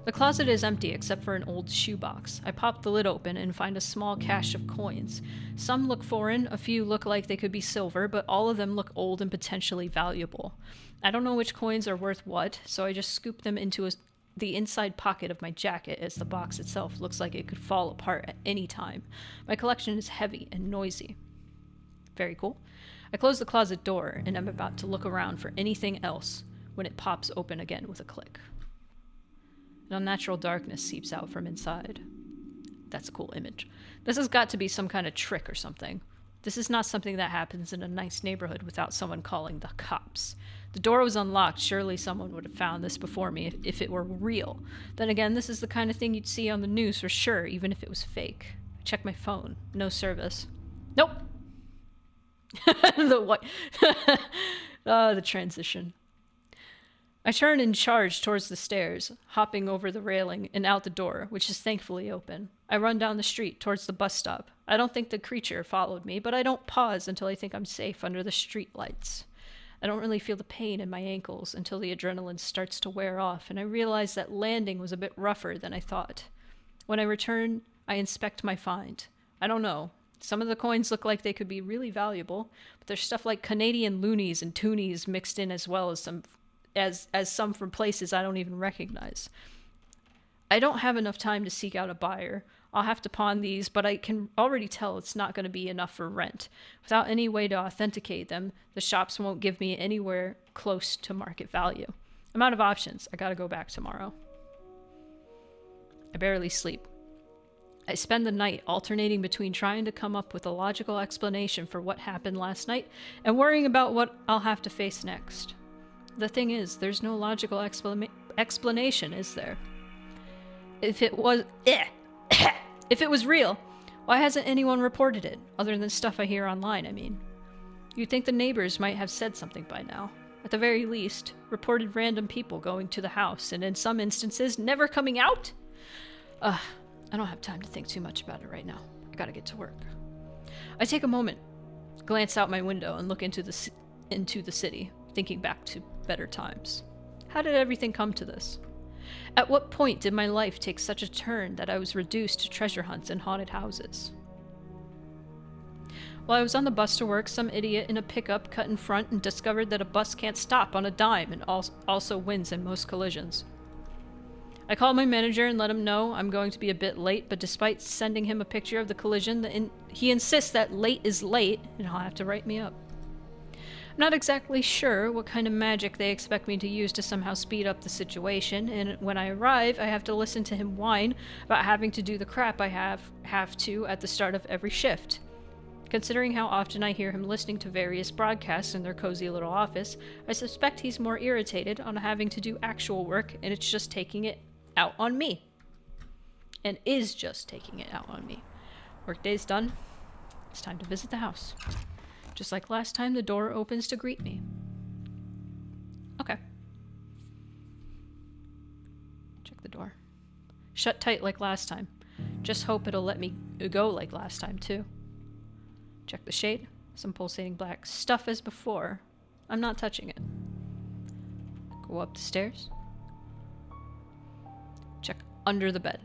The closet is empty except for an old shoebox. I pop the lid open and find a small cache of coins. Some look foreign, a few look like they could be silver, but all of them look old and potentially valuable. I don't know which coins are worth what, so I just scoop them into the inside pocket of my jacket as the box itself looks like it could fall apart at any time. My collection is heavy and noisy. Very cool. I close the closet door and I'm about to look around for anything else when it pops open again with a click. An unnatural darkness seeps out from inside. That's a cool image. This has got to be some kind of trick or something. This is not something that happens in a nice neighborhood without someone calling the cops. The door was unlocked. Surely someone would have found this before me if it were real. Then again, this is the kind of thing you'd see on the news for sure, even if it was fake. I check my phone. No service. Nope. The transition. I turn and charge towards the stairs, hopping over the railing and out the door, which is thankfully open. I run down the street towards the bus stop. I don't think the creature followed me, but I don't pause until I think I'm safe under the street lights. I don't really feel the pain in my ankles until the adrenaline starts to wear off, and I realize that landing was a bit rougher than I thought. When I return, I inspect my find. I don't know. Some of the coins look like they could be really valuable, but there's stuff like Canadian loonies and toonies mixed in, as well as some from places I don't even recognize. I don't have enough time to seek out a buyer. I'll have to pawn these, but I can already tell it's not going to be enough for rent. Without any way to authenticate them, the shops won't give me anywhere close to market value. I'm out of options. I gotta go back tomorrow. I barely sleep. I spend the night alternating between trying to come up with a logical explanation for what happened last night and worrying about what I'll have to face next. The thing is, there's no logical explanation, is there? If it was real, why hasn't anyone reported it, other than stuff I hear online, I mean? You'd think the neighbors might have said something by now. At the very least, reported random people going to the house, and in some instances, never coming out? I don't have time to think too much about it right now. I gotta get to work. I take a moment, glance out my window, and look into the city, thinking back to better times. How did everything come to this? At what point did my life take such a turn that I was reduced to treasure hunts and haunted houses? While I was on the bus to work, some idiot in a pickup cut in front and discovered that a bus can't stop on a dime and also wins in most collisions. I called my manager and let him know I'm going to be a bit late, but despite sending him a picture of the collision, he insists that late is late and he'll have to write me up. I'm not exactly sure what kind of magic they expect me to use to somehow speed up the situation, and when I arrive, I have to listen to him whine about having to do the crap I have to at the start of every shift. Considering how often I hear him listening to various broadcasts in their cozy little office, I suspect he's more irritated on having to do actual work, and it's just taking it out on me. And is just taking it out on me. Workday's done. It's time to visit the house. Just like last time, the door opens to greet me. Okay. Check the door. Shut tight like last time. Just hope it'll let me go like last time, too. Check the shade. Some pulsating black stuff as before. I'm not touching it. Go up the stairs. Check under the bed.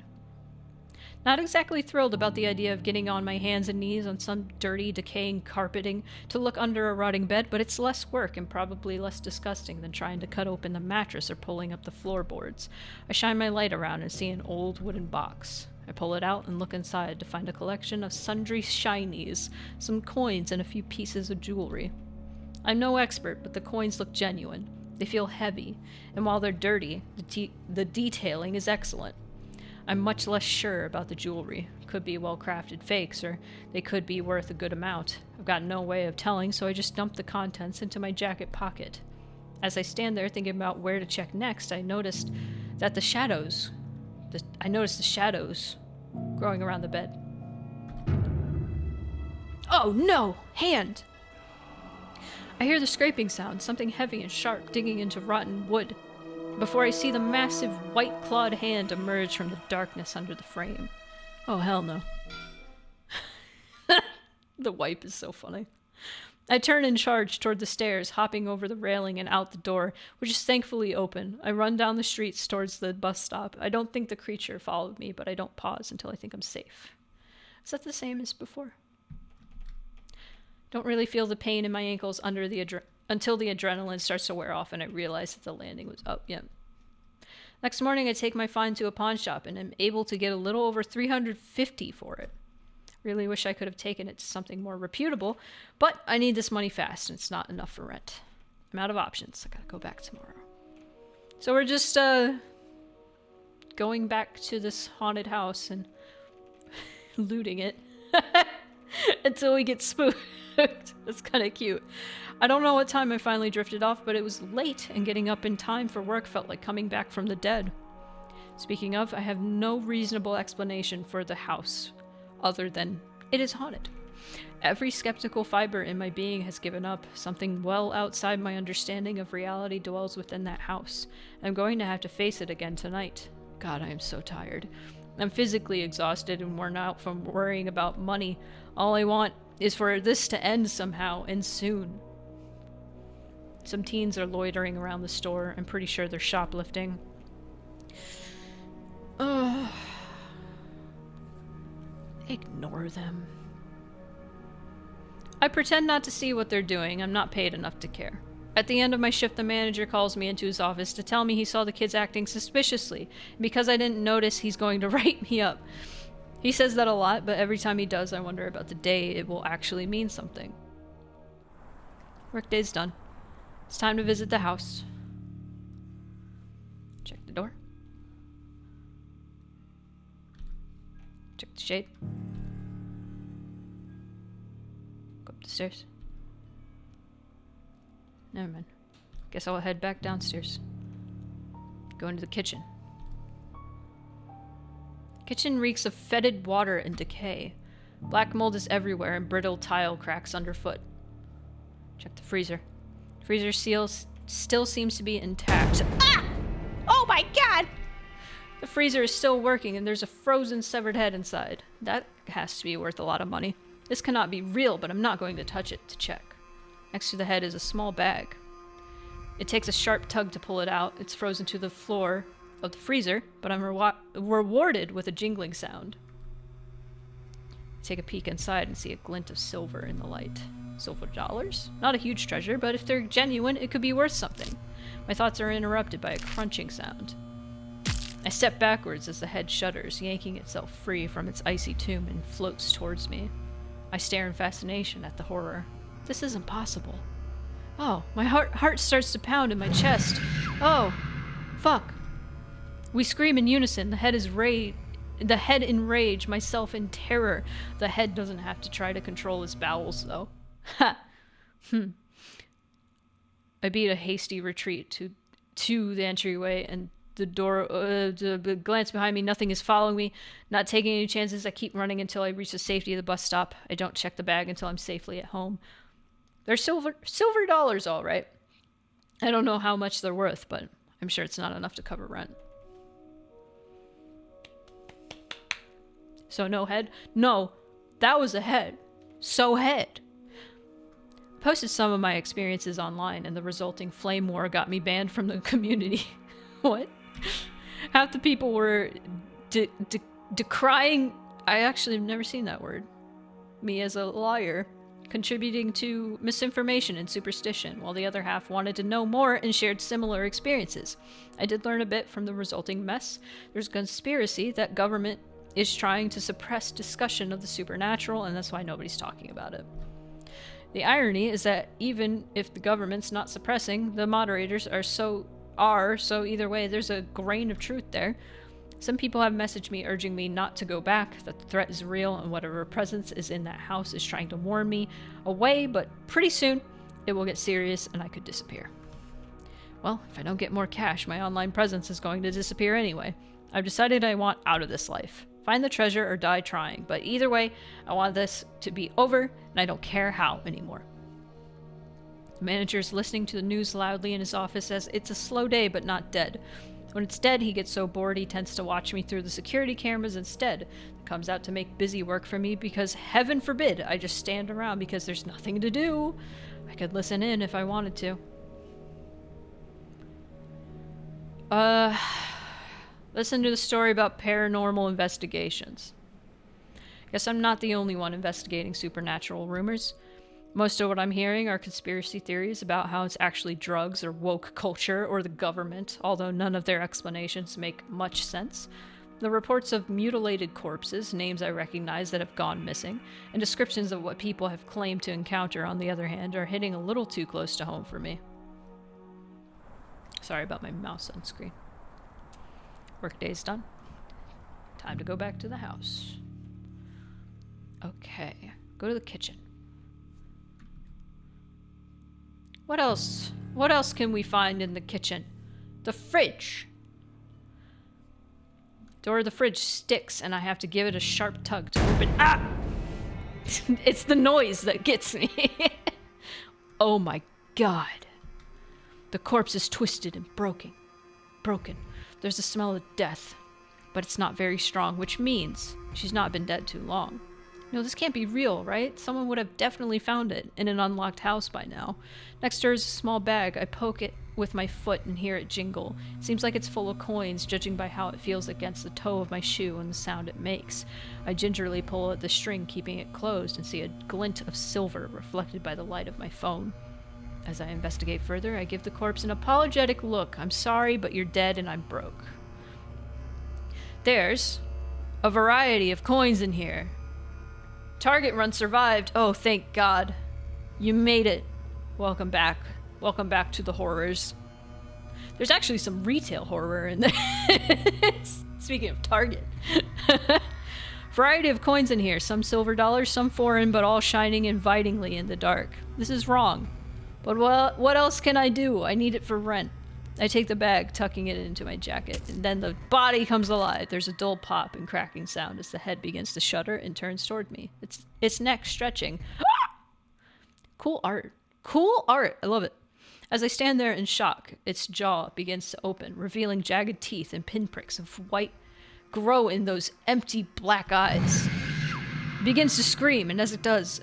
Not exactly thrilled about the idea of getting on my hands and knees on some dirty, decaying carpeting to look under a rotting bed, but it's less work and probably less disgusting than trying to cut open the mattress or pulling up the floorboards. I shine my light around and see an old wooden box. I pull it out and look inside to find a collection of sundry shinies, some coins, and a few pieces of jewelry. I'm no expert, but the coins look genuine. They feel heavy, and while they're dirty, the detailing is excellent. I'm much less sure about the jewelry. Could be well-crafted fakes, or they could be worth a good amount. I've got no way of telling, so I just dump the contents into my jacket pocket. As I stand there thinking about where to check next, I noticed the shadows growing around the bed. Oh no! Hand! I hear the scraping sound, something heavy and sharp digging into rotten wood, before I see the massive white-clawed hand emerge from the darkness under the frame. Oh, hell no. The wipe is so funny. I turn and charge toward the stairs, hopping over the railing and out the door, which is thankfully open. I run down the streets towards the bus stop. I don't think the creature followed me, but I don't pause until I think I'm safe. Is that the same as before? Don't really feel the pain in my ankles until the adrenaline starts to wear off and I realize that the landing was up. Yeah. Next morning, I take my find to a pawn shop and am able to get a little over $350 for it. Really wish I could have taken it to something more reputable, but I need this money fast and it's not enough for rent. I'm out of options. I gotta go back tomorrow. So we're just going back to this haunted house and looting it until we get spooked. That's kind of cute. I don't know what time I finally drifted off, but it was late, and getting up in time for work felt like coming back from the dead. Speaking of, I have no reasonable explanation for the house, other than it is haunted. Every skeptical fiber in my being has given up. Something well outside my understanding of reality dwells within that house. I'm going to have to face it again tonight. God, I am so tired. I'm physically exhausted and worn out from worrying about money. All I want is for this to end somehow, and soon. Some teens are loitering around the store. I'm pretty sure they're shoplifting. Ignore them. I pretend not to see what they're doing. I'm not paid enough to care. At the end of my shift, the manager calls me into his office to tell me he saw the kids acting suspiciously. Because I didn't notice, he's going to write me up. He says that a lot, but every time he does, I wonder about the day it will actually mean something. Workday's done. It's time to visit the house. Check the door. Check the shade. Go up the stairs. Never mind. Guess I'll head back downstairs. Go into the kitchen. Kitchen reeks of fetid water and decay. Black mold is everywhere and brittle tile cracks underfoot. Check the freezer. Freezer seal still seems to be intact.
Ah! Oh my god!
The freezer is still working and there's a frozen severed head inside. That has to be worth a lot of money. This cannot be real, but I'm not going to touch it to check. Next to the head is a small bag. It takes a sharp tug to pull it out. It's frozen to the floor of the freezer, but I'm rewarded with a jingling sound. I take a peek inside and see a glint of silver in the light. Silver dollars? Not a huge treasure, but if they're genuine, it could be worth something. My thoughts are interrupted by a crunching sound. I step backwards as the head shudders, yanking itself free from its icy tomb and floats towards me. I stare in fascination at the horror. This isn't possible. Oh, my heart starts to pound in my chest. Oh, fuck. We scream in unison. The head in rage, myself in terror. The head doesn't have to try to control his bowels, though. Ha! I beat a hasty retreat to the entryway and the door, glance behind me. Nothing is following me. Not taking any chances. I keep running until I reach the safety of the bus stop. I don't check the bag until I'm safely at home. They're silver dollars, all right. I don't know how much they're worth, but I'm sure it's not enough to cover rent. So no head? No, that was a head. So head. I posted some of my experiences online, and the resulting flame war got me banned from the community. What? Half the people were decrying. I actually have never seen that word. Me as a liar, contributing to misinformation and superstition, while the other half wanted to know more and shared similar experiences. I did learn a bit from the resulting mess. There's a conspiracy that government is trying to suppress discussion of the supernatural, and that's why nobody's talking about it. The irony is that even if the government's not suppressing, the moderators are, so either way, there's a grain of truth there. Some people have messaged me urging me not to go back, that the threat is real, and whatever presence is in that house is trying to warn me away, but pretty soon it will get serious and I could disappear. Well, if I don't get more cash, my online presence is going to disappear anyway. I've decided I want out of this life. Find the treasure or die trying, but either way, I want this to be over, and I don't care how anymore. The manager is listening to the news loudly in his office as it's a slow day but not dead. When it's dead, he gets so bored he tends to watch me through the security cameras instead. It comes out to make busy work for me because, heaven forbid, I just stand around because there's nothing to do. I could listen in if I wanted to. Listen to the story about paranormal investigations. Guess I'm not the only one investigating supernatural rumors. Most of what I'm hearing are conspiracy theories about how it's actually drugs or woke culture or the government, although none of their explanations make much sense. The reports of mutilated corpses, names I recognize that have gone missing, and descriptions of what people have claimed to encounter, on the other hand, are hitting a little too close to home for me. Sorry about my mouse on screen. Workday's done. Time to go back to the house. Okay, go to the kitchen. What else? What else can we find in the kitchen? The fridge. Door of the fridge sticks and I have to give it a sharp tug to open. Ah! It's the noise that gets me. Oh my god. The corpse is twisted and broken. There's a smell of death, but it's not very strong, which means she's not been dead too long. No, this can't be real, right? Someone would have definitely found it in an unlocked house by now. Next door is a small bag. I poke it with my foot and hear it jingle. It seems like it's full of coins, judging by how it feels against the toe of my shoe and the sound it makes. I gingerly pull at the string, keeping it closed, and see a glint of silver reflected by the light of my phone. As I investigate further, I give the corpse an apologetic look. I'm sorry, but you're dead and I'm broke. There's a variety of coins in here. Target run survived. Oh, thank God. You made it. Welcome back. Welcome back to the horrors. There's actually some retail horror in this. Speaking of Target. Variety of coins in here. Some silver dollars, some foreign, but all shining invitingly in the dark. This is wrong. But what else can I do? I need it for rent. I take the bag, tucking it into my jacket, and then the body comes alive. There's a dull pop and cracking sound as the head begins to shudder and turns toward me. Its neck stretching. Cool art. Cool art. I love it. As I stand there in shock, its jaw begins to open, revealing jagged teeth and pinpricks of white grow in those empty black eyes. It begins to scream, and as it does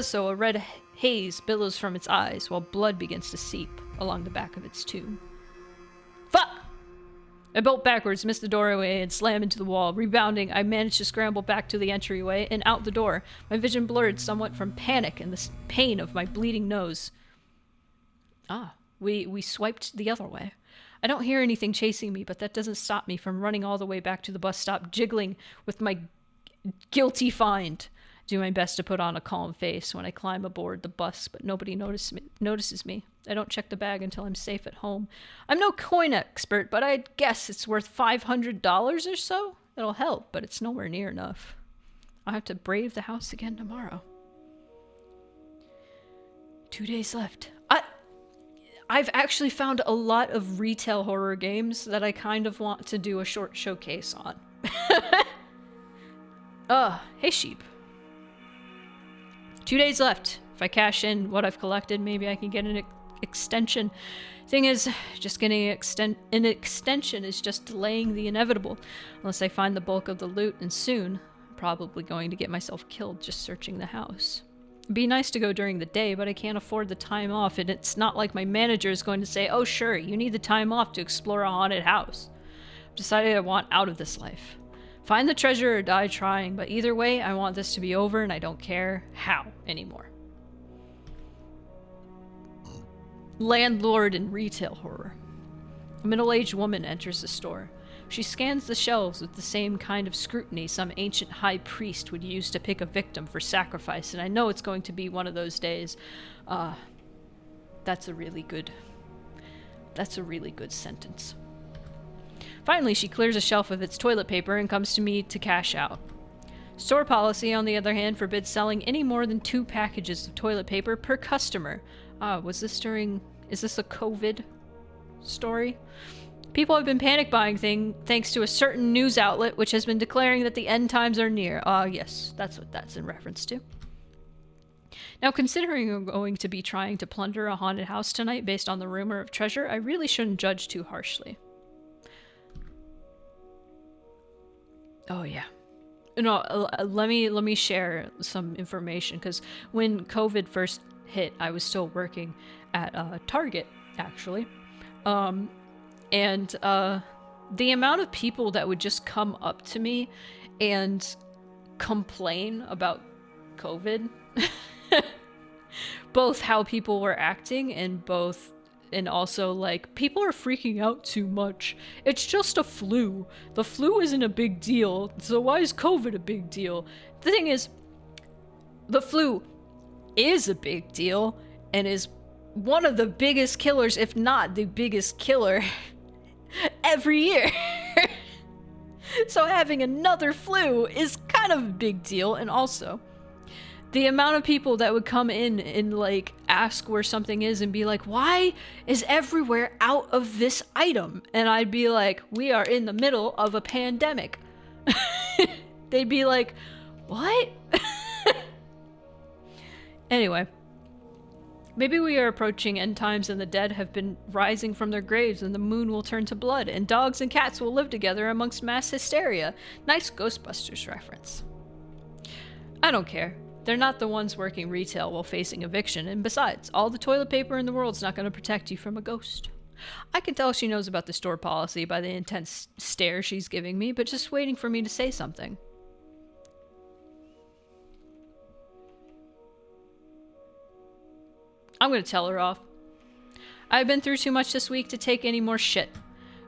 so, a red haze billows from its eyes, while blood begins to seep along the back of its tube. Fuck! I bolt backwards, miss the doorway, and slam into the wall. Rebounding, I manage to scramble back to the entryway and out the door, my vision blurred somewhat from panic and the pain of my bleeding nose. Ah, we swiped the other way. I don't hear anything chasing me, but that doesn't stop me from running all the way back to the bus stop, jiggling with my guilty find. Do my best to put on a calm face when I climb aboard the bus, but nobody notices me. I don't check the bag until I'm safe at home. I'm no coin expert, but I'd guess it's worth $500 or so. It'll help, but it's nowhere near enough. I'll have to brave the house again tomorrow. 2 days left. I've actually found a lot of retail horror games that I kind of want to do a short showcase on. Hey sheep. 2 days left. If I cash in what I've collected, maybe I can get an extension. Thing is, just getting an extension is just delaying the inevitable. Unless I find the bulk of the loot, and soon, I'm probably going to get myself killed just searching the house. It'd be nice to go during the day, but I can't afford the time off, and it's not like my manager is going to say, oh sure, you need the time off to explore a haunted house. I've decided I want out of this life. Find the treasure or die trying, but either way, I want this to be over and I don't care how anymore. Landlord and retail horror. A middle-aged woman enters the store. She scans the shelves with the same kind of scrutiny some ancient high priest would use to pick a victim for sacrifice, and I know it's going to be one of those days. That's a really good sentence. Finally, she clears a shelf of its toilet paper and comes to me to cash out. Store policy, on the other hand, forbids selling any more than 2 packages of toilet paper per customer. Is this a COVID story? People have been panic buying thanks to a certain news outlet which has been declaring that the end times are near. Yes, that's what that's in reference to. Now, considering I'm going to be trying to plunder a haunted house tonight based on the rumor of treasure, I really shouldn't judge too harshly. Oh yeah. No, let me share some information, because when COVID first hit, I was still working at Target, actually. And the amount of people that would just come up to me and complain about COVID, both how people were acting and also, like, people are freaking out too much. It's just a flu. The flu isn't a big deal, so why is COVID a big deal? The thing is, the flu is a big deal and is one of the biggest killers, if not the biggest killer, every year. So having another flu is kind of a big deal, and also the amount of people that would come in and, like, ask where something is and be like, why is everywhere out of this item? And I'd be like, we are in the middle of a pandemic. They'd be like, what? Anyway, maybe we are approaching end times and the dead have been rising from their graves and the moon will turn to blood and dogs and cats will live together amongst mass hysteria. Nice Ghostbusters reference. I don't care. They're not the ones working retail while facing eviction, and besides, all the toilet paper in the world's not going to protect you from a ghost. I can tell she knows about the store policy by the intense stare she's giving me, but just waiting for me to say something. I'm going to tell her off. I've been through too much this week to take any more shit.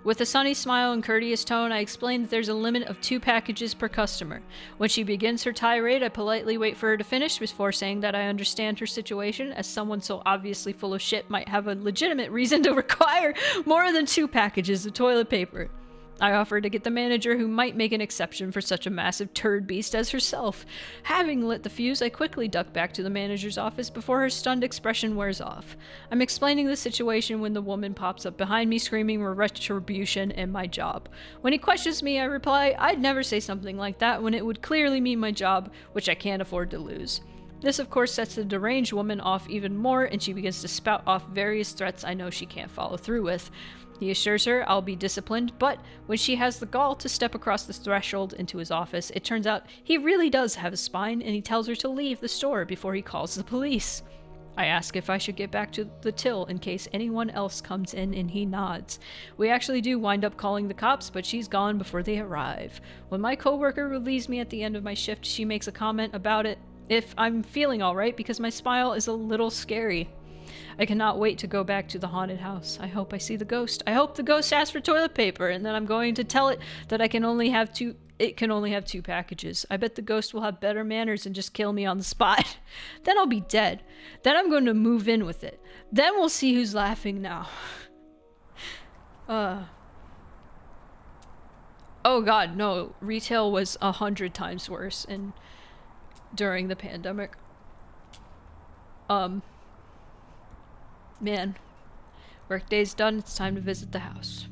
With a sunny smile and courteous tone, I explain that there's a limit of 2 packages per customer. When she begins her tirade, I politely wait for her to finish before saying that I understand her situation, as someone so obviously full of shit might have a legitimate reason to require more than 2 packages of toilet paper. I offer to get the manager, who might make an exception for such a massive turd beast as herself. Having lit the fuse, I quickly duck back to the manager's office before her stunned expression wears off. I'm explaining the situation when the woman pops up behind me screaming retribution and my job. When he questions me, I reply, I'd never say something like that when it would clearly mean my job, which I can't afford to lose. This, of course, sets the deranged woman off even more, and she begins to spout off various threats I know she can't follow through with. He assures her I'll be disciplined, but when she has the gall to step across the threshold into his office, it turns out he really does have a spine, and he tells her to leave the store before he calls the police. I ask if I should get back to the till in case anyone else comes in, and he nods. We actually do wind up calling the cops, but she's gone before they arrive. When my coworker relieves me at the end of my shift, she makes a comment about it if I'm feeling alright, because my smile is a little scary. I cannot wait to go back to the haunted house. I hope I see the ghost. I hope the ghost asks for toilet paper, and then I'm going to tell it that it can only have 2 packages. I bet the ghost will have better manners and just kill me on the spot. Then I'll be dead. Then I'm going to move in with it. Then we'll see who's laughing now. Oh god, no. Retail was 100 times worse during the pandemic. Man, workday's done, it's time to visit the house.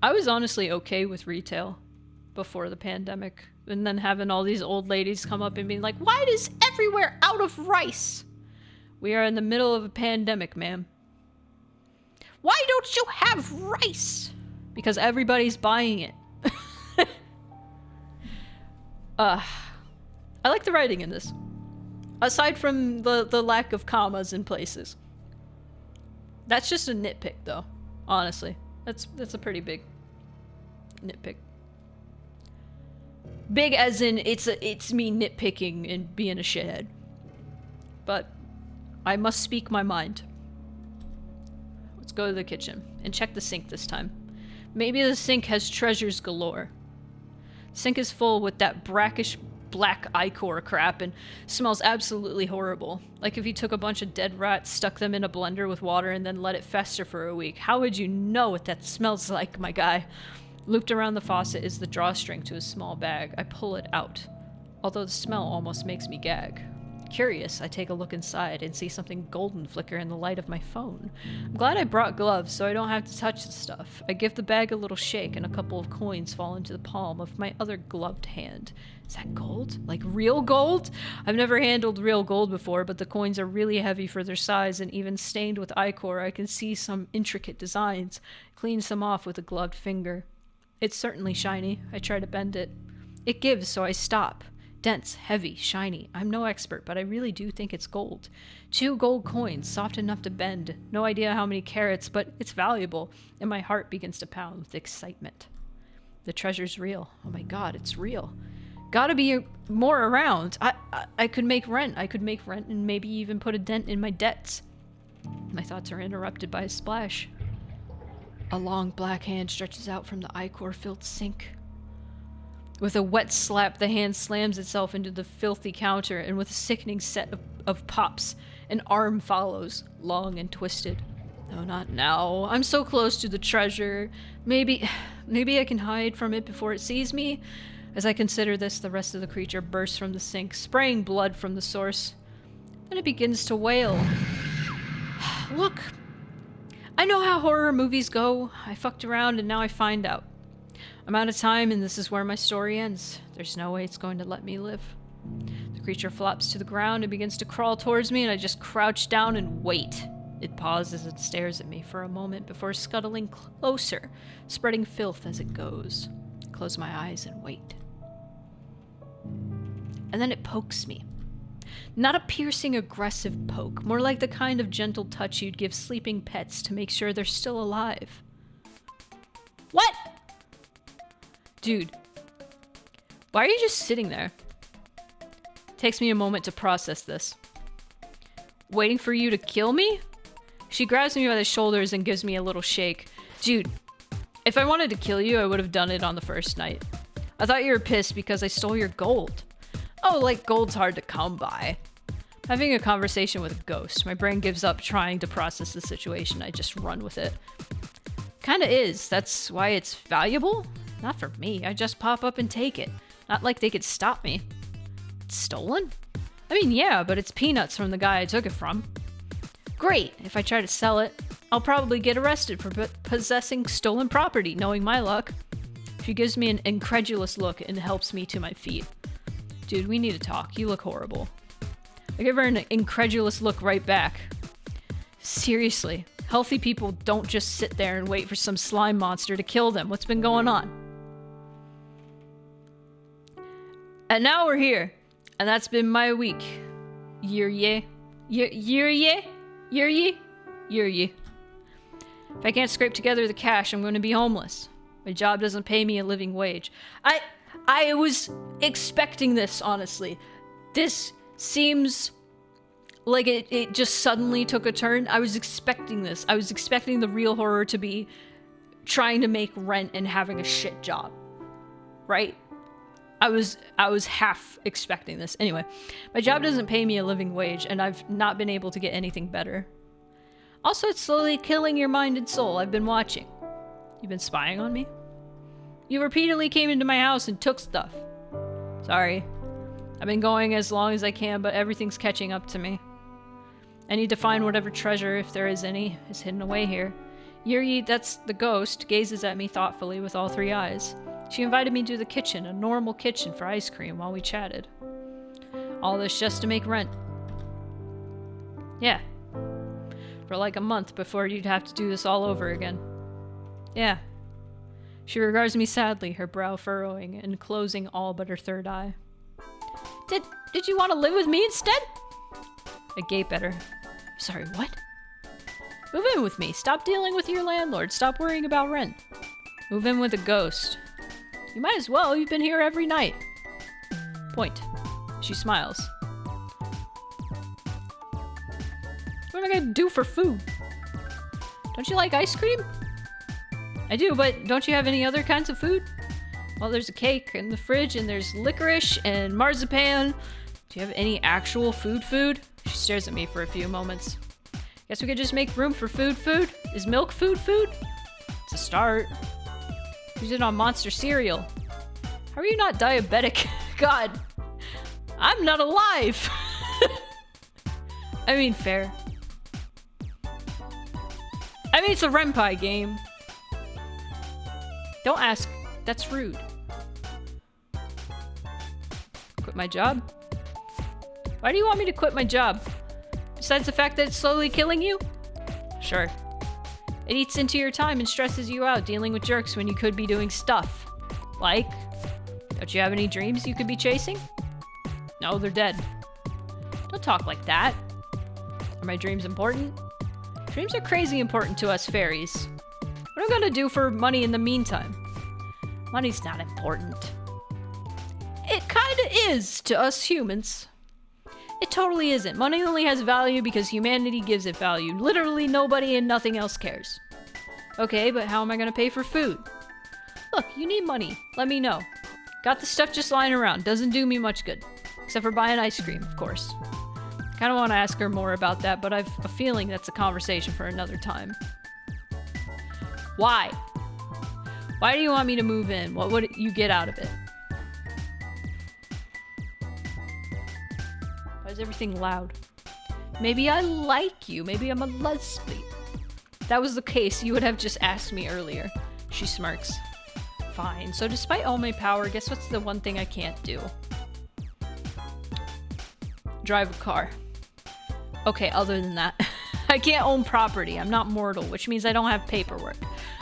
I was honestly okay with retail before the pandemic, and then having all these old ladies come up and being like, why is everywhere out of rice? We are in the middle of a pandemic, ma'am. Why don't you have rice? Because everybody's buying it. I like the writing in this. Aside from the lack of commas in places. That's just a nitpick, though. Honestly. That's a pretty big nitpick. Big as in, it's me nitpicking and being a shithead. But I must speak my mind. Let's go to the kitchen and check the sink this time. Maybe the sink has treasures galore. Sink is full with that brackish black ichor crap and smells absolutely horrible. Like if you took a bunch of dead rats, stuck them in a blender with water, and then let it fester for a week. How would you know what that smells like, my guy? Looped around the faucet is the drawstring to a small bag. I pull it out, although the smell almost makes me gag. Curious, I take a look inside and see something golden flicker in the light of my phone. I'm glad I brought gloves so I don't have to touch the stuff. I give the bag a little shake and a couple of coins fall into the palm of my other gloved hand. Is that gold? Like real gold? I've never handled real gold before, but the coins are really heavy for their size, and even stained with ichor, I can see some intricate designs. Clean some off with a gloved finger. It's certainly shiny. I try to bend it. It gives, so I stop. Dense, heavy, shiny. I'm no expert, but I really do think it's gold. 2 gold coins, soft enough to bend. No idea how many carats, but it's valuable, and my heart begins to pound with excitement. The treasure's real. Oh my god, it's real. Gotta be more around. I could make rent. I could make rent and maybe even put a dent in my debts. My thoughts are interrupted by a splash. A long black hand stretches out from the ichor-filled sink. With a wet slap, the hand slams itself into the filthy counter, and with a sickening set of pops, an arm follows, long and twisted. No, not now. I'm so close to the treasure. Maybe I can hide from it before it sees me? As I consider this, the rest of the creature bursts from the sink, spraying blood from the source. Then it begins to wail. Look, I know how horror movies go. I fucked around and now I find out. I'm out of time, and this is where my story ends. There's no way it's going to let me live. The creature flops to the ground and begins to crawl towards me, and I just crouch down and wait. It pauses and stares at me for a moment before scuttling closer, spreading filth as it goes. I close my eyes and wait. and then it pokes me. Not a piercing, aggressive poke, more like the kind of gentle touch you'd give sleeping pets to make sure they're still alive. What? Dude, why are you just sitting there? Takes me a moment to process this. Waiting for you to kill me? She grabs me by the shoulders and gives me a little shake. Dude, if I wanted to kill you, I would have done it on the first night. I thought you were pissed because I stole your gold. Oh, like gold's hard to come by. Having a conversation with a ghost, my brain gives up trying to process the situation. I just run with it. Kinda is. That's why it's valuable? Not for me. I just pop up and take it. Not like they could stop me. It's stolen? I mean, yeah, but it's peanuts from the guy I took it from. Great. If I try to sell it, I'll probably get arrested for possessing stolen property, knowing my luck. She gives me an incredulous look and helps me to my feet. Dude, we need to talk. You look horrible. I give her an incredulous look right back. Seriously, healthy people don't just sit there and wait for some slime monster to kill them. What's been going on? And now we're here. And that's been my week. Yurye. Yurye? Yurye? Yurye. If I can't scrape together the cash, I'm going to be homeless. My job doesn't pay me a living wage. I was expecting this, honestly. This seems like it just suddenly took a turn. I was expecting this. I was expecting the real horror to be trying to make rent and having a shit job. Right? I was half expecting this. Anyway, my job doesn't pay me a living wage, and I've not been able to get anything better. Also, it's slowly killing your mind and soul. I've been watching. You've been spying on me? You repeatedly came into my house and took stuff. Sorry. I've been going as long as I can, but everything's catching up to me. I need to find whatever treasure, if there is any, is hidden away here. Yuri, that's the ghost, gazes at me thoughtfully with all three eyes. She invited me to the kitchen, a normal kitchen, for ice cream while we chatted. All this just to make rent. Yeah. For like a month before you'd have to do this all over again. Yeah. She regards me sadly, her brow furrowing and closing all but her third eye. Did you want to live with me instead? I gape at her. Sorry, what? Move in with me. Stop dealing with your landlord. Stop worrying about rent. Move in with a ghost. You might as well. You've been here every night. Point. She smiles. What am I gonna do for food? Don't you like ice cream? I do, but don't you have any other kinds of food? Well, there's a cake in the fridge, and there's licorice and marzipan. Do you have any actual food? She stares at me for a few moments. Guess we could just make room for food? Is milk food? It's a start. Use it on Monster cereal. How are you not diabetic? God, I'm not alive. I mean, fair. I mean, it's a Renpai game. Don't ask. That's rude. Quit my job? Why do you want me to quit my job? Besides the fact that it's slowly killing you? Sure. It eats into your time and stresses you out dealing with jerks when you could be doing stuff. Like? Don't you have any dreams you could be chasing? No, they're dead. Don't talk like that. Are my dreams important? Dreams are crazy important to us fairies. What am I gonna do for money in the meantime? Money's not important. It kinda is to us humans. It totally isn't. Money only has value because humanity gives it value. Literally nobody and nothing else cares. Okay, but how am I gonna pay for food? Look, you need money. Let me know. Got the stuff just lying around. Doesn't do me much good. Except for buying ice cream, of course. Kinda wanna ask her more about that, but I've a feeling that's a conversation for another time. Why? Why do you want me to move in? What would you get out of it? Why is everything loud? Maybe I like you. Maybe I'm a lesbian. If that was the case, you would have just asked me earlier. She smirks. Fine. So despite all my power, guess what's the one thing I can't do? Drive a car. Okay, other than that. I can't own property. I'm not mortal, which means I don't have paperwork.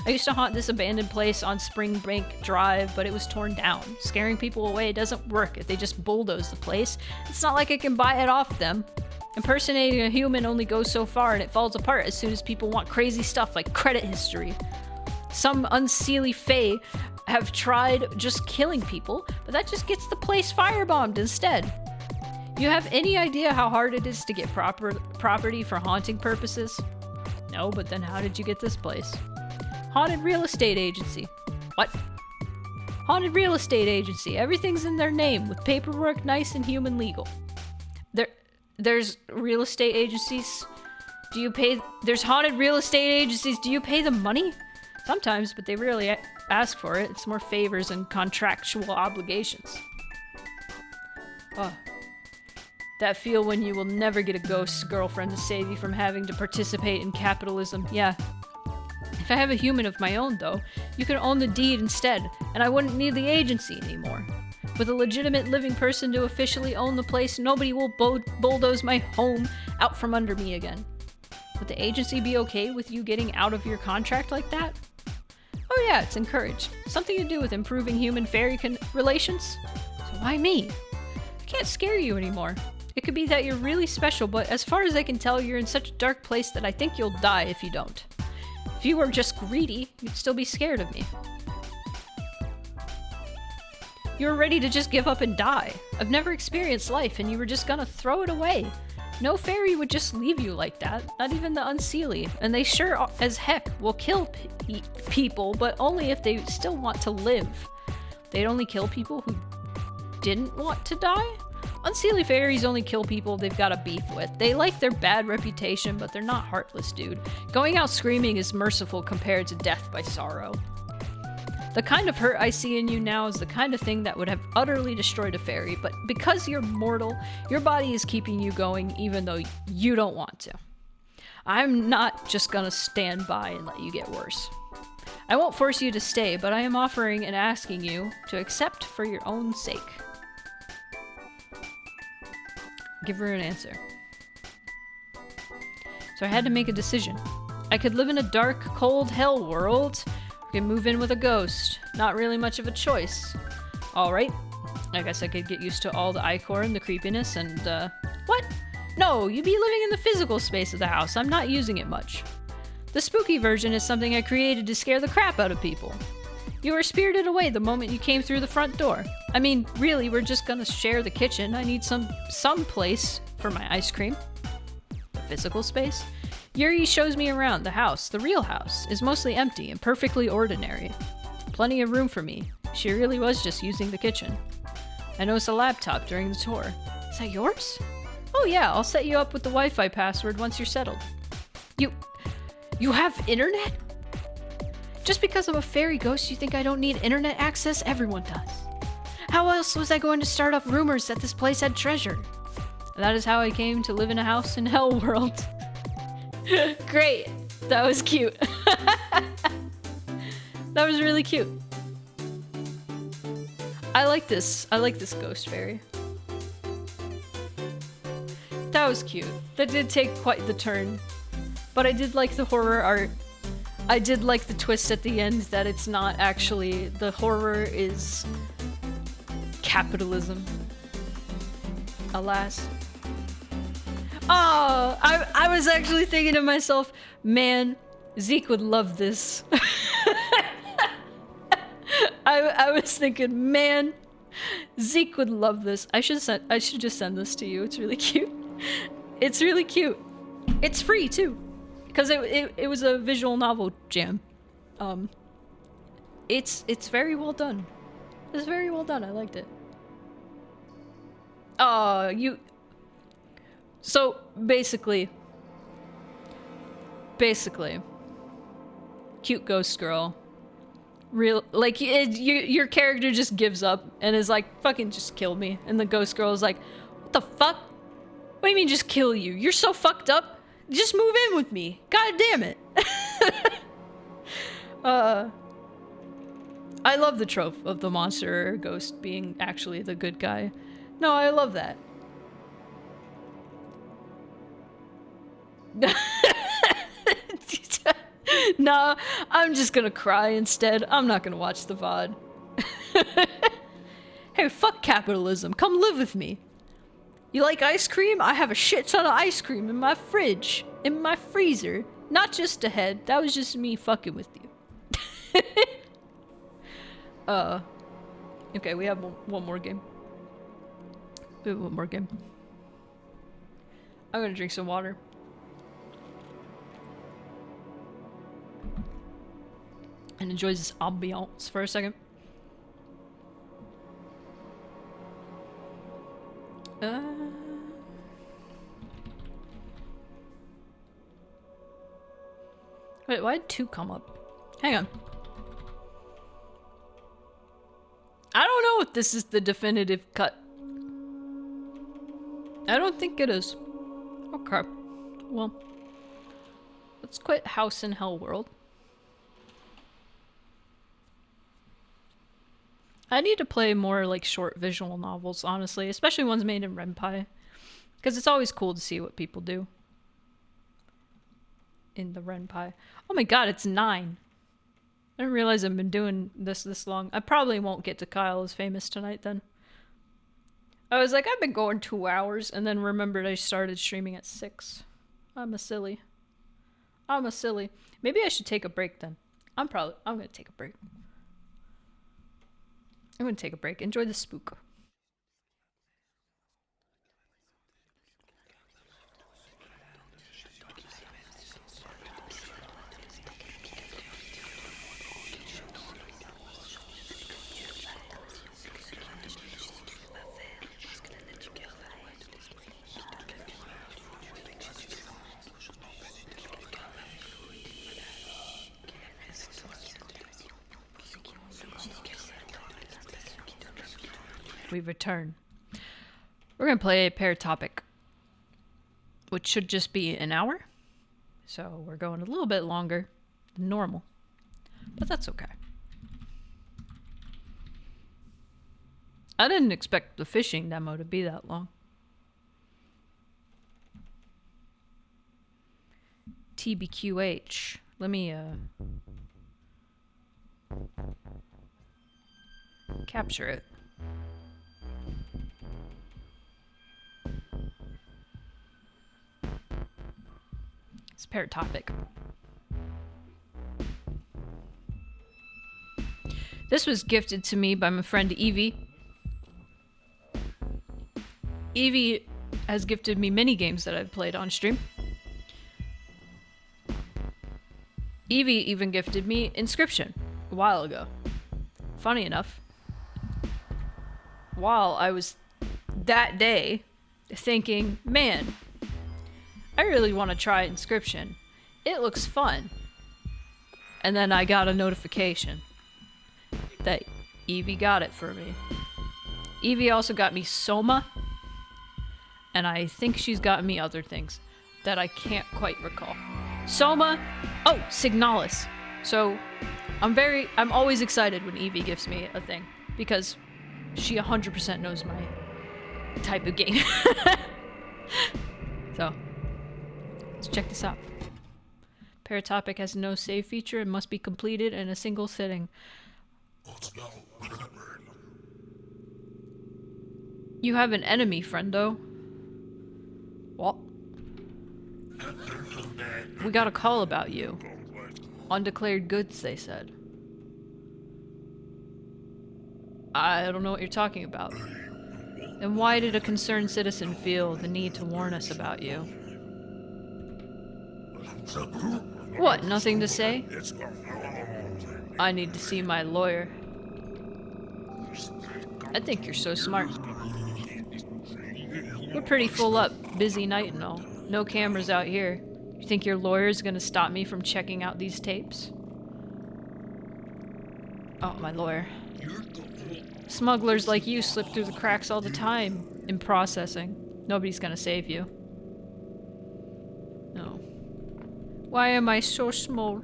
I used to haunt this abandoned place on Springbank Drive, but it was torn down. Scaring people away doesn't work if they just bulldoze the place. It's not like I can buy it off them. Impersonating a human only goes so far, and it falls apart as soon as people want crazy stuff like credit history. Some unseelie fae have tried just killing people, but that just gets the place firebombed instead. You have any idea how hard it is to get property for haunting purposes? No, but then how did you get this place? Haunted real estate agency. What? Haunted real estate agency. Everything's in their name, with paperwork nice and human legal. There's real estate agencies. Do you pay? There's haunted real estate agencies. Do you pay them money? Sometimes, but they rarely ask for it. It's more favors and contractual obligations. Oh. That feel when you will never get a ghost girlfriend to save you from having to participate in capitalism. Yeah. If I have a human of my own, though, you can own the deed instead, and I wouldn't need the agency anymore. With a legitimate living person to officially own the place, nobody will bulldoze my home out from under me again. Would the agency be okay with you getting out of your contract like that? Oh yeah, it's encouraged. Something to do with improving human-fairy relations? So why me? I can't scare you anymore. It could be that you're really special, but as far as I can tell, you're in such a dark place that I think you'll die if you don't. If you were just greedy, you'd still be scared of me. You were ready to just give up and die. I've never experienced life, and you were just gonna throw it away. No fairy would just leave you like that, not even the unseelie. And they sure as heck will kill people, but only if they still want to live. They'd only kill people who didn't want to die? Unseelie fairies only kill people they've got a beef with. They like their bad reputation, but they're not heartless, dude. Going out screaming is merciful compared to death by sorrow. The kind of hurt I see in you now is the kind of thing that would have utterly destroyed a fairy, but because you're mortal, your body is keeping you going even though you don't want to. I'm not just gonna stand by and let you get worse. I won't force you to stay, but I am offering and asking you to accept for your own sake. Give her an answer. So I had to make a decision. I could live in a dark, cold hell world, or could move in with a ghost. Not really much of a choice. Alright. I guess I could get used to all the ichor and the creepiness and, What? No, you'd be living in the physical space of the house. I'm not using it much. The spooky version is something I created to scare the crap out of people. You were spirited away the moment you came through the front door. I mean, really, we're just gonna share the kitchen. I need some place for my ice cream. The physical space? Yuri shows me around. The house, the real house, is mostly empty and perfectly ordinary. Plenty of room for me. She really was just using the kitchen. I noticed a laptop during the tour. Is that yours? Oh yeah, I'll set you up with the Wi-Fi password once you're settled. You have internet? Just because I'm a fairy ghost, you think I don't need internet access? Everyone does. How else was I going to start up rumors that this place had treasure? That is how I came to live in a house in HELLWORLD. Great. That was cute. That was really cute. I like this. I like this ghost fairy. That was cute. That did take quite the turn. But I did like the horror art. I did like the twist at the end that it's not actually, the horror is capitalism. Alas. Oh, I was actually thinking to myself, man, Zeke would love this. I was thinking, man, Zeke would love this. I should just send this to you. It's really cute. It's really cute. It's free too. Because it was a visual novel jam. It's very well done. It's very well done. I liked it. So basically, cute ghost girl. Real, like, your character just gives up and is like, fucking just kill me. And the ghost girl is like, what the fuck? What do you mean just kill you? You're so fucked up. Just move in with me. God damn it. I love the trope of the monster or ghost being actually the good guy. No, I love that. Nah, I'm just gonna cry instead. I'm not gonna watch the VOD. Hey, fuck capitalism. Come live with me. You like ice cream? I have a shit ton of ice cream in my fridge. In my freezer. Not just a head. That was just me fucking with you. Okay, we have one more game. We have one more game. I'm gonna drink some water. And enjoy this ambiance for a second. Wait, why did 2 come up? Hang on. I don't know if this is the definitive cut. I don't think it is. Okay. Well, let's quit House in HELLWORLD. I need to play more like short visual novels, honestly, especially ones made in Ren'Py, because it's always cool to see what people do in the Ren'Py. Oh my god, it's 9. I didn't realize I've been doing this long. I probably won't get to Kyle is Famous tonight then. I was like, I've been going 2 hours, and then remembered I started streaming at 6. I'm a silly. I'm a silly. Maybe I should take a break then. I'm gonna take a break. I'm gonna take a break. Enjoy the spook. We return. We're gonna play Paratopic, which should just be an hour. So we're going a little bit longer than normal, but that's okay. I didn't expect the fishing demo to be that long. TBQH. Let me capture it. It's Paratopic. This was gifted to me by my friend Evie. Evie has gifted me many games that I've played on stream. Evie even gifted me Inscription a while ago. Funny enough, while I was that day thinking, man, I really want to try Inscription. It looks fun. And then I got a notification that Evie got it for me. Evie also got me Soma, and I think she's gotten me other things that I can't quite recall. Soma, oh, Signalis. So I'm always excited when Evie gives me a thing, because she 100% knows my type of game. So, let's check this out. Paratopic has no save feature and must be completed in a single sitting. You have an enemy, friendo. What? We got a call about you. Undeclared goods, they said. I don't know what you're talking about. Then why did a concerned citizen feel the need to warn us about you? What, nothing to say? I need to see my lawyer. I think you're so smart. We're pretty full up, busy night and all. No cameras out here. You think your lawyer's gonna stop me from checking out these tapes? Oh, my lawyer. Smugglers like you slip through the cracks all the time in processing. Nobody's gonna save you. No. Why am I so small?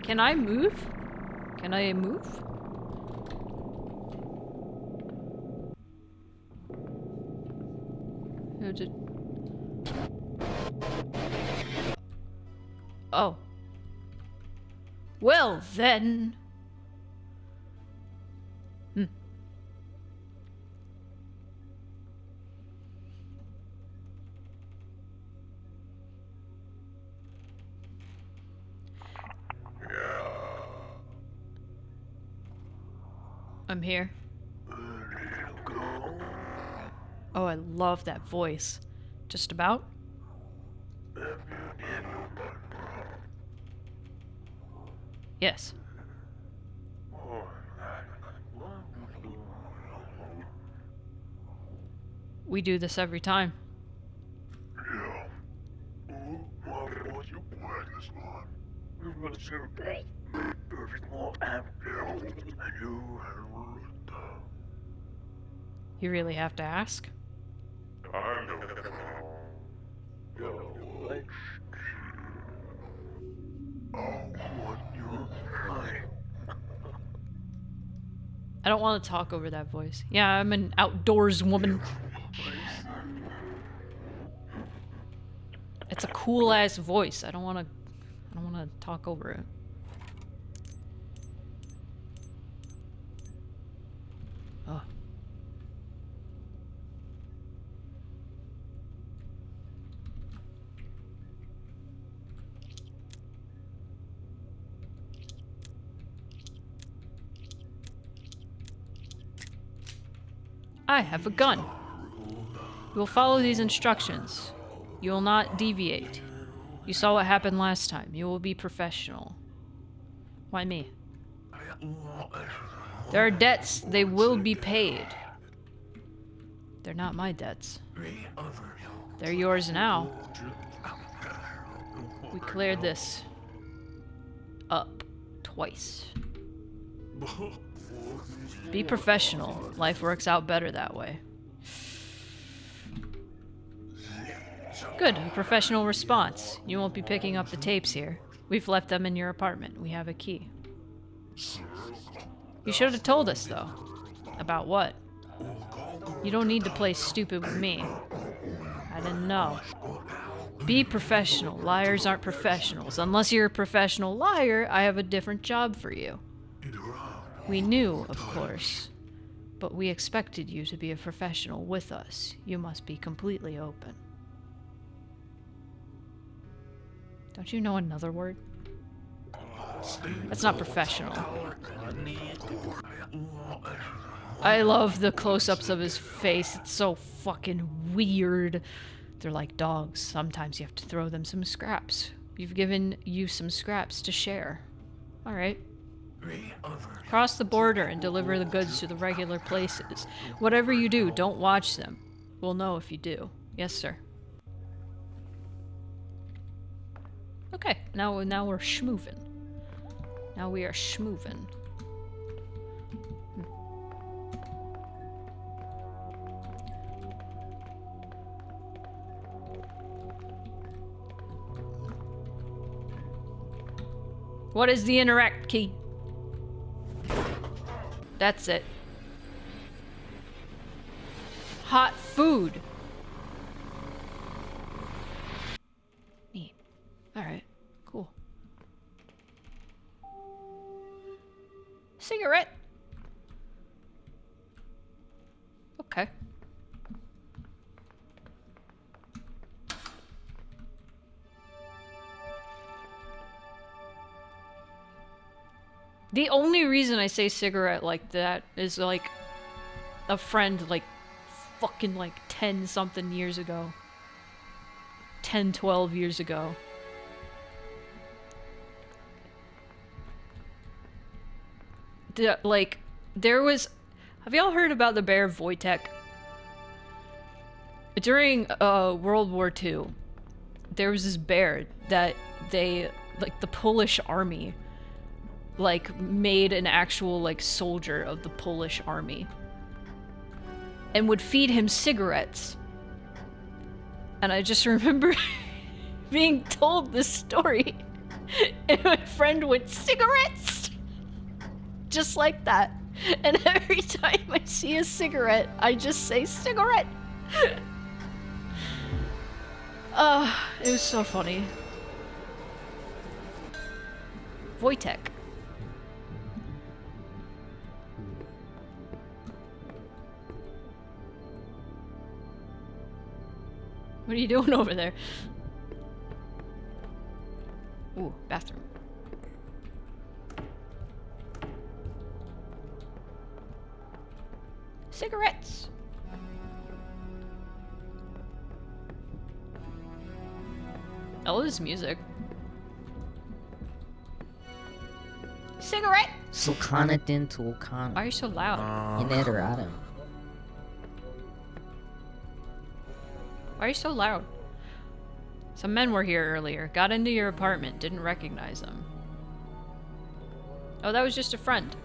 Can I move? Can I move? Oh. Well, then. I'm here. Oh, I love that voice. Just about? Yes. We do this every time. You really have to ask? I don't want to talk over that voice. Yeah, I'm an outdoors woman. It's a cool ass voice. I don't want to talk over it. Oh. I have a gun. You will follow these instructions. You will not deviate. You saw what happened last time. You will be professional. Why me? There are debts. They will be paid. They're not my debts. They're yours now. We cleared this up twice. Be professional. Life works out better that way. Good, a professional response. You won't be picking up the tapes here. We've left them in your apartment. We have a key. You should have told us, though. About what? You don't need to play stupid with me. I didn't know. Be professional. Liars aren't professionals. Unless you're a professional liar, I have a different job for you. We knew, of course, but we expected you to be a professional with us. You must be completely open. Don't you know another word? That's not professional. I love the close-ups of his face. It's so fucking weird. They're like dogs. Sometimes you have to throw them some scraps. We've given you some scraps to share. All right. Cross the border and deliver the goods to the regular places. Whatever you do, don't watch them. We'll know if you do. Yes, sir. Okay, now we're schmoovin'. Now we are schmoovin'. What is the interact key? That's it. Hot food. Neat. Alright, cool. Cigarette. Okay. The only reason I say cigarette like that is like a friend like fucking like 10 something years ago. 10, 12 years ago. Like, there was... Have y'all heard about the bear Wojtek? During World War II, there was this bear that they... Like, the Polish army... like, made an actual, like, soldier of the Polish army. And would feed him cigarettes. And I just remember being told this story. And my friend went, cigarettes! Just like that. And every time I see a cigarette, I just say, cigarette! It was so funny. Wojtek. What are you doing over there? Ooh, bathroom. Cigarettes. I love this music. Cigarette.
Sulcana dental con.
Why are you so loud?
Inederata.
Why are you so loud? Some men were here earlier. Got into your apartment. Didn't recognize them. Oh, that was just a friend.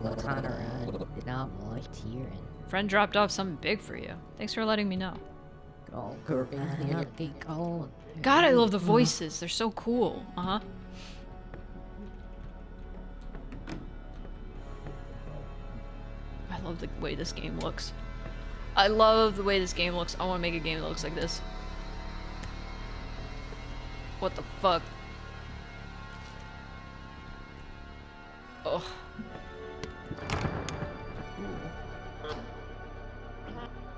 Sulcana did not like tearing.
Friend dropped off something big for you. Thanks for letting me know.
Oh, God,
God, I love the voices. They're so cool. Uh-huh. I love the way this game looks. I love the way this game looks. I want to make a game that looks like this. What the fuck? Oh.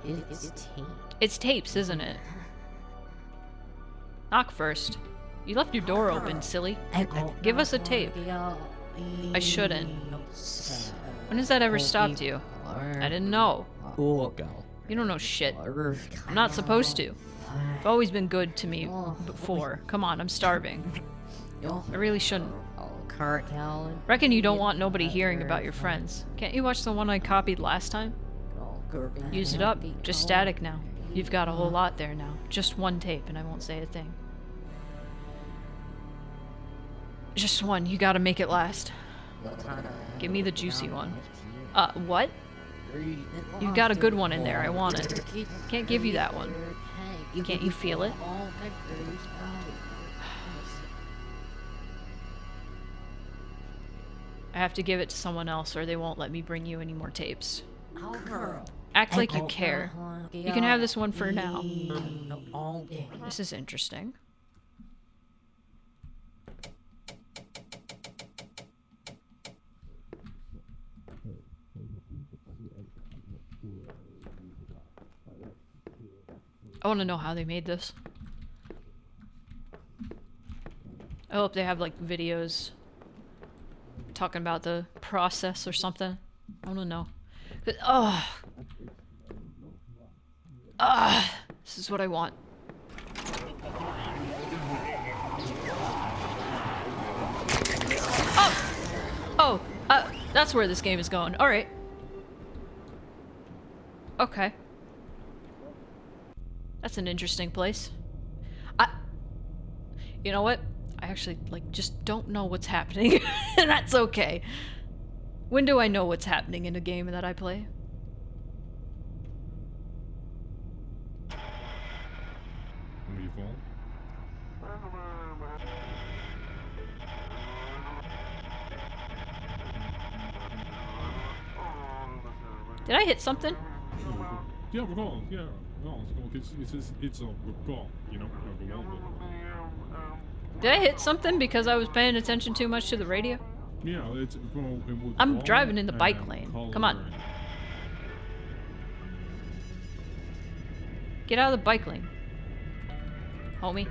It's tape.
It's tapes, isn't it? Knock first. You left your door open, silly. Give us a tape. I shouldn't. When has that ever stopped you? I didn't know. You don't know shit. I'm not supposed to. You've always been good to me before. Come on, I'm starving. I really shouldn't. Reckon you don't want nobody hearing about your friends. Can't you watch the one I copied last time? Use it up. Just static now. You've got a whole lot there now. Just one tape, and I won't say a thing. Just one. You gotta make it last. Give me the juicy one. What? You've got a good one in there. I want it. Can't give you that one. Can't you feel it? I have to give it to someone else or they won't let me bring you any more tapes. Act like you care. You can have this one for now. This is interesting. I want to know how they made this. I hope they have like videos talking about the process or something. I want to know. This is what I want. That's where this game is going. All right. Okay. That's an interesting place. You know what? I actually, like, just don't know what's happening. And that's okay. When do I know what's happening in a game that I play? Did I hit something?
Yeah, we're going. Yeah, no, it's a recall, you know.
Did I hit something because I was paying attention too much to the radio?
Yeah, it's.
I'm driving in the bike lane. Come on. Get out of the bike lane, homie.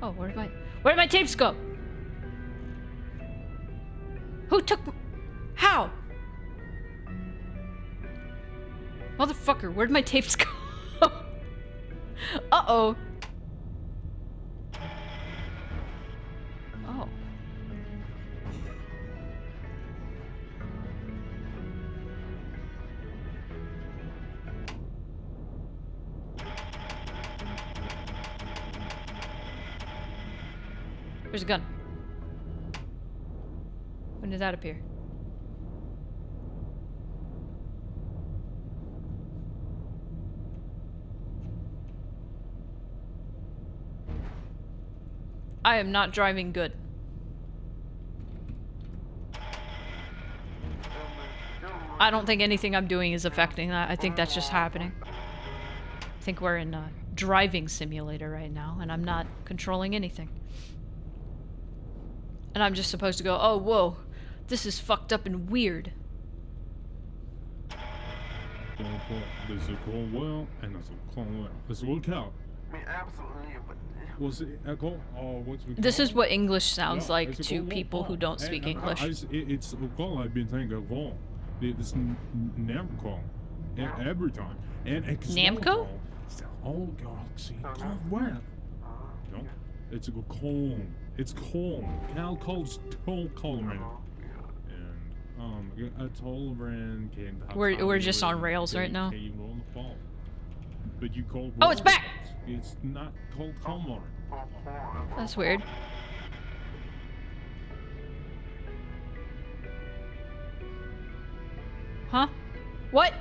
Oh, where did my tapes go? Who took... How? Motherfucker, where'd my tapes go? Uh-oh. Oh. There's a gun. When did that appear? I am not driving good. I don't think anything I'm doing is affecting that. I think that's just happening. I think we're in driving simulator right now, and I'm not controlling anything. And I'm just supposed to go, oh, whoa, this is fucked up and weird.
There's a cold well and there's a cold well. Let's work out.
I mean, absolutely, but
Was it echo or what's we
This
call
is
it?
what English sounds
Yeah,
like
it's a
to
cold well.
people who don't speak English.
It's a call I've been thinking of all. It's Namco. Every time. And
Namco?
Oh god, see, cold well. No, it's a cold. It's cold. Cal calls cold man. And a toll brand came.
We're just on rails right now.
But you call.
Oh, it's back!
It's not called Calmar.
That's weird. Huh? What?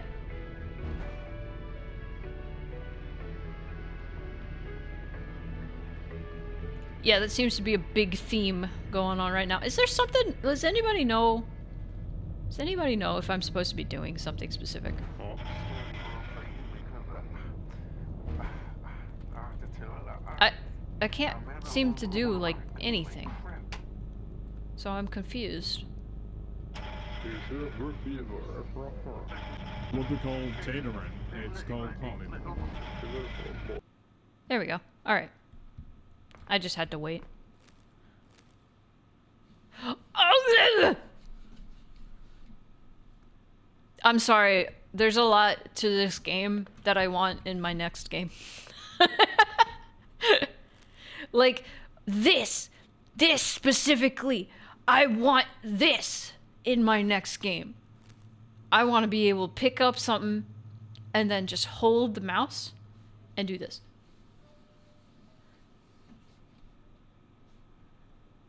Yeah, that seems to be a big theme going on right now. Is there something? Does anybody know? Does anybody know if I'm supposed to be doing something specific? I can't seem to do like anything. So I'm confused.
What we call Tataran. It's called calling.
There we go. Alright. I just had to wait. Oh, I'm sorry. There's a lot to this game that I want in my next game. Like, this specifically. I want this in my next game. I want to be able to pick up something and then just hold the mouse and do this.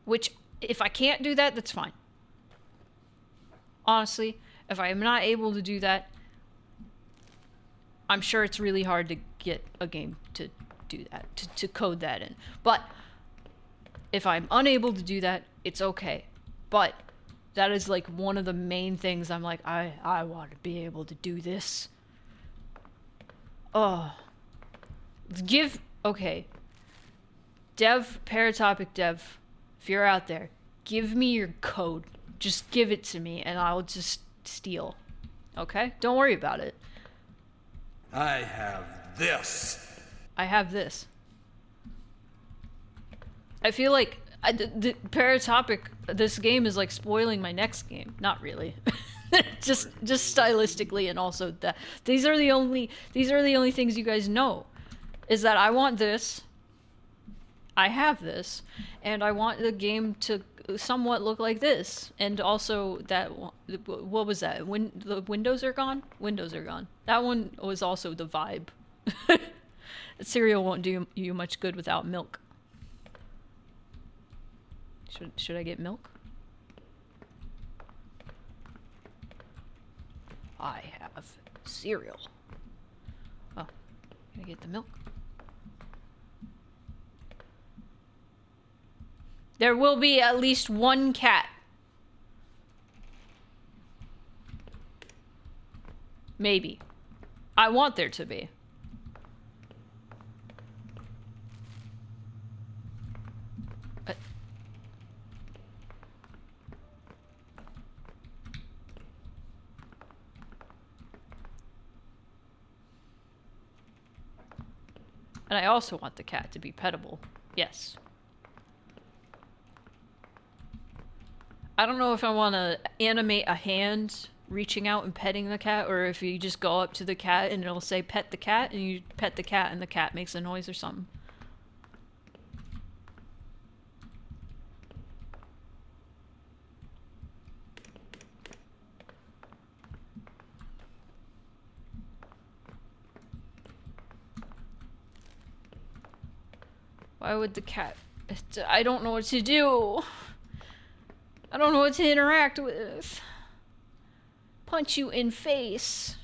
Which, if I can't do that, that's fine. Honestly, if I am not able to do that, I'm sure it's really hard to get a game to do that, to code that in. But if I'm unable to do that, it's okay. But that is like one of the main things I'm like, I want to be able to do this. Oh. Okay. Paratopic dev, if you're out there, give me your code. Just give it to me and I'll just steal. Okay? Don't worry about it.
I have this.
I have this. I feel like the Paratopic, this game is like spoiling my next game. Not really. just stylistically, and also that these are the only things you guys know. Is that I want this. I have this, and I want the game to somewhat look like this, and also that what was that? When the windows are gone, windows are gone. That one was also the vibe. Cereal won't do you much good without milk. Should I get milk? I have cereal. Oh, can I get the milk? There will be at least one cat. Maybe. I want there to be. And I also want the cat to be pettable. Yes. I don't know if I want to animate a hand reaching out and petting the cat, or if you just go up to the cat and it'll say pet the cat, and you pet the cat and the cat makes a noise or something. Why would the cat... I don't know what to do. I don't know what to interact with. Punch you in face.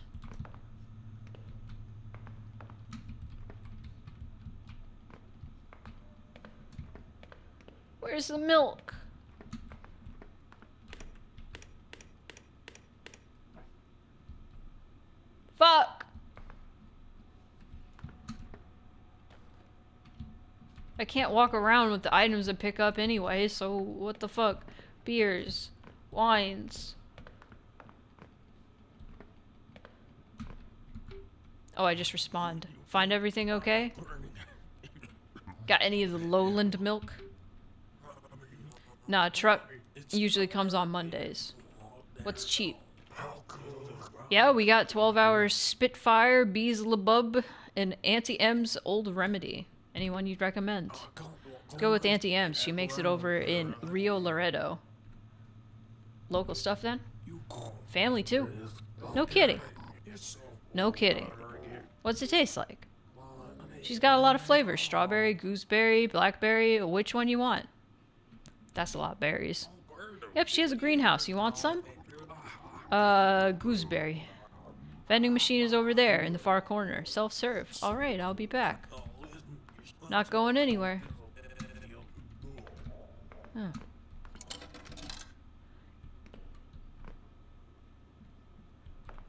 Where's the milk? Fuck. can't walk around with the items I pick up anyway, so what the fuck? Beers. Wines. Oh, I just respawned. Find everything okay? Got any of the lowland milk? Nah, truck usually comes on Mondays. What's cheap? Yeah, we got 12 hours Spitfire, Bees Labub, and Auntie M's Old Remedy. Anyone you'd recommend? Let's go with Auntie M's. She makes it over in Rio Laredo. Local stuff then? Family too. No kidding. No kidding. What's it taste like? She's got a lot of flavors. Strawberry, gooseberry, blackberry. Which one you want? That's a lot of berries. Yep, she has a greenhouse. You want some? Gooseberry. Vending machine is over there in the far corner. Self-serve. Alright, I'll be back. Not going anywhere. Huh.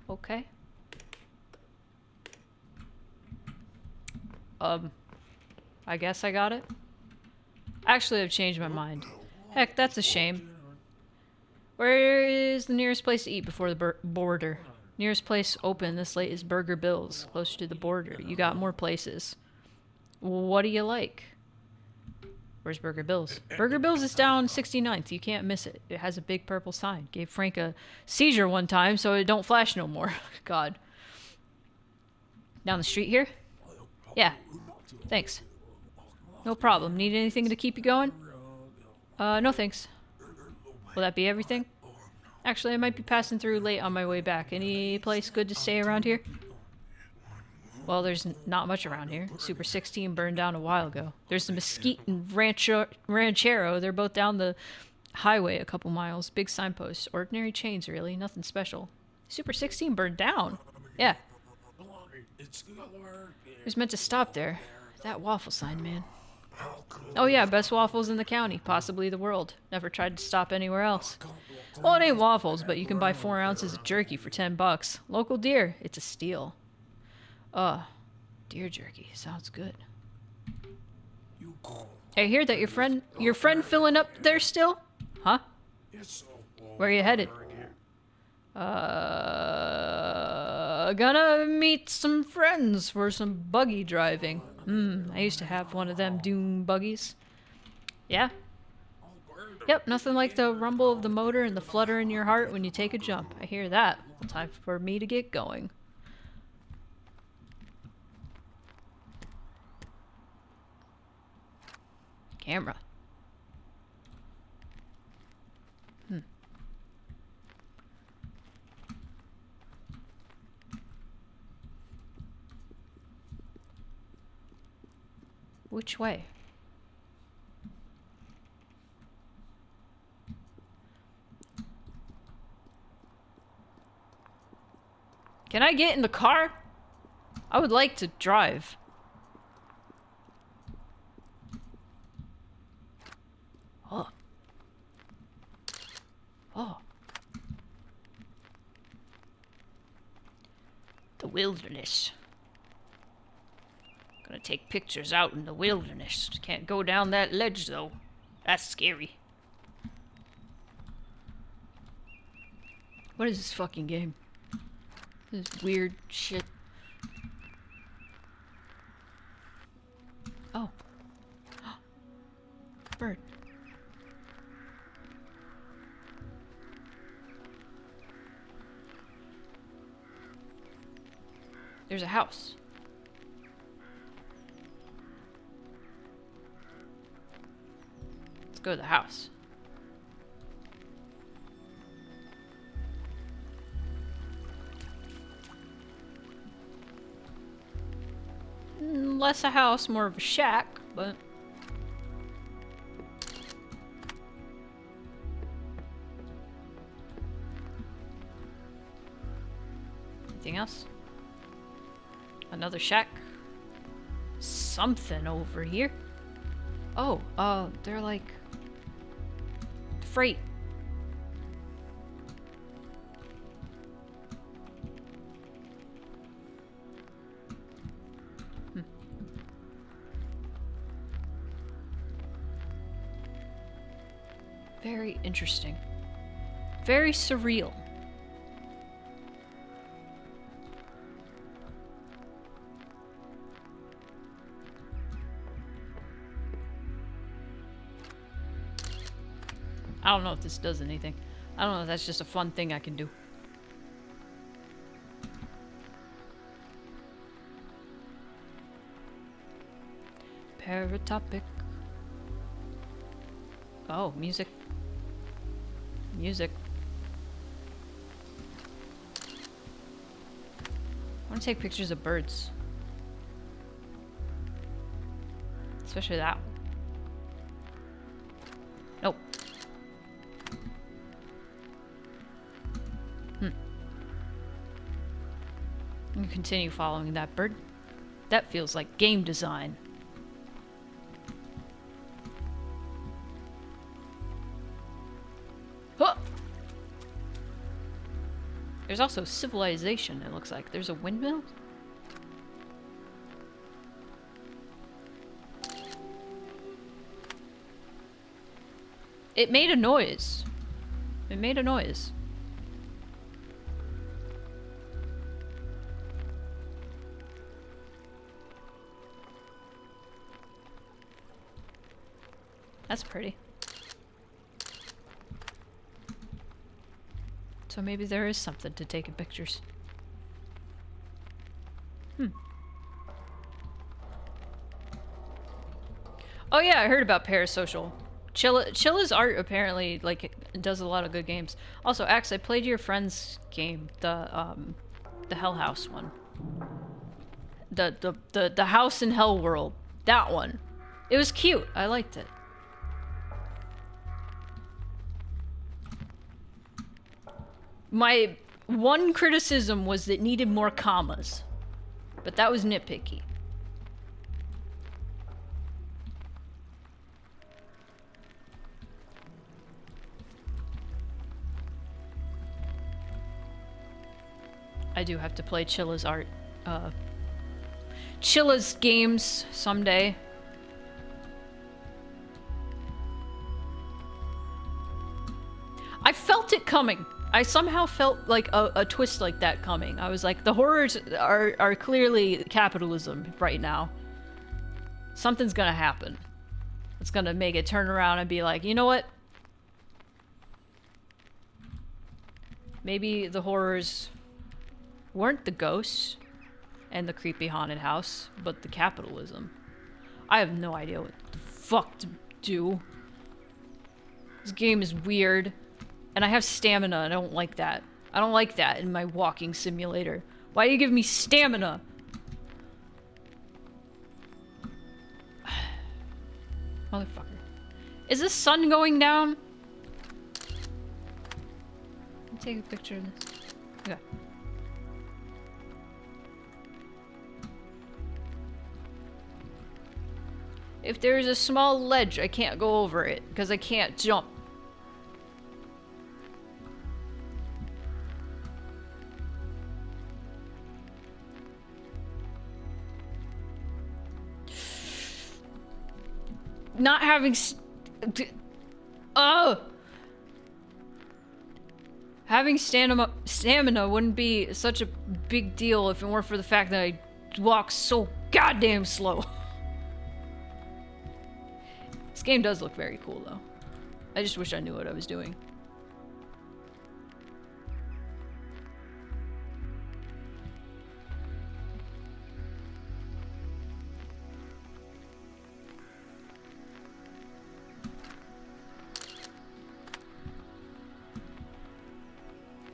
Okay. I guess I got it. Actually, I've changed my mind. Heck, that's a shame. Where is the nearest place to eat before the border? Nearest place open this late is Burger Bill's, closer to the border. You got more places. What do you like? Where's Burger Bill's? Burger Bill's is down 69th. You can't miss it. It has a big purple sign. Gave Frank a seizure one time, so it don't flash no more. God. Down the street here? Yeah. Thanks. No problem. Need anything to keep you going? No thanks. Will that be everything? Actually, I might be passing through late on my way back. Any place good to stay around here? Well, there's not much around here. Super 16 burned down a while ago. There's the Mesquite and Ranchero. They're both down the highway a couple miles. Big signposts. Ordinary chains, really. Nothing special. Super 16 burned down? Yeah. It was meant to stop there. That waffle sign, man. Oh yeah, best waffles in the county. Possibly the world. Never tried to stop anywhere else. Well, it ain't waffles, but you can buy 4 ounces of jerky for $10. Local deer. It's a steal. Deer jerky. Sounds good. Hey, I hear that your friend filling up there still? Huh? Where are you headed? Gonna meet some friends for some buggy driving. I used to have one of them dune buggies. Yeah? Yep, nothing like the rumble of the motor and the flutter in your heart when you take a jump. I hear that. Well, time for me to get going. Camera. Which way? Can I get in the car? I would like to drive. Oh. Oh. The wilderness. Gonna take pictures out in the wilderness. Can't go down that ledge though. That's scary. What is this fucking game? This weird shit. Oh. Bird. There's a house. Let's go to the house. Less a house, more of a shack, but... Anything else? Another shack? Something over here. Oh, they're like... freight. Very interesting. Very surreal. I don't know if this does anything. I don't know if that's just a fun thing I can do. Paratopic. Oh, music. Music. I want to take pictures of birds. Especially that one. Nope. I'm gonna continue following that bird. That feels like game design. Huh! There's also civilization, it looks like. There's a windmill? It made a noise. It made a noise. That's pretty. So maybe there is something to take in pictures. Oh yeah, I heard about Parasocial. Chilla's art apparently like does a lot of good games. Also, Axe, I played your friend's game, the Hell House one. The house in HELLWORLD. That one. It was cute. I liked it. My one criticism was that it needed more commas. But that was nitpicky. I do have to play Chilla's art. Chilla's games someday. I felt it coming. I somehow felt like a twist like that coming. I was like, the horrors are clearly capitalism right now. Something's gonna happen. It's gonna make it turn around and be like, you know what? Maybe the horrors weren't the ghosts and the creepy haunted house, but the capitalism. I have no idea what the fuck to do. This game is weird. And I have stamina, and I don't like that. I don't like that in my walking simulator. Why do you give me stamina? Motherfucker. Is the sun going down? Let me take a picture of this. Okay. If there's a small ledge, I can't go over it, because I can't jump. Not having having stamina wouldn't be such a big deal if it weren't for the fact that I walk so goddamn slow. This game does look very cool though. I just wish I knew what I was doing.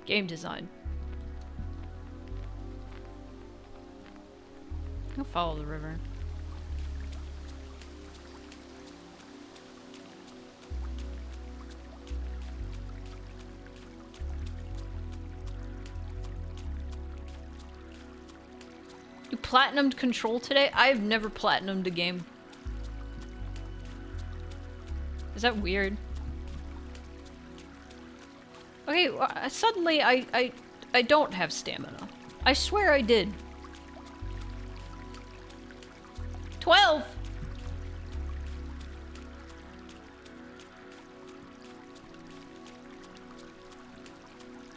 Game design. I'll follow the river. You platinumed Control today? I've never platinumed a game. Is that weird? Okay, suddenly I don't have stamina. I swear I did. 12!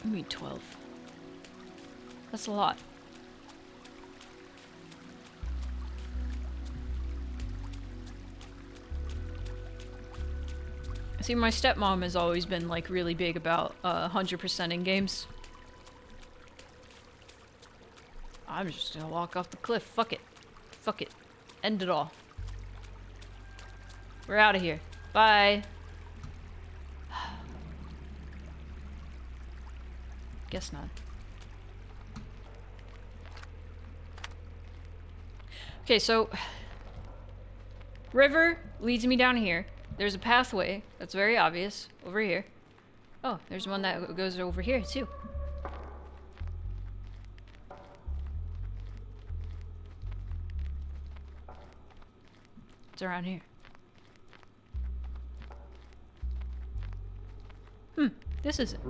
You mean 12? That's a lot. See, my stepmom has always been like really big about 100% in games. I'm just gonna walk off the cliff. Fuck it. Fuck it. End it all. We're out of here. Bye. Guess not. Okay, so river leads me down here. There's a pathway that's very obvious over here. Oh, there's one that goes over here too. It's around here. This isn't.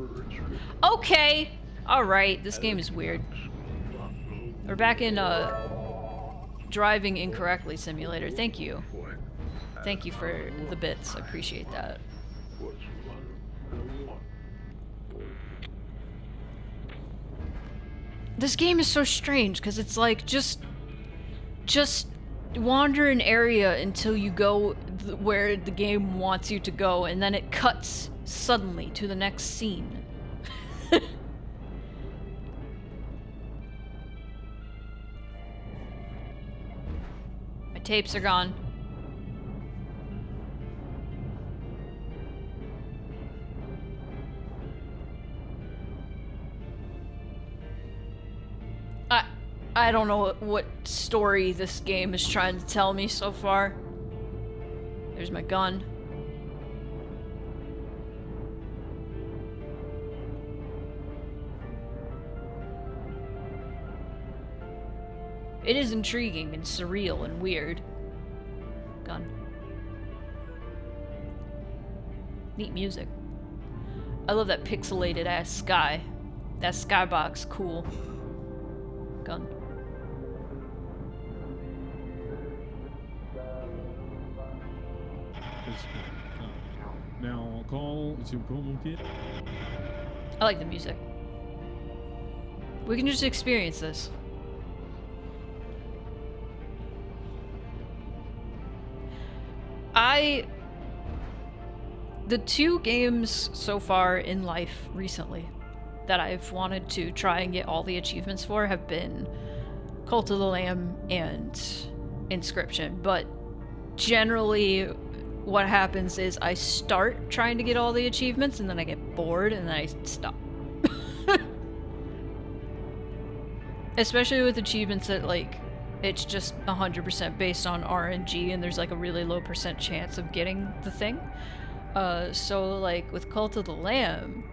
Okay! Alright, this game is weird. We're back in, Driving Incorrectly Simulator. Thank you. Thank you for the bits. I appreciate that. This game is so strange, because it's like, just wander an area until you go where the game wants you to go, and then it cuts suddenly to the next scene. My tapes are gone. I don't know what story this game is trying to tell me so far. There's my gun. It is intriguing and surreal and weird. Gun. Neat music. I love that pixelated ass sky. That skybox, cool. Gun.
Now, call to communicate.
I like the music. We can just experience this. The two games so far in life recently that I've wanted to try and get all the achievements for have been Cult of the Lamb and Inscription, but generally what happens is I start trying to get all the achievements and then I get bored and then I stop. Especially with achievements that, like, it's just 100% based on RNG and there's like a really low % chance of getting the thing. So like with Cult of the Lamb,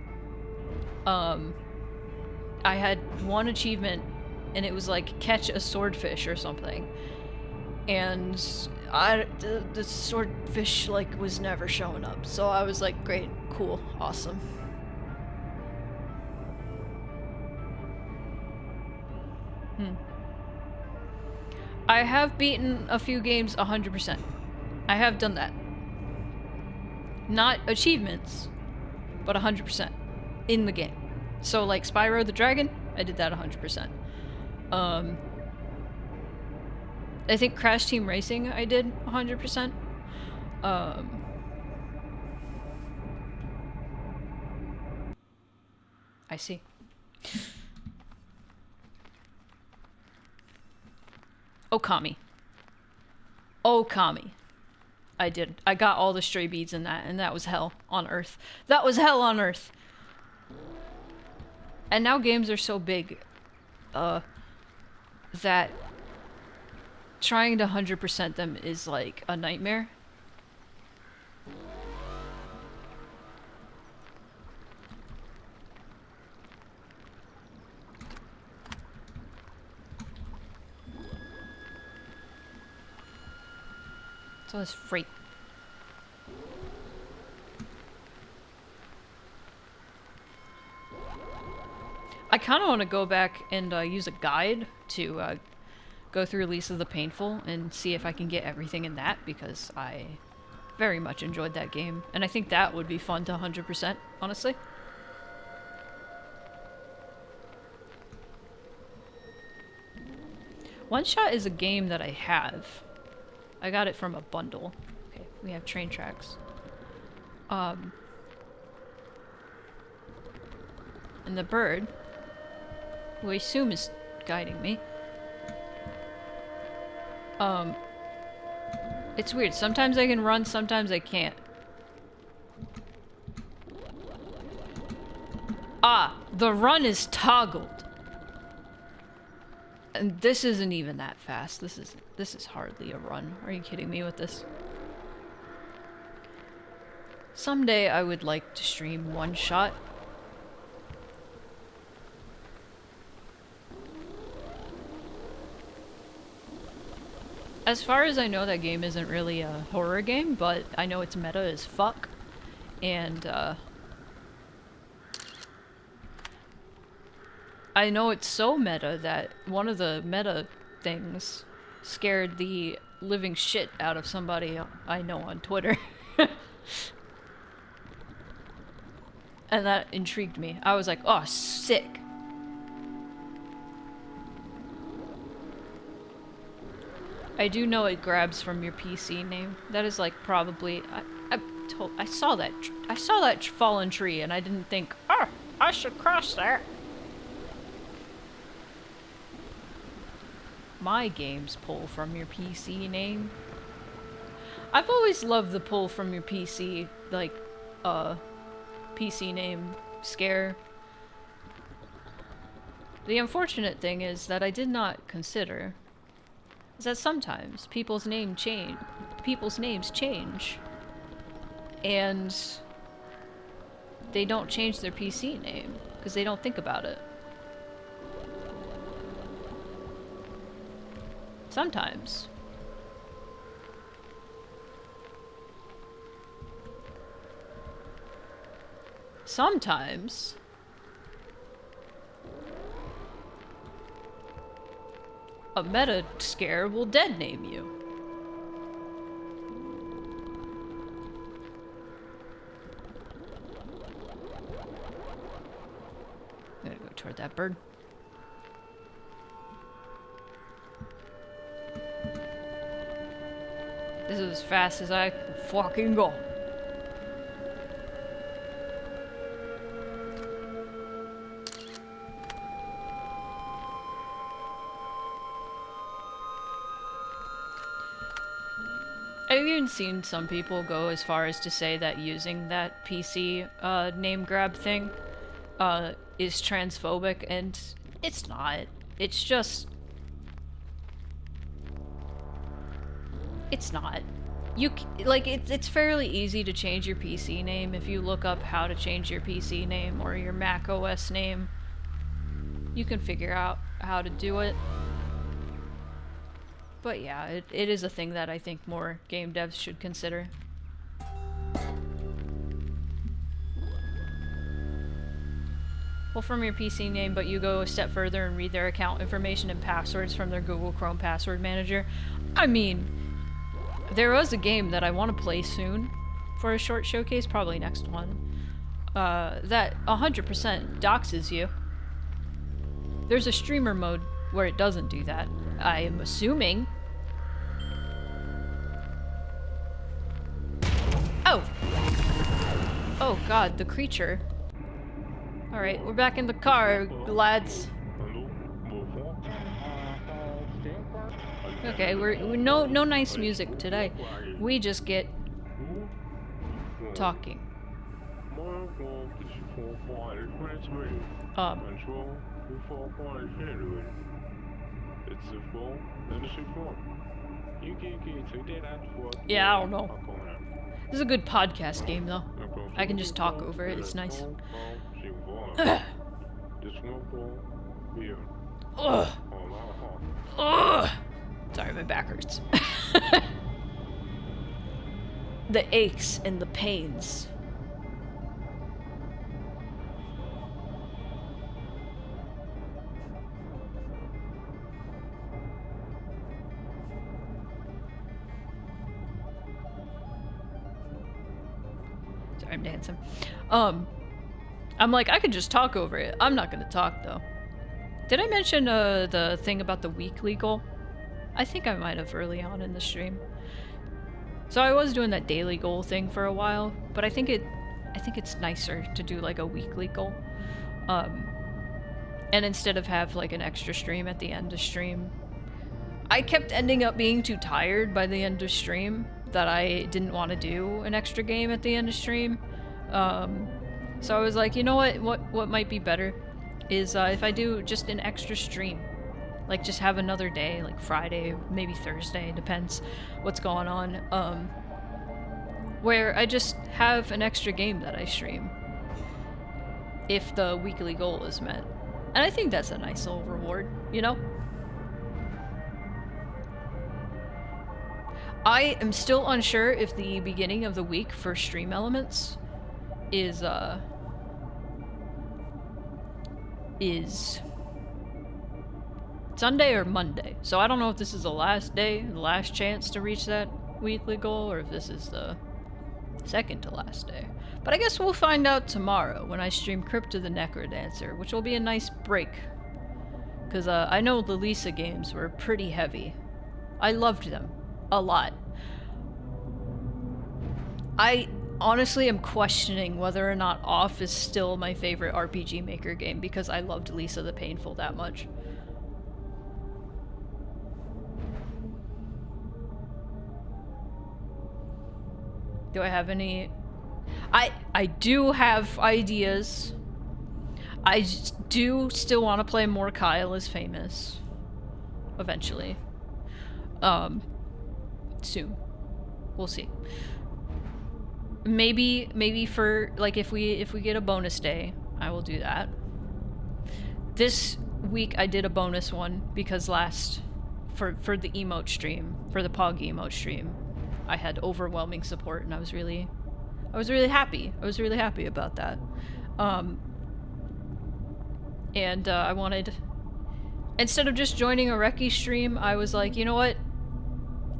I had one achievement and it was like catch a swordfish or something. And the swordfish like was never showing up. So I was like, great, cool, awesome. I have beaten a few games 100%. I have done that. Not achievements, but 100% in the game. So like Spyro the Dragon, I did that 100%. I think Crash Team Racing I did 100%. I see. Okami. Okami. I did. I got all the stray beads in that, and that was hell on earth. That was hell on earth. And now games are so big, that trying to 100% them is like a nightmare. So this freight. I kind of want to go back and use a guide to go through Lisa the Painful and see if I can get everything in that, because I very much enjoyed that game. And I think that would be fun to 100%, honestly. One Shot is a game that I have. I got it from a bundle. Okay, we have train tracks. And the bird, who I assume is guiding me. It's weird. Sometimes I can run, sometimes I can't. Ah, the run is toggled. And this isn't even that fast. This is hardly a run. Are you kidding me with this? Someday I would like to stream One Shot. As far as I know, that game isn't really a horror game, but I know it's meta as fuck. And, I know it's so meta that one of the meta things scared the living shit out of somebody I know on Twitter. And that intrigued me. I was like, oh, sick. I do know it grabs from your PC name. That is like probably I saw that fallen tree and I didn't think, oh, I should cross that. My games pull from your PC name. I've always loved the pull from your PC, like, PC name scare. The unfortunate thing is that I did not consider is that sometimes people's names change. And they don't change their PC name because they don't think about it. Sometimes. Sometimes. A meta scare will dead name you. I'm gonna go toward that bird. This is as fast as I can fucking go. I've even seen some people go as far as to say that using that PC name grab thing is transphobic, and it's not. It's just... It's not. It's fairly easy to change your PC name if you look up how to change your PC name or your Mac OS name. You can figure out how to do it. But yeah, it is a thing that I think more game devs should consider. Well, from your PC name, but you go a step further and read their account information and passwords from their Google Chrome password manager. I mean, there was a game that I want to play soon for a short showcase, probably next one, that 100% doxes you. There's a streamer mode where it doesn't do that, I am assuming. Oh! Oh god, the creature. Alright, we're back in the car, lads. Okay, we're no nice music today. We just get talking. Yeah, I don't know. This is a good podcast game, though. I can just talk over it. It's nice. Ugh. Ugh. Ugh. Sorry, my back hurts. The aches and the pains. Sorry, I'm dancing. I'm like, I could just talk over it. I'm not gonna talk, though. Did I mention the thing about the weekly goal? I think I might have early on in the stream. So I was doing that daily goal thing for a while, but I think it's nicer to do like a weekly goal. And instead of have like an extra stream at the end of stream. I kept ending up being too tired by the end of stream that I didn't want to do an extra game at the end of stream. So I was like, you know what might be better is if I do just an extra stream. Like just have another day, like Friday, maybe Thursday, depends what's going on. Where I just have an extra game that I stream. If the weekly goal is met. And I think that's a nice little reward, you know? I am still unsure if the beginning of the week for stream elements is Sunday or Monday. So I don't know if this is the last day, the last chance to reach that weekly goal, or if this is the second to last day. But I guess we'll find out tomorrow when I stream Crypto the Necrodancer, which will be a nice break. Because I know the Lisa games were pretty heavy. I loved them. A lot. I honestly am questioning whether or not Off is still my favorite RPG Maker game because I loved Lisa the Painful that much. Do I have any... I do have ideas. I do still want to play more Kyle is Famous. Eventually. Soon. We'll see. Maybe for, like, if we get a bonus day, I will do that. This week I did a bonus one because for the emote stream, for the Pog emote stream, I had overwhelming support and I was really happy. I was really happy about that. And I wanted, instead of just joining a Reki stream, I was like, you know what?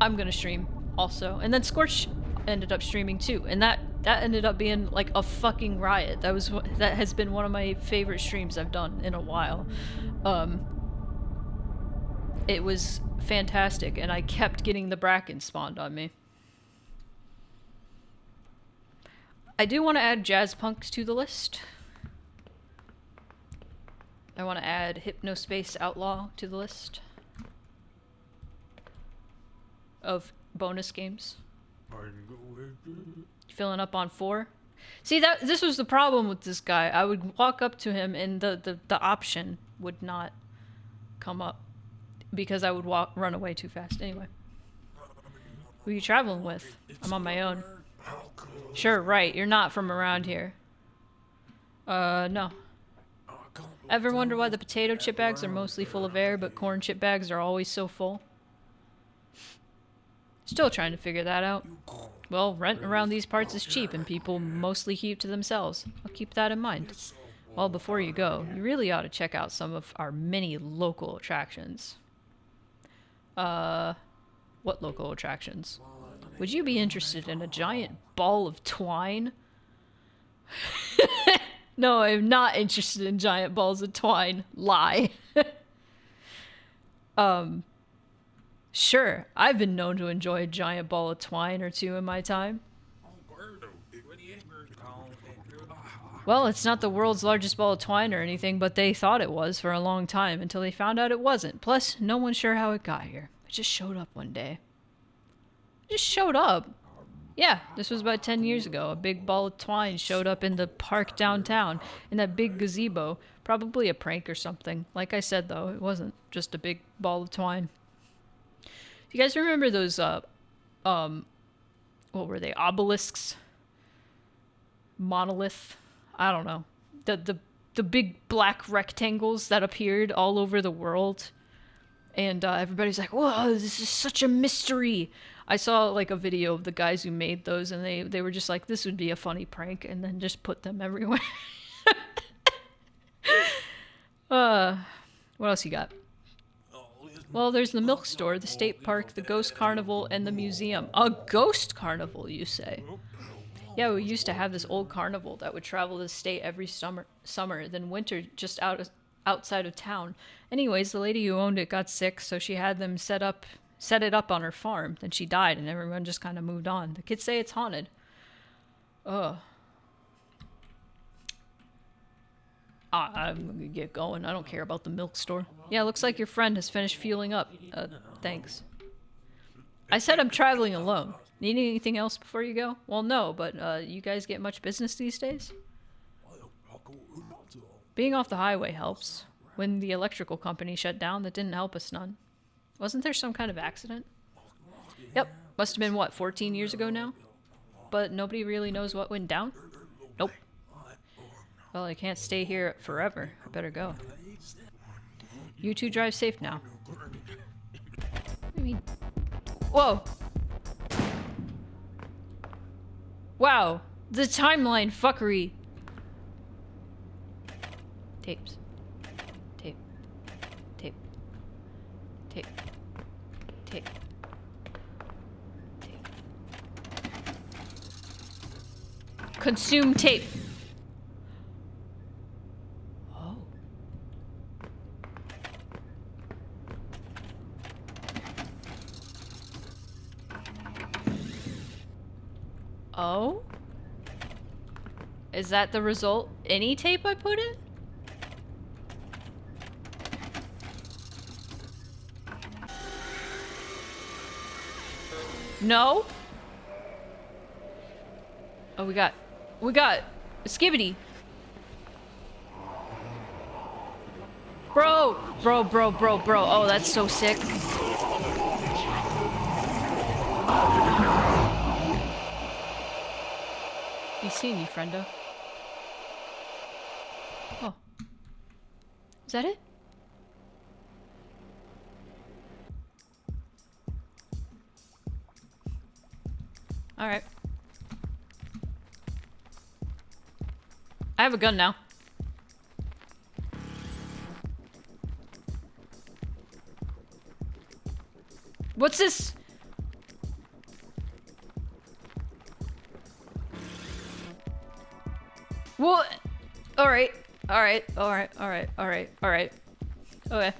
I'm gonna stream also. And then Scorch ended up streaming too, and that ended up being like a fucking riot. That has been one of my favorite streams I've done in a while. It was fantastic, and I kept getting the Bracken spawned on me. I do want to add Jazz Punks to the list. I want to add Hypnospace Outlaw to the list of bonus games. Filling up on 4. See, this was the problem with this guy. I would walk up to him and the option would not come up because I would run away too fast. Anyway. Who are you traveling with? I'm on my own. Sure, right. You're not from around here. No. Ever wonder why the potato chip bags are mostly full of air, but corn chip bags are always so full? Still trying to figure that out. Well, rent around these parts is cheap, and people mostly keep to themselves. I'll keep that in mind. Well, before you go, you really ought to check out some of our many local attractions. What local attractions? Would you be interested in a giant ball of twine? No, I'm not interested in giant balls of twine. Lie. Sure, I've been known to enjoy a giant ball of twine or two in my time. Well, it's not the world's largest ball of twine or anything, but they thought it was for a long time until they found out it wasn't. Plus, no one's sure how it got here. It just showed up one day. It just showed up. Yeah, this was about 10 years ago. A big ball of twine showed up in the park downtown, in that big gazebo. Probably a prank or something. Like I said, though, it wasn't just a big ball of twine. You guys remember those, what were they, obelisks? Monolith? I don't know. The big black rectangles that appeared all over the world. And everybody's like, whoa, this is such a mystery. I saw like a video of the guys who made those, and they were just like, this would be a funny prank, and then just put them everywhere. What else you got? Well, there's the milk store, the state park, the ghost carnival, and the museum. A ghost carnival, you say? Yeah, we used to have this old carnival that would travel the state every summer, then winter just outside of town. Anyways, the lady who owned it got sick, so she had them set up set it up on her farm. Then she died, and everyone just kind of moved on. The kids say it's haunted. Ugh. I'm gonna get going. I don't care about the milk store. Yeah, looks like your friend has finished fueling up. Thanks. I said I'm traveling alone. Need anything else before you go? Well, no, but you guys get much business these days? Being off the highway helps. When the electrical company shut down, that didn't help us none. Wasn't there some kind of accident? Yep, must have been, what, 14 years ago now? But nobody really knows what went down? Nope. Well, I can't stay here forever. I better go. You two drive safe now. I mean... Whoa! Wow, the timeline fuckery. Tapes. Tape. Tape. Tape. Tape. Tape. Consume tape. Oh. Oh? Is that the result? Any tape I put in? No? Oh, we got a skibbity. Bro. Oh, that's so sick. He's seen you, friendo. Oh. Is that it? Alright. I have a gun now. What's this? What? Alright. Okay.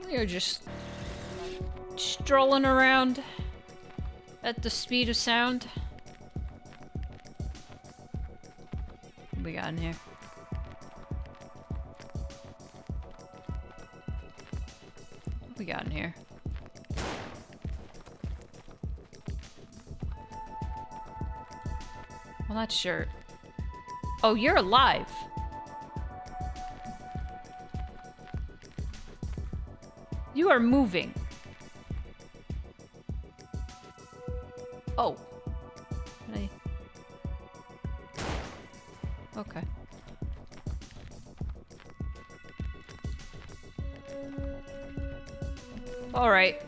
We are just strolling around at the speed of sound. What we got in here? What we got in here? Well, that shirt. Oh, you're alive. You are moving. Oh. Can I... Okay. Alright.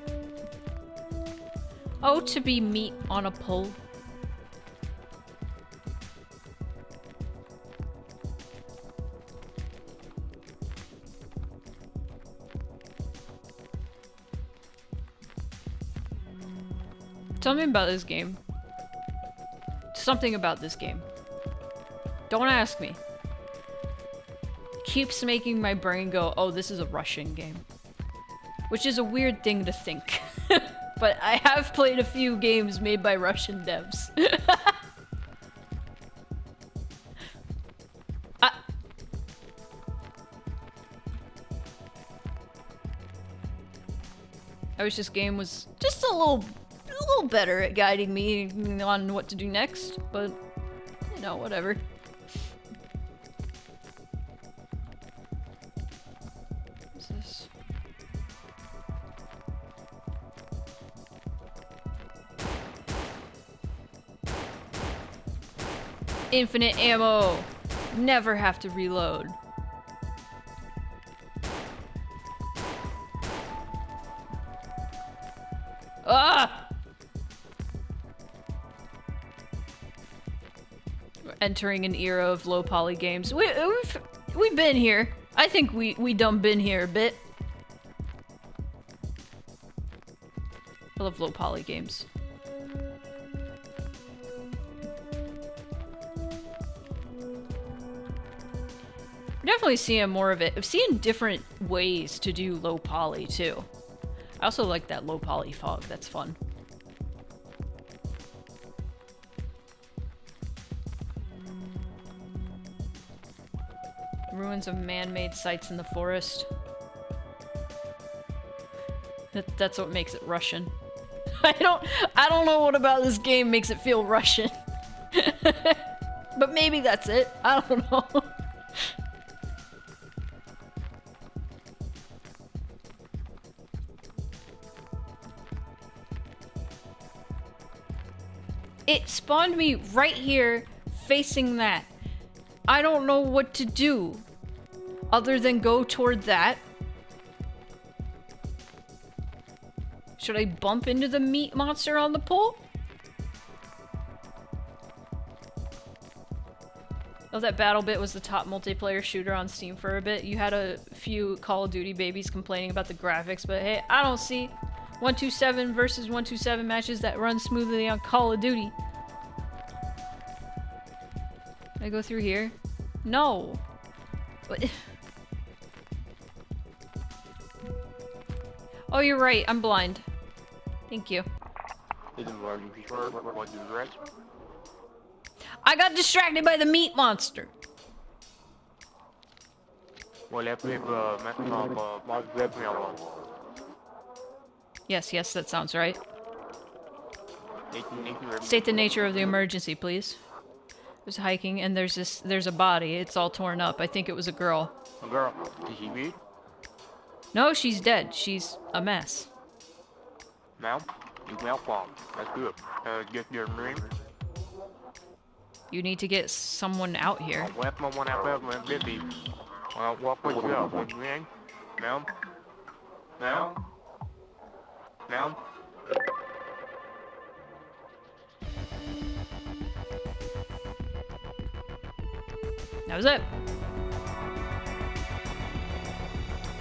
Oh, to be meat on a pole. Something about this game. Something about this game. Don't ask me. Keeps making my brain go, oh, this is a Russian game. Which is a weird thing to think. But I have played a few games made by Russian devs. I wish this game was just a little better at guiding me on what to do next, but you know, whatever. What's this? Infinite ammo. Never have to reload. Ah! We're entering an era of low poly games. We've been here. I think we done been here a bit. I love low poly games. Definitely seeing more of it. I'm seeing different ways to do low poly too. I also like that low poly fog. That's fun. Ruins of man-made sites in the forest. That's what makes it Russian. I don't know what about this game makes it feel Russian. But maybe that's it. I don't know. It spawned me right here, facing that. I don't know what to do, other than go toward that. Should I bump into the meat monster on the pole? Oh, that battle bit was the top multiplayer shooter on Steam for a bit. You had a few Call of Duty babies complaining about the graphics, but hey, I don't see 127 versus 127 matches that run smoothly on Call of Duty. Can I go through here? No. What? Oh, you're right. I'm blind. Thank you. I got distracted by the meat monster. Yes, yes, that sounds right. State the nature of the emergency, please. There's hiking and there's a body. It's all torn up. I think it was a girl.
A girl? Did she bleed?
No, she's dead. She's a mess.
Ma'am, you malformed. That's good. Get your name.
You need to get someone out here.
What was your what's your name? Ma'am? Ma'am? Ma'am?
That was it.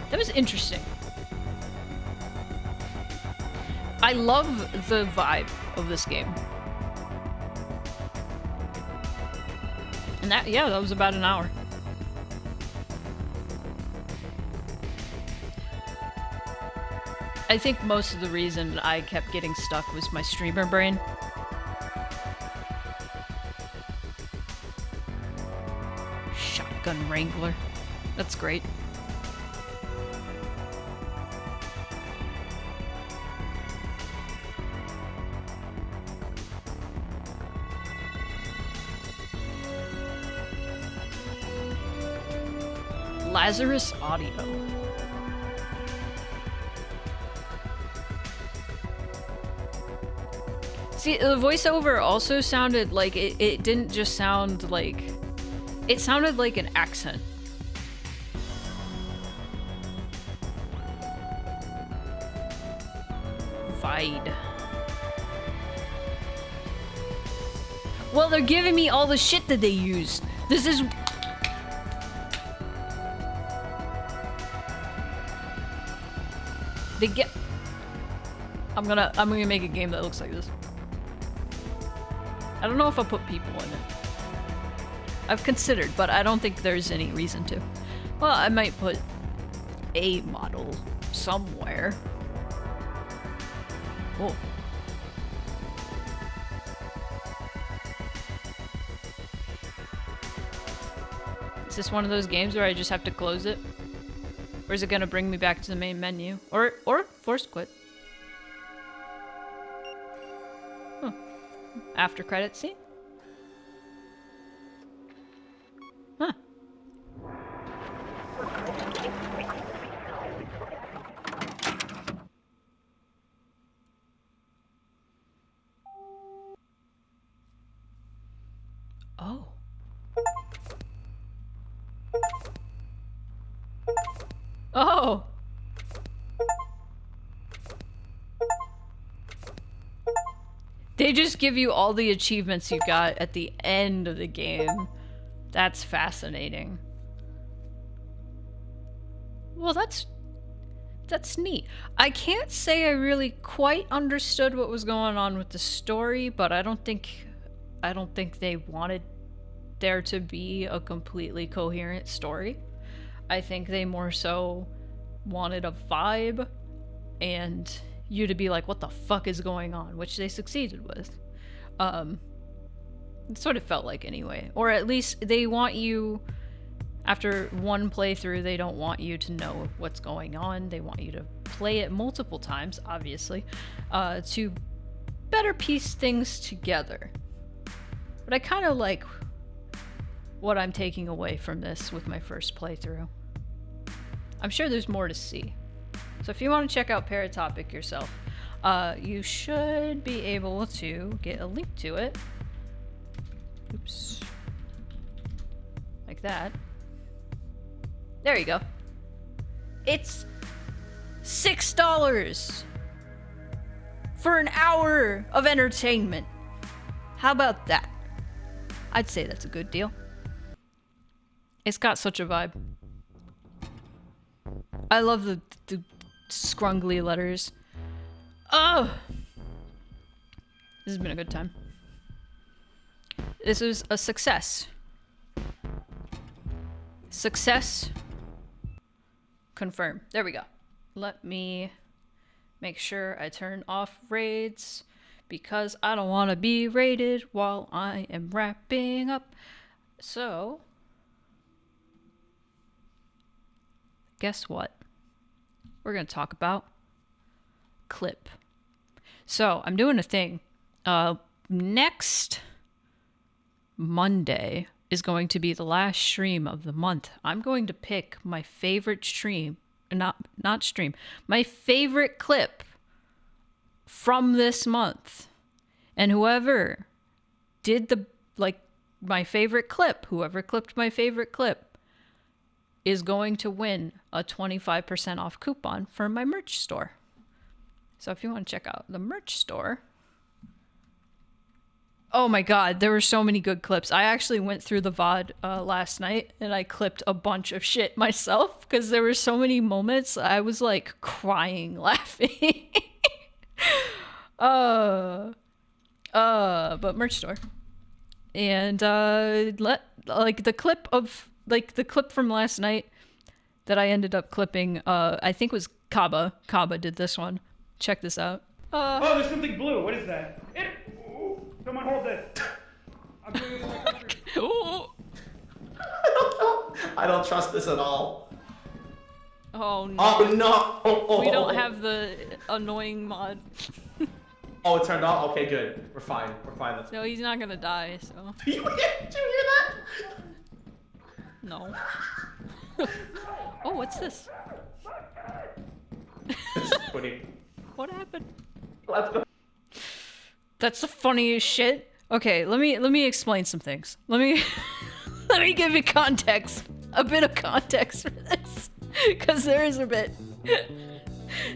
That was interesting. I love the vibe of this game. And that, yeah, that was about an hour. I think most of the reason I kept getting stuck was my streamer brain. Shotgun Wrangler. That's great. Lazarus Audio. See, the voiceover also sounded like it didn't just sound like... It sounded like an accent. Vide. Well, they're giving me all the shit that they used. This is... They get... I'm gonna make a game that looks like this. I don't know if I'll put people in it. I've considered, but I don't think there's any reason to. Well, I might put a model somewhere. Oh. Is this one of those games where I just have to close it? Or is it gonna bring me back to the main menu? Or force quit. Huh. After credits scene? Huh. Oh. Oh! They just give you all the achievements you got at the end of the game. That's fascinating. Well, that's neat. I can't say I really quite understood what was going on with the story, but I don't think they wanted there to be a completely coherent story. I think they more so wanted a vibe and you to be like, what the fuck is going on? Which they succeeded with. It sort of felt like anyway. Or at least they want you, after one playthrough, they don't want you to know what's going on. They want you to play it multiple times, obviously, to better piece things together. But I kind of like what I'm taking away from this with my first playthrough. I'm sure there's more to see. So if you want to check out Paratopic yourself, you should be able to get a link to it. Oops. Like that. There you go. It's $6 for an hour of entertainment. How about that? I'd say that's a good deal. It's got such a vibe. I love the scrungly letters. Oh! This has been a good time. This is a success. Success. Confirm. There we go. Let me make sure I turn off raids because I don't want to be raided while I am wrapping up. So, guess what? We're going to talk about clip. So, I'm doing a thing. Next Monday is going to be the last stream of the month. I'm going to pick my favorite stream, not stream, my favorite clip from this month. And whoever did my favorite clip, whoever clipped my favorite clip, is going to win a 25% off coupon for my merch store. So if you want to check out the merch store. Oh my god, there were so many good clips. I actually went through the VOD last night and I clipped a bunch of shit myself because there were so many moments I was like crying laughing. But merch store. And the clip from last night that I ended up clipping, I think was Kaba. Kaba did this one. Check this out.
Oh, there's something blue. What is that? Someone hold this. I'm doing it in my country.
I don't trust this at all.
Oh no.
Oh no!
We don't have the annoying mod.
Oh, it turned off? Okay, good. We're fine. We're fine.
No, he's not gonna die, so.
Did you hear that?
No. Oh, what's this? What happened?
Let's go.
That's the funniest shit. Okay, let me explain some things. Let me give you context. A bit of context for this. Because there is a bit.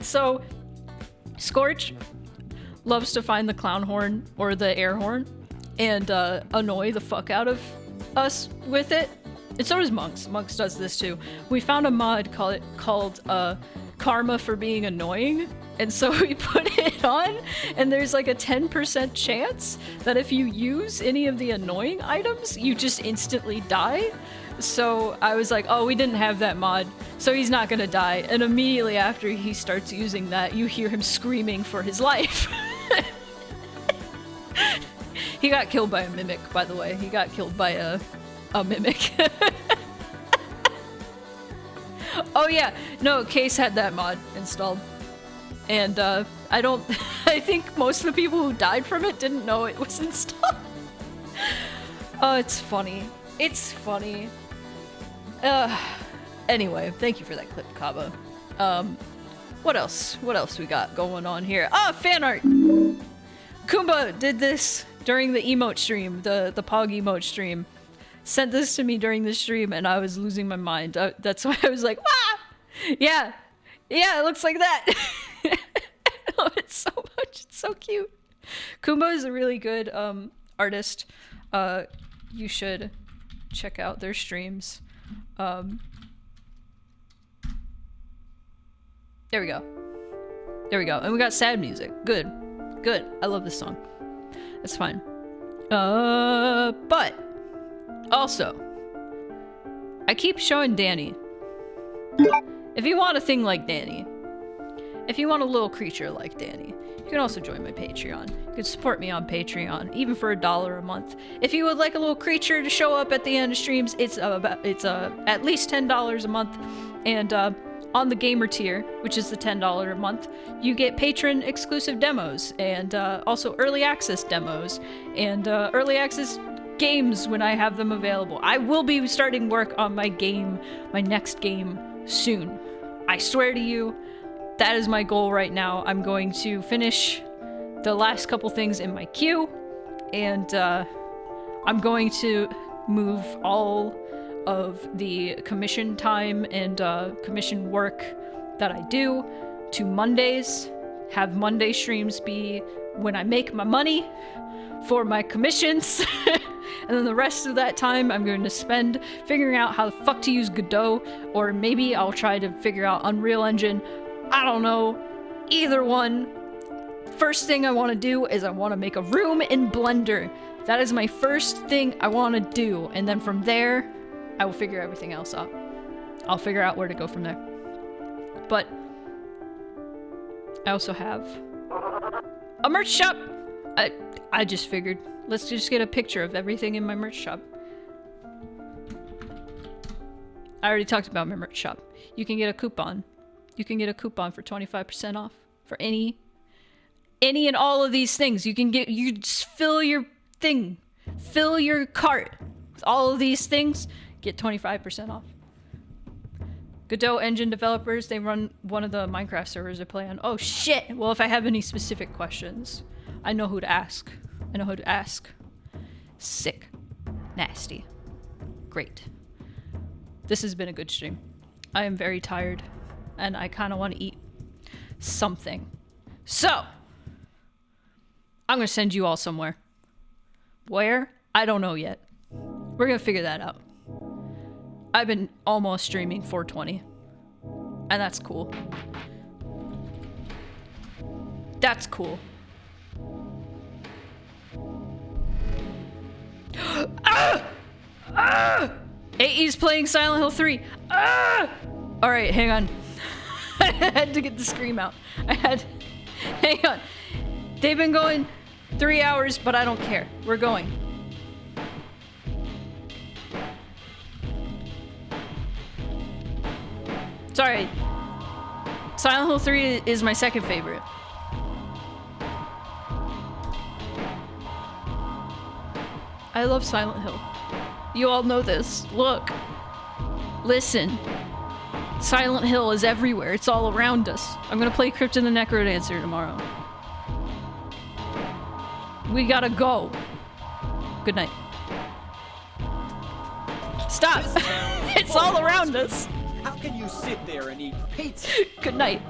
So, Scorch loves to find the clown horn or the air horn and annoy the fuck out of us with it. And so does Monks. Monks does this too. We found a mod called Karma for being annoying. And so we put it on, and there's like a 10% chance that if you use any of the annoying items, you just instantly die. So I was like, oh, we didn't have that mod, so he's not gonna die. And immediately after he starts using that, you hear him screaming for his life. He got killed by a mimic, by the way. He got killed by a mimic. Oh yeah, no, Case had that mod installed. And I think most of the people who died from it didn't know it was installed. Oh, it's funny. It's funny. Anyway, thank you for that clip, Kaba. What else? What else we got going on here? Ah, fan art! Kumba did this during the emote stream, the Pog emote stream. Sent this to me during the stream and I was losing my mind. That's why I was like, ah! Yeah, it looks like that. I love it so much. It's so cute. Kumba is a really good artist. You should check out their streams. There we go. And we got sad music. Good. I love this song. That's fine. But also, I keep showing Danny If you want a thing like Danny, if you want a little creature like Danny, you can also join my Patreon. You can support me on Patreon, even for $1 a month. If you would like a little creature to show up at the end of streams, it's at least $10 a month. And on the gamer tier, which is the $10 a month, you get patron exclusive demos and also early access demos and early access games when I have them available. I will be starting work on my next game soon. I swear to you, that is my goal right now. I'm going to finish the last couple things in my queue, and I'm going to move all of the commission time and commission work that I do to Mondays. Have Monday streams be when I make my money for my commissions. And then the rest of that time I'm going to spend figuring out how the fuck to use Godot, or maybe I'll try to figure out Unreal Engine. I don't know. Either one. First thing I want to do is I want to make a room in Blender. That is my first thing I want to do. And then from there, I will figure everything else out. I'll figure out where to go from there. But I also have a merch shop. I just figured, let's just get a picture of everything in my merch shop. I already talked about my merch shop. You can get a coupon. You can get a coupon for 25% off for any and all of these things. You just fill your thing. Fill your cart with all of these things. Get 25% off. Godot engine developers, they run one of the Minecraft servers I play on. Oh shit! Well, if I have any specific questions, I know who to ask. Sick. Nasty. Great. This has been a good stream. I am very tired, and I kind of want to eat something. So, I'm going to send you all somewhere. Where? I don't know yet. We're going to figure that out. I've been almost streaming 420. And that's cool. That's cool. AE's playing Silent Hill 3. Alright, hang on. I had to get the scream out. Hang on. They've been going 3 hours, but I don't care. We're going. Sorry. Silent Hill 3 is my second favorite. I love Silent Hill. You all know this. Look. Listen. Silent Hill is everywhere. It's all around us. I'm gonna play Crypt of the Necrodancer tomorrow. We gotta go. Good night. Stop! It's all around us.
How can you sit there and eat pizza?
Good night.